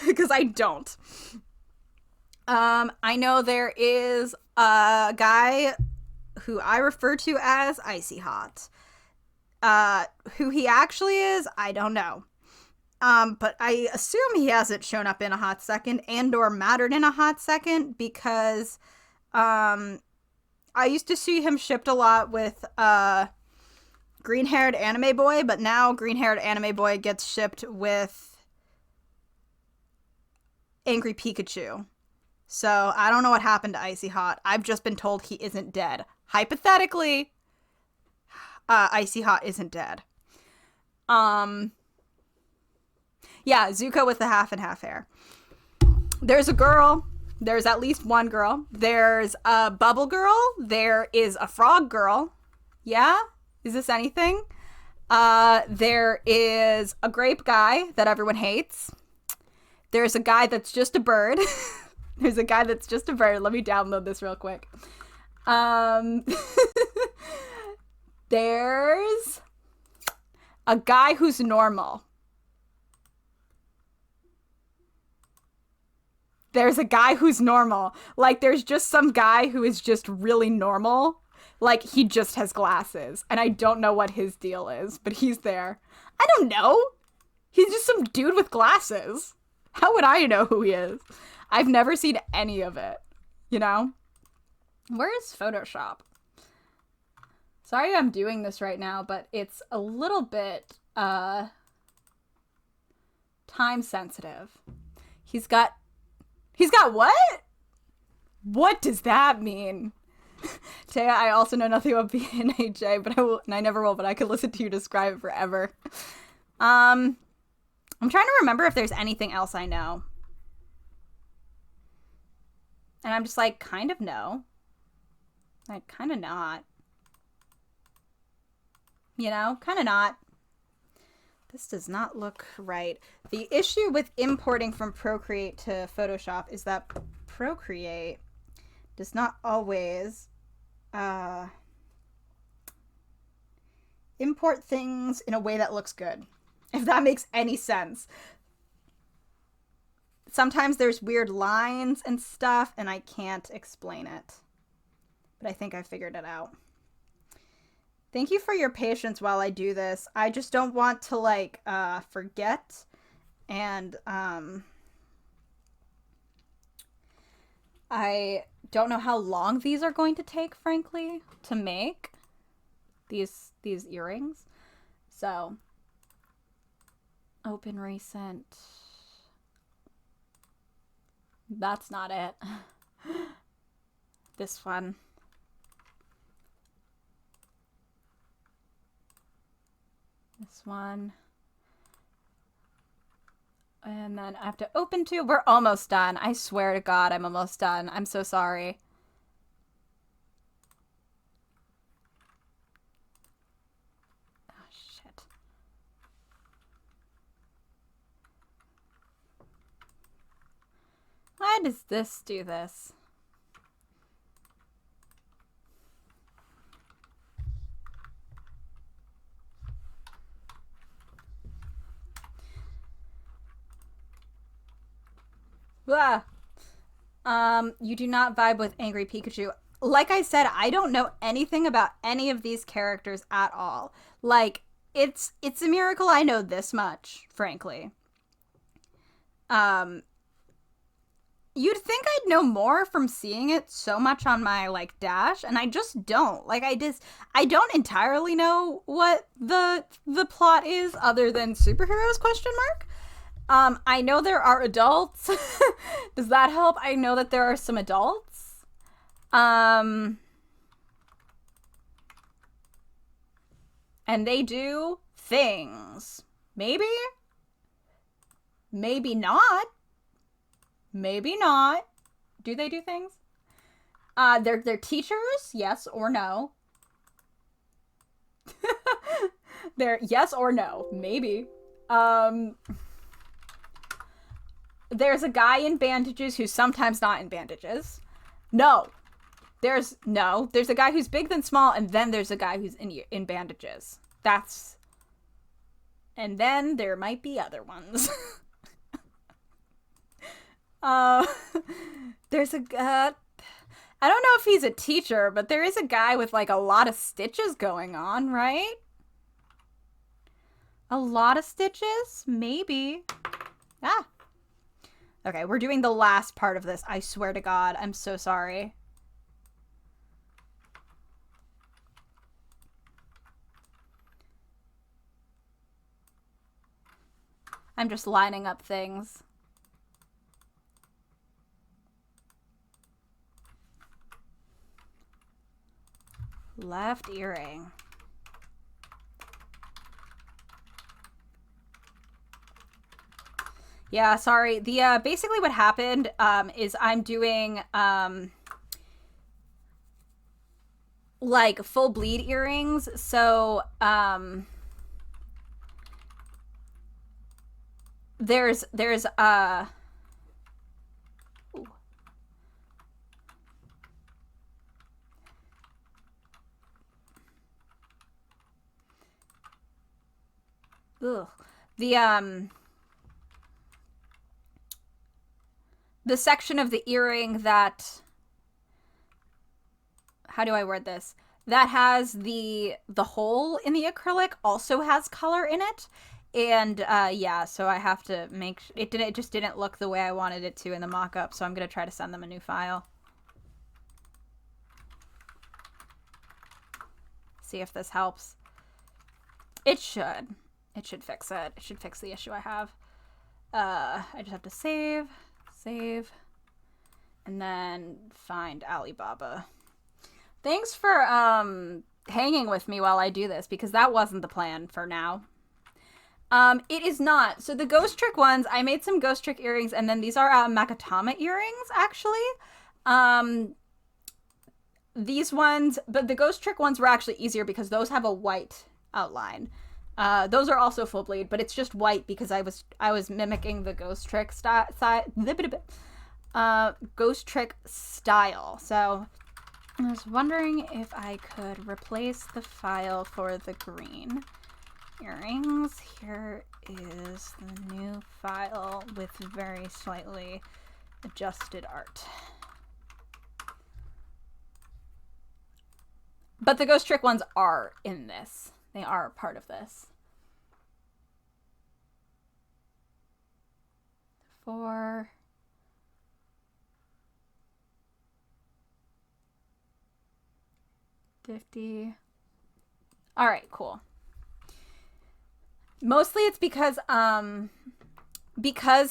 Because I don't. I know there is a guy who I refer to as Icy Hot. Who he actually is, I don't know. But I assume he hasn't shown up in a hot second and or mattered in a hot second because I used to see him shipped a lot with green-haired anime boy, but now green-haired anime boy gets shipped with Angry Pikachu. So I don't know what happened to Icy Hot. I've just been told he isn't dead. Hypothetically, Icy Hot isn't dead. Yeah, Zuko with the half and half hair. There's a girl. There's at least one girl. There's a bubble girl. There is a frog girl. Yeah? Is this anything? There is a grape guy that everyone hates. There's a guy that's just a bird. There's a guy that's just a bird. Let me download this real quick. There's a guy who's normal. There's a guy who's normal. Like, there's just some guy who is just really normal. Like, he just has glasses. And I don't know what his deal is, but he's there. I don't know. He's just some dude with glasses. How would I know who he is? I've never seen any of it, you know? Where is Photoshop? Sorry I'm doing this right now, but it's a little bit, time sensitive. He's got what? What does that mean? Taya, I also know nothing about BNHA, but I never will, but I could listen to you describe it forever. I'm trying to remember if there's anything else I know. And I'm just like, kind of no. Like, kind of not. You know, kind of not. This does not look right. The issue with importing from Procreate to Photoshop is that Procreate does not always import things in a way that looks good. If that makes any sense. Sometimes there's weird lines and stuff, and I can't explain it. But I think I figured it out. Thank you for your patience while I do this. I just don't want to, like, forget. And, I don't know how long these are going to take, frankly, to make. These earrings. So, open recent. That's not it. This one. This one. And then I have to open two. We're almost done. I swear to God, I'm almost done. I'm so sorry. Oh, shit. Why does this do this? Blah. You do not vibe with Angry Pikachu. like I said, I don't know anything about any of these characters at all. Like, it's a miracle I know this much, frankly. You'd think I'd know more from seeing it so much on my, like, dash, and I just don't. Like, I don't entirely know what the plot is other than superheroes, ? I know there are adults. Does that help? I know that there are some adults. And they do things. Maybe? Maybe not. Maybe not. Do they do things? They're teachers, yes or no. They're yes or no, maybe. There's a guy in bandages who's sometimes not in bandages. No. There's a guy who's big then small, and then there's a guy who's in bandages. And then there might be other ones. There's a I don't know if he's a teacher, but there is a guy with like a lot of stitches going on, right? A lot of stitches? Maybe. Okay, we're doing the last part of this. I swear to God, I'm so sorry. I'm just lining up things. Left earring. Yeah, sorry. The basically what happened is I'm doing like full bleed earrings. So there's the section of the earring that, how do I word this? That has the hole in the acrylic also has color in it. And yeah, so I have to make it just didn't look the way I wanted it to in the mock-up, so I'm going to try to send them a new file. See if this helps. It should. It should fix it. It should fix the issue I have. I just have to save, and then find Alibaba. Thanks for hanging with me while I do this, because that wasn't the plan for now. It is not. So the ghost trick ones, I made some ghost trick earrings, and then these are Makatama earrings, actually. These ones, but the ghost trick ones were actually easier because those have a white outline. Those are also full bleed, but it's just white because I was mimicking the ghost trick ghost trick style. So I was wondering if I could replace the file for the green earrings. Here is the new file with very slightly adjusted art. But the ghost trick ones are in this. They are part of this. 4. $50. All right, cool. Mostly it's because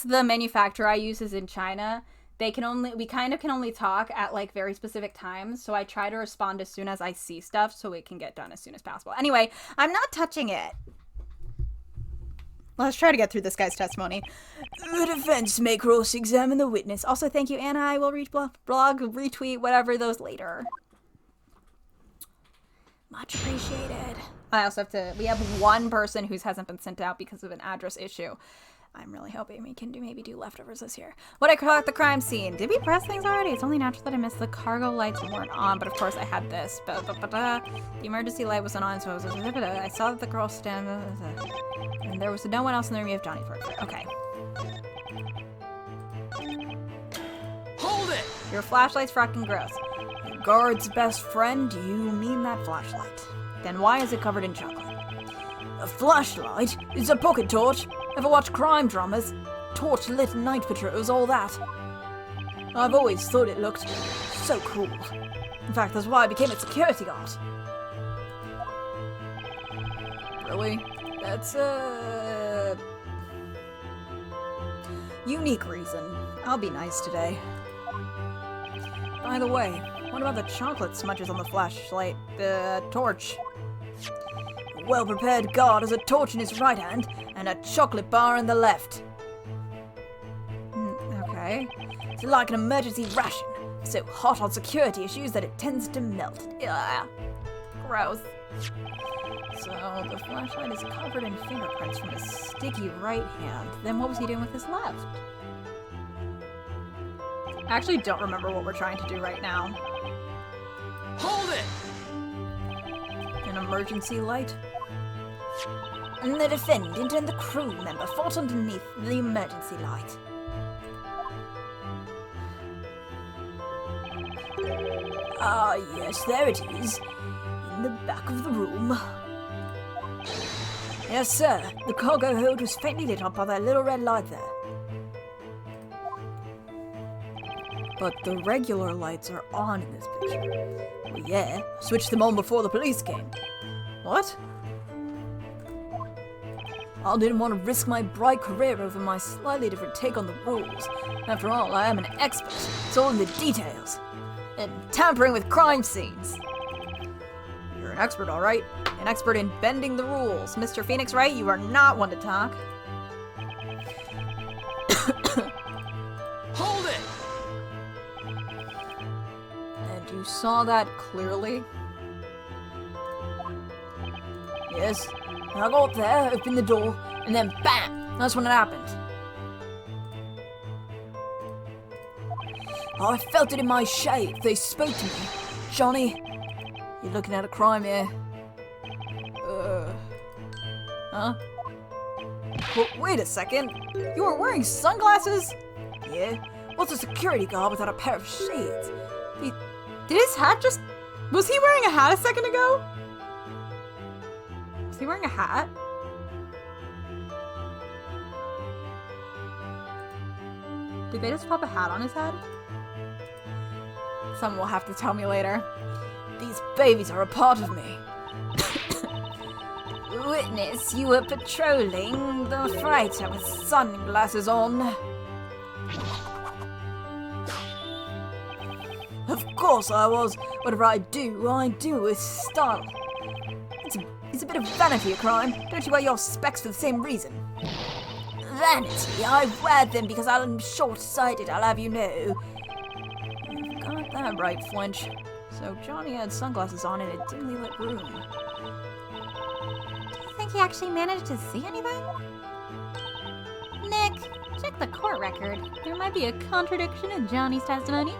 the manufacturer I use is in China. We kind of can only talk at like very specific times, so I try to respond as soon as I see stuff so it can get done as soon as possible. Anyway, I'm not touching it. Let's try to get through this guy's testimony. The defense may cross-examine the witness. Also, thank you, Anna. I will read blog, retweet, whatever those later. Much appreciated. I also have to, we have one person who hasn't been sent out because of an address issue. I'm really hoping we can maybe do leftovers this year. What I call it the crime scene. Did we press things already? It's only natural that I missed the cargo lights weren't on, but of course I had this. The emergency light wasn't on, so I saw that the girl stand, and there was no one else in the room. You have Johnny for it. Okay. Hold it! Your flashlight's fucking gross. guard's best friend, you mean that flashlight. Then why is it covered in chocolate? A flashlight? It's a pocket torch. Ever watch crime dramas? Torch lit night patrols, all that. I've always thought it looked so cool. In fact, that's why I became a security guard. Really? That's a unique reason. I'll be nice today. By the way, what about the chocolate smudges on the flashlight, the torch? A well-prepared guard has a torch in his right hand and a chocolate bar in the left. Okay. It's like an emergency ration. So hot on security issues that it tends to melt. Ugh. Gross. So the flashlight is covered in fingerprints from his sticky right hand. Then what was he doing with his left? I actually don't remember what we're trying to do right now. Hold it! An emergency light? And the defendant and the crew member fought underneath the emergency light. Ah, yes, there it is. In the back of the room. Yes, sir. The cargo hold was faintly lit up by that little red light there. But the regular lights are on in this picture. Well, yeah, I switched them on before the police came. What? I didn't want to risk my bright career over my slightly different take on the rules. After all, I am an expert. It's all in the details. And tampering with crime scenes. You're an expert, all right. An expert in bending the rules. Mr. Phoenix Wright, you are not one to talk. Hold it! And you saw that clearly? Yes. I got there, opened the door, and then BAM! That's when it happened. I felt it in my shape. They spoke to me. Johnny, you're looking at a crime here. Huh? Well, wait a second. You were wearing sunglasses? Yeah. What's a security guard without a pair of shades? Did his hat just... Was he wearing a hat a second ago? Was he wearing a hat? Did they just pop a hat on his head? Someone will have to tell me later. These babies are a part of me. Witness, you were patrolling the freighter with sunglasses on. Of course I was. Whatever I do with style. It's a bit of vanity a crime. Don't you wear your specs for the same reason? Vanity? I wear them because I'm short-sighted, I'll have you know. You've got that right, Flinch. So Johnny had sunglasses on in a dimly lit room. Do you think he actually managed to see anything? Nick, check the court record. There might be a contradiction in Johnny's testimony.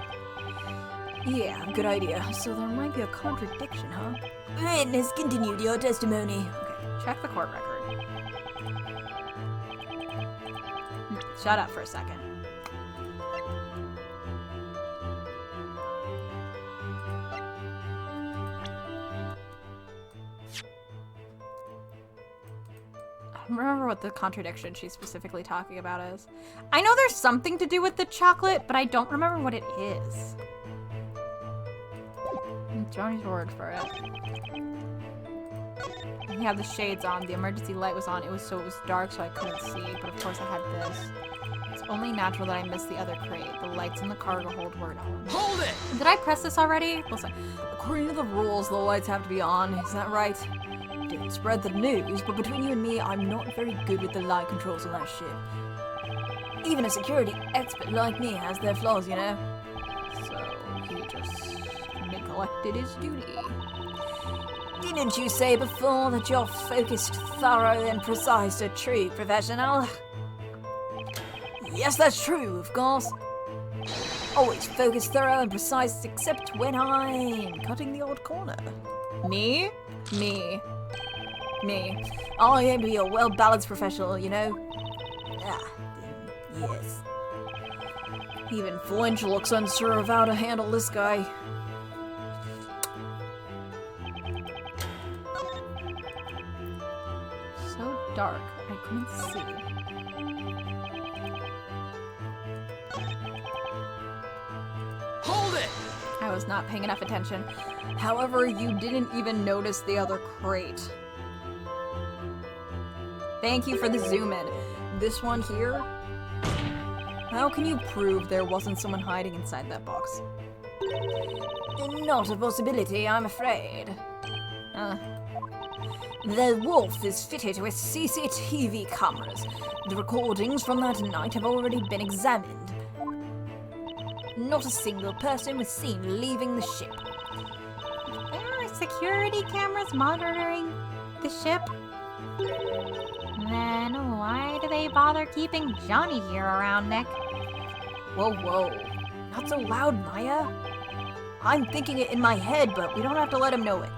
Yeah, good idea. So there might be a contradiction, huh? Witness, continued your testimony. Okay, check the court record. Shut up for a second. I don't remember what the contradiction she's specifically talking about is. I know there's something to do with the chocolate, but I don't remember what it is. Johnny's word for it. He had the shades on, the emergency light was on, it was dark so I couldn't see, but of course I had this. It's only natural that I missed the other crate. The lights in the cargo hold weren't on. Hold it! Did I press this already? Listen, according to the rules, the lights have to be on, is that right? Didn't spread the news, but between you and me, I'm not very good with the light controls on that ship. Even a security expert like me has their flaws, you know? So, he just neglected his duty. Didn't you say before that you're focused, thorough, and precise, a true professional? Yes, that's true, of course. Always focused, thorough, and precise, except when I'm cutting the odd corner. Me? Me. I aim to be a well-balanced professional, you know? Ah, yes. Even Flinch looks unsure of how to handle this guy. dark. I couldn't see. Hold it! I was not paying enough attention. However, you didn't even notice the other crate. Thank you for the zoom in. This one here? How can you prove there wasn't someone hiding inside that box? Not a possibility, I'm afraid. The wolf is fitted with CCTV cameras. The recordings from that night have already been examined. Not a single person was seen leaving the ship. There are security cameras monitoring the ship. Then why do they bother keeping Johnny here around, Nick? Whoa, whoa. Not so loud, Maya. I'm thinking it in my head, but we don't have to let him know it.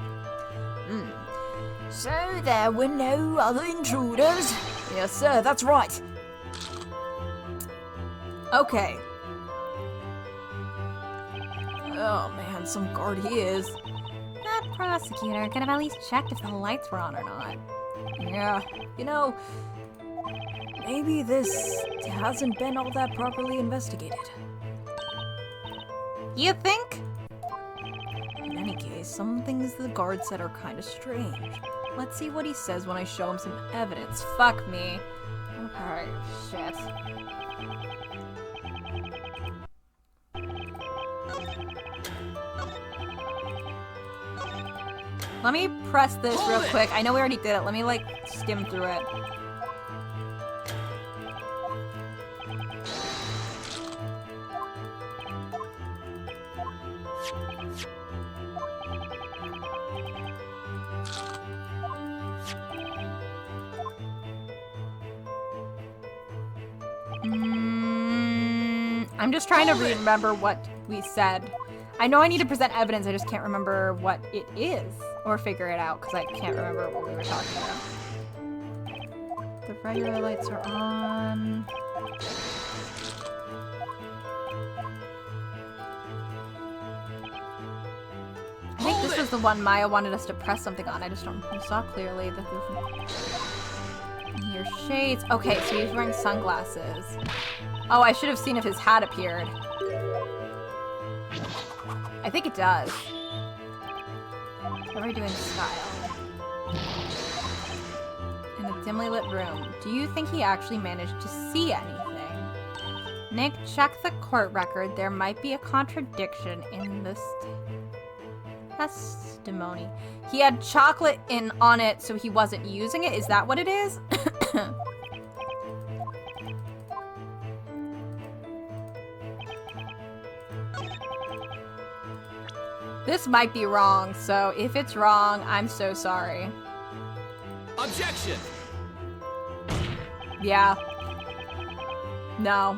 So there were no other intruders? Yes, sir, that's right. Okay. Oh man, some guard he is. That prosecutor could have at least checked if the lights were on or not. Yeah, you know, maybe this hasn't been all that properly investigated. You think? In any case, some things the guard said are kind of strange. Let's see what he says when I show him some evidence. Fuck me. Okay, shit. Let me press this real quick. I know we already did it. Let me, like, skim through it. I'm just trying to remember what we said. I know I need to present evidence, I just can't remember what it is. Or figure it out, because I can't remember what we were talking about. The regular lights are on. I think this was the one Maya wanted us to press something on. I just don't saw clearly that this. Your shades. Okay, so he's wearing sunglasses. Oh, I should have seen if his hat appeared. I think it does. What are we doing style? In a dimly lit room. Do you think he actually managed to see anything? Nick, check the court record. There might be a contradiction in this testimony. He had chocolate on it, so he wasn't using it. Is that what it is? This might be wrong, so if it's wrong, I'm so sorry. Objection! Yeah. No.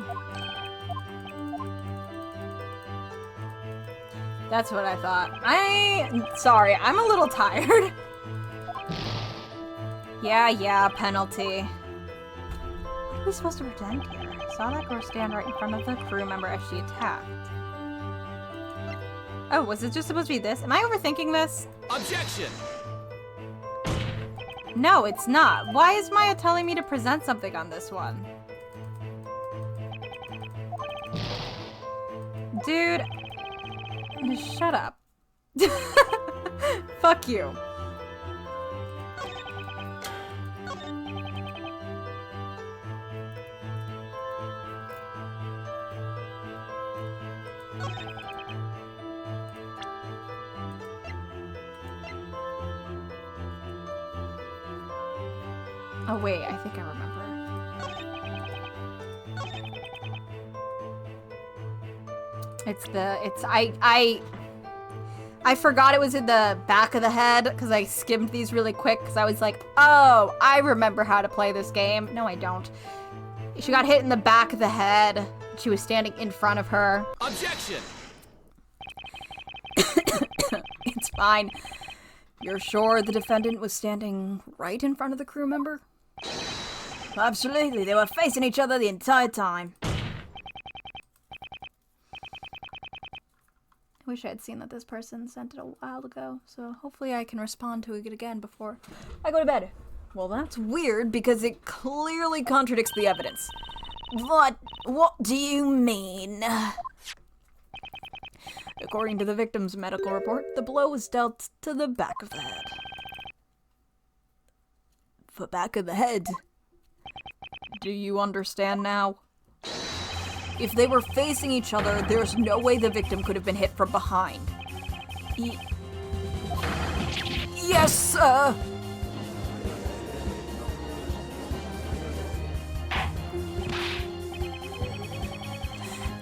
That's what I thought. Sorry, I'm a little tired. Yeah, penalty. What are we supposed to pretend here? I saw that girl stand right in front of the crew member as she attacked. Oh, was it just supposed to be this? Am I overthinking this? Objection! No, it's not. Why is Maya telling me to present something on this one? Dude. Shut up. Fuck you. Oh wait, I think I remember. I forgot it was in the back of the head because I skimmed these really quick because I was like, oh, I remember how to play this game. No, I don't. She got hit in the back of the head. She was standing in front of her. Objection! It's fine. You're sure the defendant was standing right in front of the crew member? Absolutely, they were facing each other the entire time. I wish I had seen that this person sent it a while ago, so hopefully I can respond to it again before I go to bed. Well, that's weird because it clearly contradicts the evidence. What do you mean? According to the victim's medical report, the blow was dealt to the back of the head. The back of the head? Do you understand now? If they were facing each other, there's no way the victim could have been hit from behind. Yes, sir!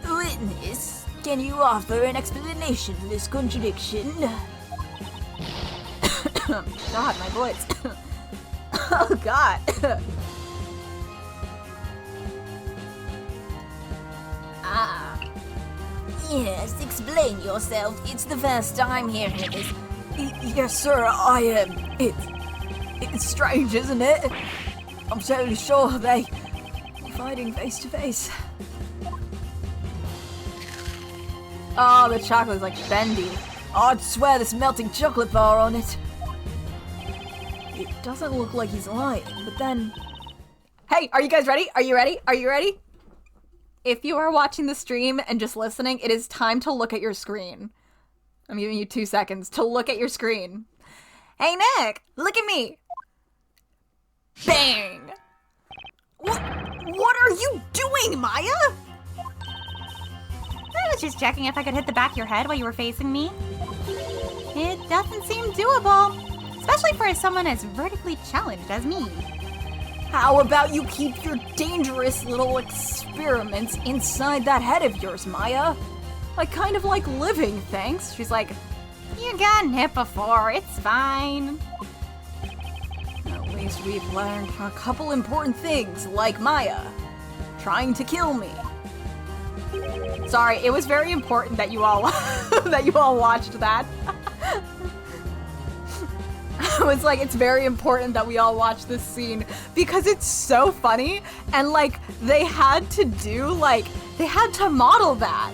Witness, can you offer an explanation for this contradiction? God, my voice. Oh, God. Yes, explain yourself. It's the first time hearing of this. Yes, sir, I am. It's strange, isn't it? I'm totally sure they were fighting face to face. Oh, the chocolate's like bendy. I'd swear there's melting chocolate bar on it. It doesn't look like he's lying, but then... Hey, are you guys ready? Are you ready? Are you ready? If you are watching the stream and just listening, it is time to look at your screen. I'm giving you 2 seconds to look at your screen. Hey, Nick, look at me. Bang! What are you doing, Maya? I was just checking if I could hit the back of your head while you were facing me. It doesn't seem doable, especially for someone as vertically challenged as me. How about you keep your dangerous little experiments inside that head of yours, Maya? I kind of like living, thanks. She's like, you gotten hit before, it's fine. At least we've learned a couple important things, like Maya trying to kill me. Sorry, it was very important that you all watched that. It's like, it's very important that we all watch this scene because it's so funny, and like they had to model that.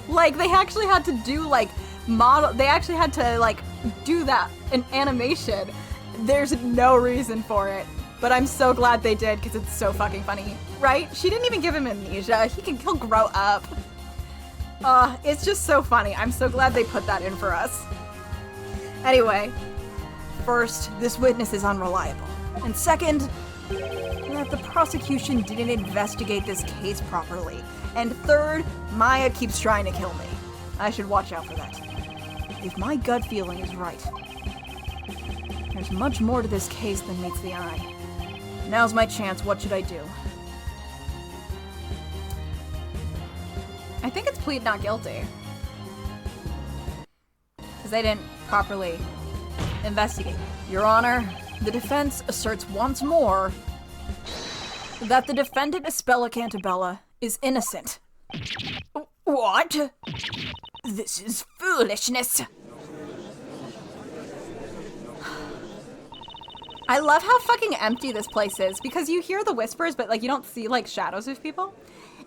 Like they actually had to do do that in animation. There's no reason for it, but I'm so glad they did because it's so fucking funny, right? She didn't even give him amnesia. He'll grow up. It's just so funny. I'm so glad they put that in for us. Anyway, first, this witness is unreliable. And second, that the prosecution didn't investigate this case properly. And third, Maya keeps trying to kill me. I should watch out for that. If my gut feeling is right, there's much more to this case than meets the eye. Now's my chance. What should I do? I think it's plead not guilty. Because they didn't properly investigate. Your Honor, the defense asserts once more that the defendant Espella Cantabella is innocent. What? This is foolishness. I love how fucking empty this place is because you hear the whispers, but like you don't see like shadows of people.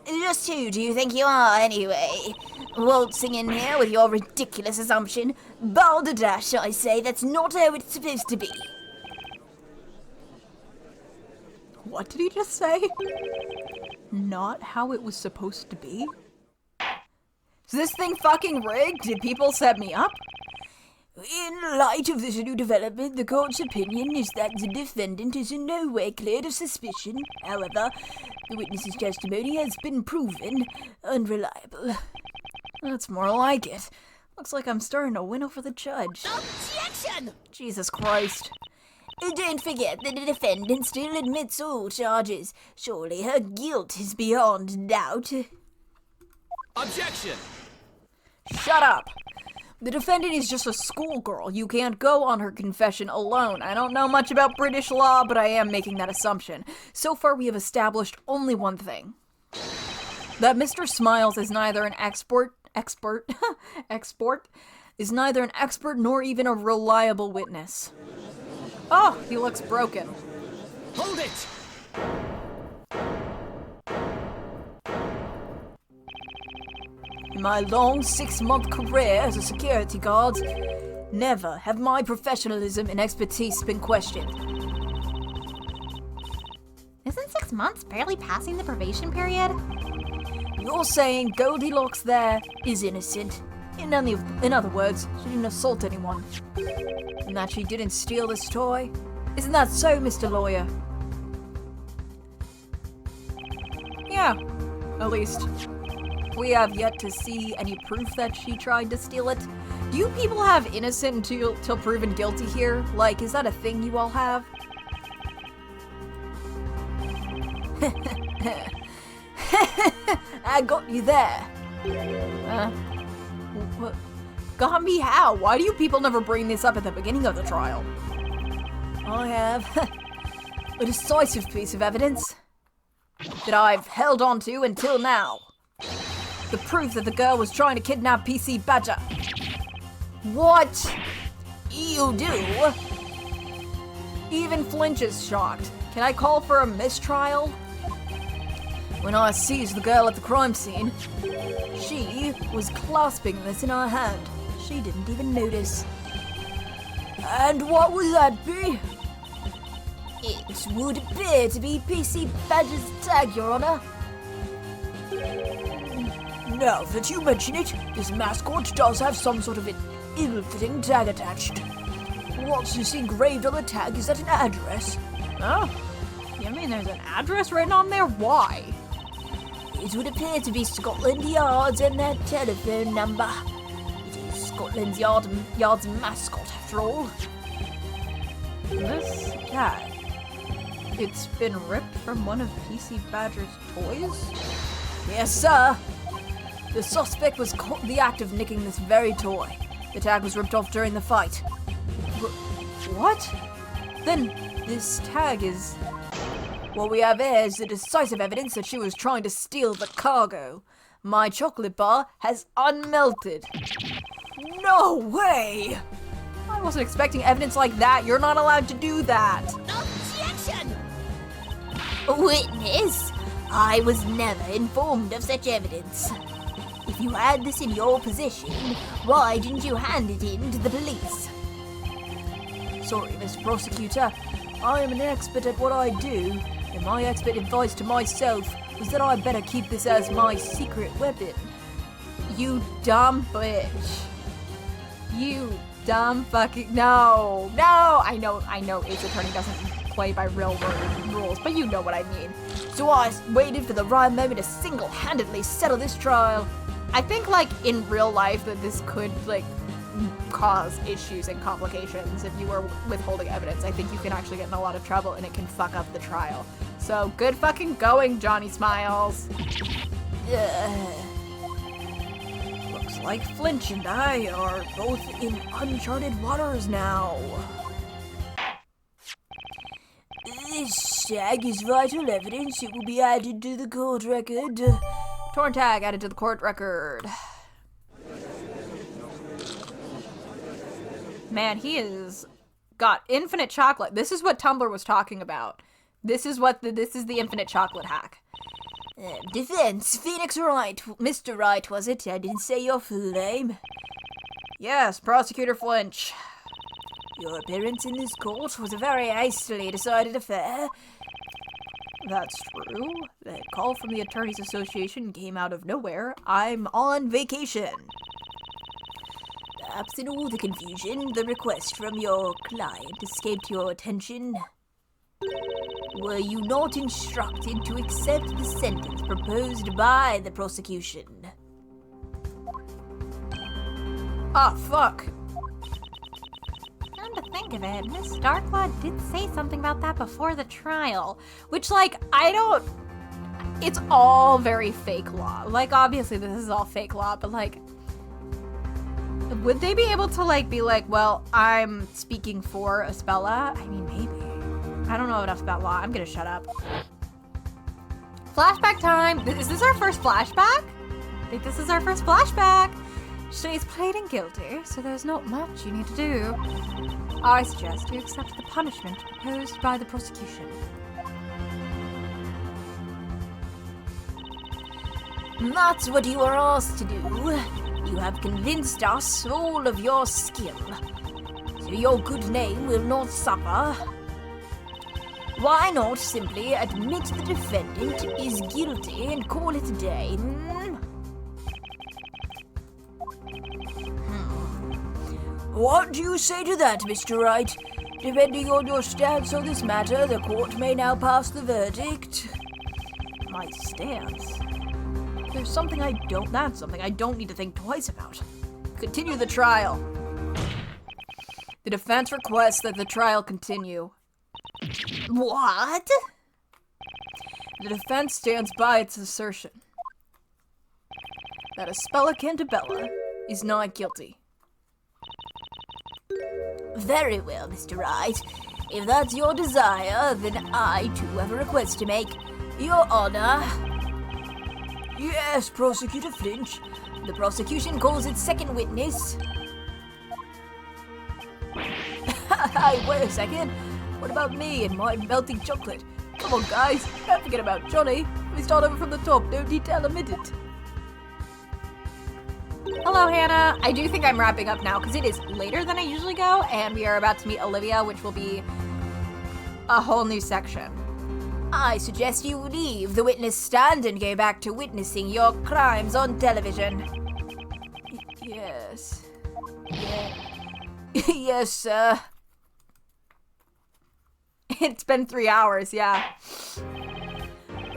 Just who do you think you are, anyway? Waltzing in here with your ridiculous assumption? Balderdash, I say, that's not how it's supposed to be. What did he just say? Not how it was supposed to be? Is this thing fucking rigged? Did people set me up? In light of this new development, the court's opinion is that the defendant is in no way cleared of suspicion. However, the witness's testimony has been proven unreliable. That's more like it. Looks like I'm starting to win over the judge. Objection! Jesus Christ. Don't forget that the defendant still admits all charges. Surely her guilt is beyond doubt. Objection! Shut up! The defendant is just a schoolgirl. You can't go on her confession alone. I don't know much about British law, but I am making that assumption. So far, we have established only one thing. That Mr. Smiles is neither an expert is neither an expert nor even a reliable witness. Oh, he looks broken. Hold it! In my long 6-month career as a security guard, never have my professionalism and expertise been questioned. 6 months, barely passing the probation period? You're saying Goldilocks there is innocent. In other words, she didn't assault anyone. And that she didn't steal this toy? Isn't that so, Mr. Lawyer? Yeah, at least. We have yet to see any proof that she tried to steal it. Do you people have innocent until proven guilty here? Like, is that a thing you all have? I got you there. What? Got me how? Why do you people never bring this up at the beginning of the trial? I have a decisive piece of evidence that I've held on to until now. The proof that the girl was trying to kidnap PC Badger. What? You do? Even Flinch is shocked. Can I call for a mistrial? When I seized the girl at the crime scene, she was clasping this in her hand. She didn't even notice. And what would that be? It would appear to be PC Badger's tag, Your Honor. Now that you mention it, this mascot does have some sort of an ill-fitting tag attached. What's this engraved on the tag? Is that an address? Oh, you mean there's an address written on there? Why? It would appear to be Scotland Yard's and their telephone number. It is Scotland Yard's mascot, after all. This tag, it's been ripped from one of PC Badger's toys? Yes, sir. The suspect was caught in the act of nicking this very toy. The tag was ripped off during the fight. What? Then this tag is... What we have here is the decisive evidence that she was trying to steal the cargo. My chocolate bar has unmelted. No way! I wasn't expecting evidence like that. You're not allowed to do that. Objection! Witness, I was never informed of such evidence. If you had this in your possession, why didn't you hand it in to the police? Sorry, Mr. Prosecutor. I am an expert at what I do, and my expert advice to myself was that I better keep this as my secret weapon. You dumb bitch. You dumb fucking... No! I know Ace Attorney doesn't play by real rules, but you know what I mean. So I waited for the right moment to single-handedly settle this trial. I think, like, in real life that this could, like, cause issues and complications if you were withholding evidence. I think you can actually get in a lot of trouble and it can fuck up the trial. So, good fucking going, Johnny Smiles. Looks like Flinch and I are both in uncharted waters now. This tag is vital evidence. It will be added to the court record. Torn tag added to the court record. Man, he has got infinite chocolate. This is what Tumblr was talking about. This is the infinite chocolate hack. Defense, Phoenix Wright. Mr. Wright, was it? I didn't say your full name. Yes, Prosecutor Flinch. Your appearance in this court was a very hastily decided affair. That's true. That call from the Attorneys Association came out of nowhere. I'm on vacation. Perhaps in all the confusion, the request from your client escaped your attention. Were you not instructed to accept the sentence proposed by the prosecution? Ah, fuck. Come to think of it, Miss Darklaw did say something about that before the trial. Which, like, I don't... It's all very fake law. Like, obviously this is all fake law, but, like... Would they be able to, like, be like, well, I'm speaking for Espella? I mean, maybe. I don't know enough about law. I'm gonna shut up. Flashback time! Is this our first flashback? I think this is our first flashback. She's pleading guilty, so there's not much you need to do. I suggest you accept the punishment proposed by the prosecution. That's what you are asked to do. You have convinced us all of your skill, so your good name will not suffer. Why not simply admit the defendant is guilty and call it a day? What do you say to that, Mr. Wright? Depending on your stance on this matter, the court may now pass the verdict. My stance? That's something I don't need to think twice about. Continue the trial. The defense requests that the trial continue. What? The defense stands by its assertion that Espella Cantabella is not guilty. Very well, Mr. Wright. If that's your desire, then I too have a request to make. Your Honor. Yes, Prosecutor Flinch. The prosecution calls its second witness. Hey, wait a second. What about me and my melting chocolate? Come on, guys. Don't forget about Johnny. We start over from the top. No detail omitted. Hello, Hannah. I do think I'm wrapping up now because it is later than I usually go, and we are about to meet Olivia, which will be a whole new section. I suggest you leave the witness stand and go back to witnessing your crimes on television. Yes. Yeah. Yes, sir. It's been 3 hours, yeah.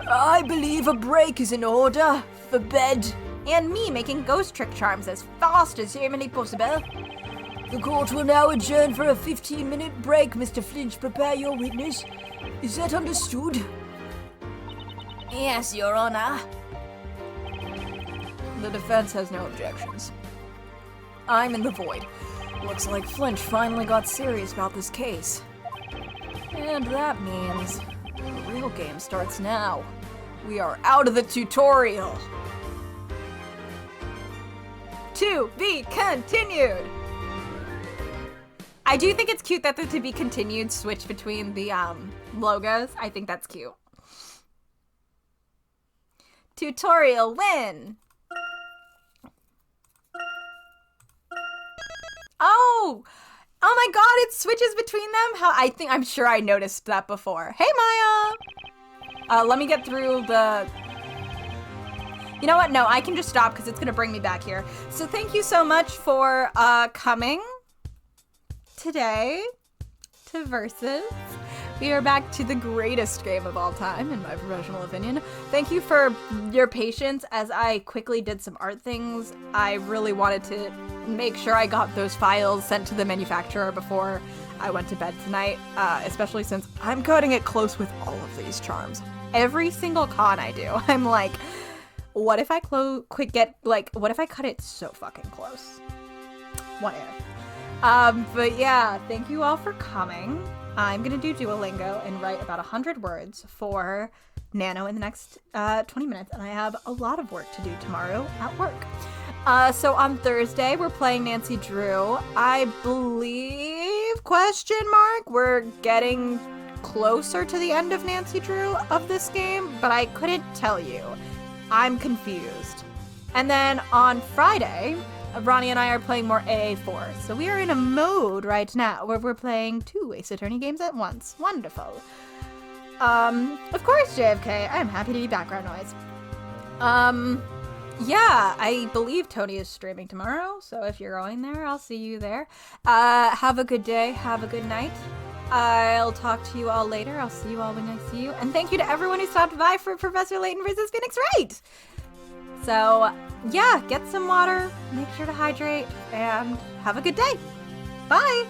I believe a break is in order for bed. And me making ghost trick charms as fast as humanly possible. The court will now adjourn for a 15-minute break. Mr. Flinch, prepare your witness. Is that understood? Yes, Your Honor. The defense has no objections. I'm in the void. Looks like Flinch finally got serious about this case. And that means the real game starts now. We are out of the tutorial. To be continued. I do think it's cute that the to be continued switch between the logos. I think that's cute. Tutorial win. Oh my god, it switches between them? I'm sure I noticed that before. Hey, Maya! Let me get through the... You know what? No, I can just stop because it's going to bring me back here. So thank you so much for coming today to Versus. We are back to the greatest game of all time, in my professional opinion. Thank you for your patience as I quickly did some art things. I really wanted to make sure I got those files sent to the manufacturer before I went to bed tonight, especially since I'm cutting it close with all of these charms. Every single con I do, I'm like... What if I what if I cut it so fucking close? What if? But yeah, thank you all for coming. I'm gonna do Duolingo and write about 100 words for Nano in the next 20 minutes, and I have a lot of work to do tomorrow at work. So on Thursday, we're playing Nancy Drew. I believe, we're getting closer to the end of Nancy Drew of this game, but I couldn't tell you. I'm confused. And then on Friday, Ronnie and I are playing more AA4. So we are in a mode right now where we're playing 2 Ace Attorney games at once. Wonderful. Of course, JFK. I'm happy to be background noise. Yeah, I believe Tony is streaming tomorrow. So if you're going there, I'll see you there. Have a good day. Have a good night. I'll talk to you all later. I'll see you all when I see you. And thank you to everyone who stopped by for Professor Layton versus Phoenix Wright. So, yeah, get some water, make sure to hydrate, and have a good day. Bye!